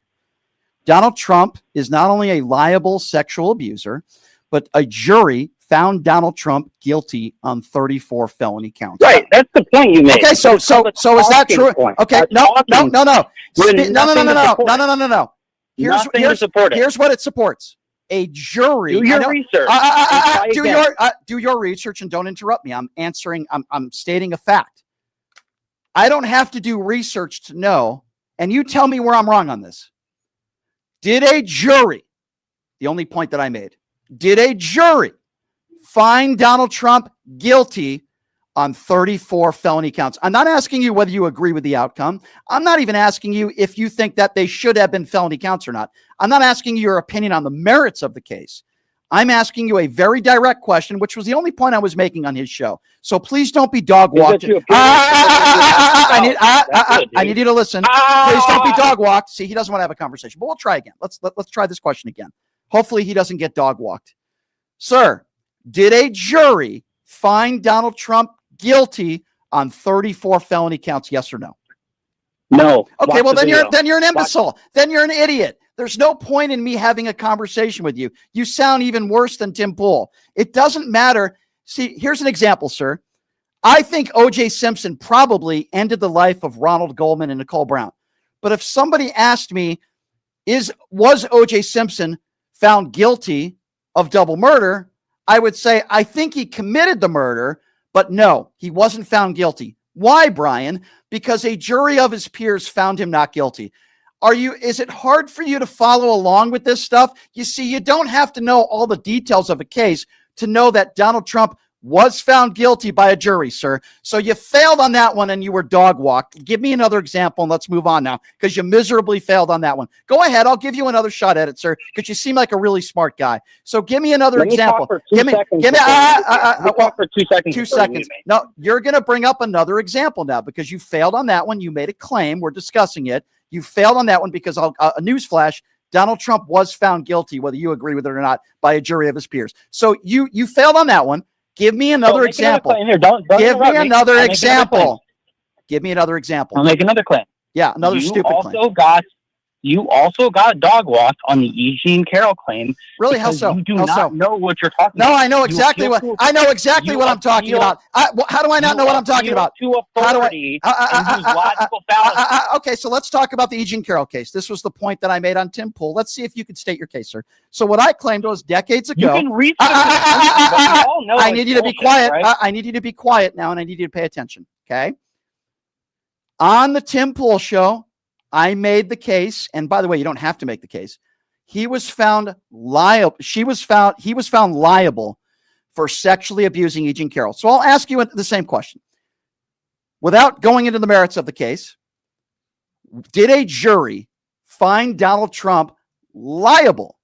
Speaker 1: Donald Trump is not only a liable sexual abuser, but a jury found Donald Trump guilty on 34 felony counts.
Speaker 9: Right, that's the point you made.
Speaker 1: Okay, so is that true?
Speaker 9: Point.
Speaker 1: Okay, no.
Speaker 9: Nothing to support it.
Speaker 1: Here's what it supports. A jury.
Speaker 9: Do your research.
Speaker 1: Do your research and don't interrupt me. I'm answering. I'm stating a fact. I don't have to do research to know, and you tell me where I'm wrong on this. Did a jury, the only point that I made, did a jury find Donald Trump guilty on 34 felony counts? I'm not asking you whether you agree with the outcome. I'm not even asking you if you think that they should have been felony counts or not. I'm not asking you your opinion on the merits of the case. I'm asking you a very direct question, which was the only point I was making on his show. So please don't be dog walked. I need you to listen. Please don't be dog walked. See, he doesn't want to have a conversation, but we'll try again. Let's try this question again. Hopefully he doesn't get dog walked. Sir, did a jury find Donald Trump guilty on 34 felony counts? Yes or no?
Speaker 9: No.
Speaker 1: Okay, well then you're an imbecile. Then you're an idiot. There's no point in me having a conversation with you. You sound even worse than Tim Pool. It doesn't matter. See, here's an example, sir. I think O.J. Simpson probably ended the life of Ronald Goldman and Nicole Brown. But if somebody asked me, was O.J. Simpson found guilty of double murder, I would say, I think he committed the murder, but no, he wasn't found guilty. Why, Brian? Because a jury of his peers found him not guilty. Is it hard for you to follow along with this stuff? You see, you don't have to know all the details of a case to know that Donald Trump was found guilty by a jury, sir. So you failed on that one and you were dog walked. Give me another example and let's move on now, because you miserably failed on that one. Go ahead. I'll give you another shot at it, sir, because you seem like a really smart guy. So give me another example. Give me
Speaker 9: talk for 2 seconds.
Speaker 1: 2 seconds. No, you're going to bring up another example now because you failed on that one. You made a claim. We're discussing it. You failed on that one because a newsflash, Donald Trump was found guilty, whether you agree with it or not, by a jury of his peers. So you failed on that one. Give me another example. Give me another example. Give me another example.
Speaker 9: I'll make another claim.
Speaker 1: Yeah, another stupid claim.
Speaker 9: You also got dog walked on the E. Jean Carroll claim.
Speaker 1: Really? How so?
Speaker 9: You do not know what you're talking about.
Speaker 1: No, I know exactly what I'm talking about. How do I not know what I'm talking about?
Speaker 9: To authority and use logical fallacy.
Speaker 1: Okay, so let's talk about the E. Jean Carroll case. This was the point that I made on Tim Pool. Let's see if you could state your case, sir. So what I claimed was decades ago.
Speaker 9: You can reach I
Speaker 1: need you to be quiet. Right? I need you to be quiet now, and I need you to pay attention. Okay. On the Tim Pool show, I made the case, and by the way, you don't have to make the case. He was found liable. He was found liable for sexually abusing E. Jean Carroll. So I'll ask you the same question. Without going into the merits of the case, did a jury find Donald Trump liable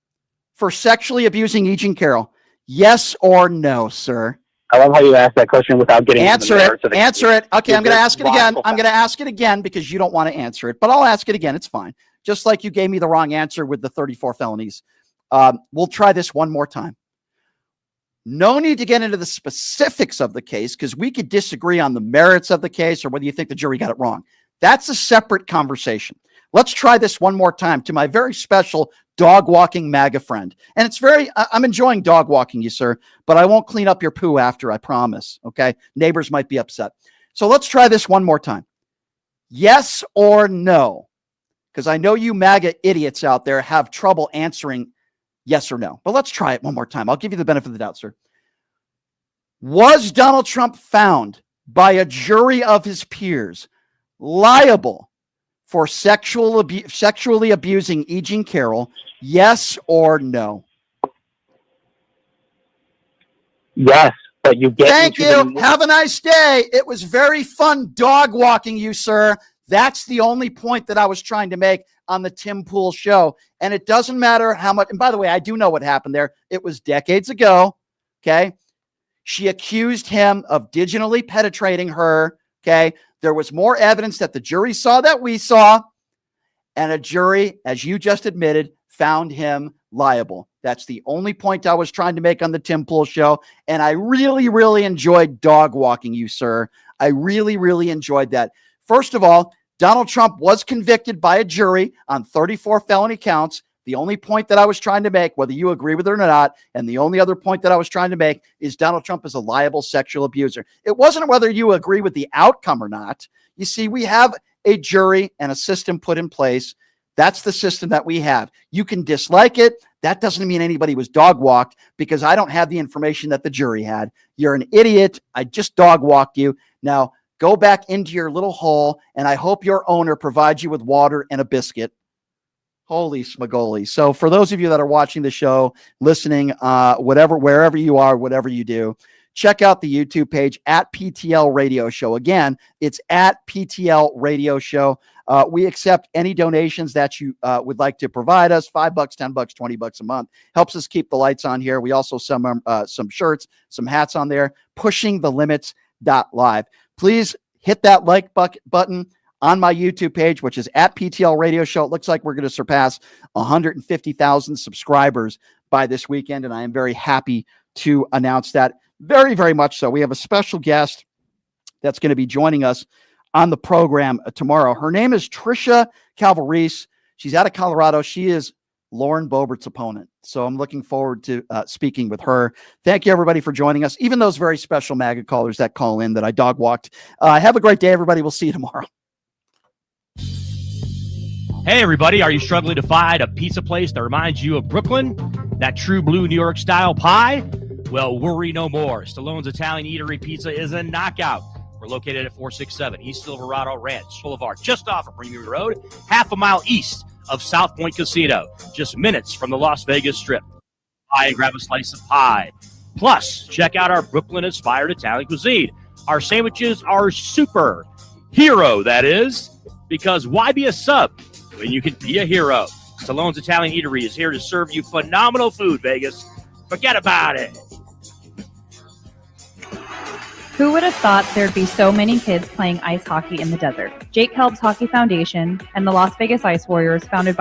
Speaker 1: for sexually abusing E. Jean Carroll? Yes or no, sir?
Speaker 9: I love how you asked that question without getting
Speaker 1: answer it. Answer it. Okay, I'm going to ask it again. I'm going to ask it again because you don't want to answer it, but I'll ask it again. It's fine. Just like you gave me the wrong answer with the 34 felonies. We'll try this one more time. No need to get into the specifics of the case because we could disagree on the merits of the case or whether you think the jury got it wrong. That's a separate conversation. Let's try this one more time to my very special dog walking MAGA friend. And I'm enjoying dog walking you, sir, but I won't clean up your poo after, I promise. Okay. Neighbors might be upset. So let's try this one more time. Yes or no? Because I know you MAGA idiots out there have trouble answering yes or no, but let's try it one more time. I'll give you the benefit of the doubt, sir. Was Donald Trump found by a jury of his peers liable for sexually abusing E. Jean Carroll? Yes or no?
Speaker 9: Yes, but you get.
Speaker 1: Thank you. Have a nice day. It was very fun dog walking you, sir. That's the only point that I was trying to make on the Tim Pool show. And it doesn't matter how much. And by the way, I do know what happened there. It was decades ago. Okay. She accused him of digitally penetrating her. Okay. There was more evidence that the jury saw that we saw. And a jury, as you just admitted, found him liable. That's the only point I was trying to make on the Tim Pool show. And I really, really enjoyed dog walking you, sir. I really, really enjoyed that. First of all, Donald Trump was convicted by a jury on 34 felony counts The only point that I was trying to make, whether you agree with it or not, and the only other point that I was trying to make is Donald Trump is a liable sexual abuser. It wasn't whether you agree with the outcome or not. You see, we have a jury and a system put in place. That's the system that we have. You can dislike it. That doesn't mean anybody was dog walked, because I don't have the information that the jury had. You're an idiot. I just dog walked you. Now go back into your little hole, and I hope your owner provides you with water and a biscuit. Holy smagoli. So for those of you that are watching the show, listening, wherever you are, whatever you do, check out the YouTube page at PTL Radio Show. Again, it's at PTL Radio Show. We accept any donations that you would like to provide us. $5, $10, $20 a month helps us keep the lights on here. We also some shirts, some hats on there. PushingTheLimits.live. Please hit that like button on my YouTube page, which is at PTL Radio Show. It looks like we're going to surpass 150,000 subscribers by this weekend, and I am very happy to announce that. Very, very much so. We have a special guest that's going to be joining us on the program tomorrow. Her name is Trisha Calvarese. She's out of Colorado. She is Lauren Boebert's opponent. So I'm looking forward to speaking with her. Thank you, everybody, for joining us, even those very special MAGA callers that call in that I dog walked. Have a great day, everybody. We'll see you tomorrow.
Speaker 12: Hey, everybody, are you struggling to find a pizza place that reminds you of Brooklyn? That true blue New York style pie? Well, worry no more. Stallone's Italian Eatery Pizza is a knockout. We're located at 467 East Silverado Ranch Boulevard, just off of Premier Road, half a mile east of South Point Casino, just minutes from the Las Vegas Strip. Pie and grab a slice of pie. Plus, check out our Brooklyn-inspired Italian cuisine. Our sandwiches are super hero, that is, because why be a sub when you can be a hero? Stallone's Italian Eatery is here to serve you phenomenal food, Vegas. Forget about it.
Speaker 13: Who would have thought there'd be so many kids playing ice hockey in the desert? Jake Helps Hockey Foundation and the Las Vegas Ice Warriors, founded by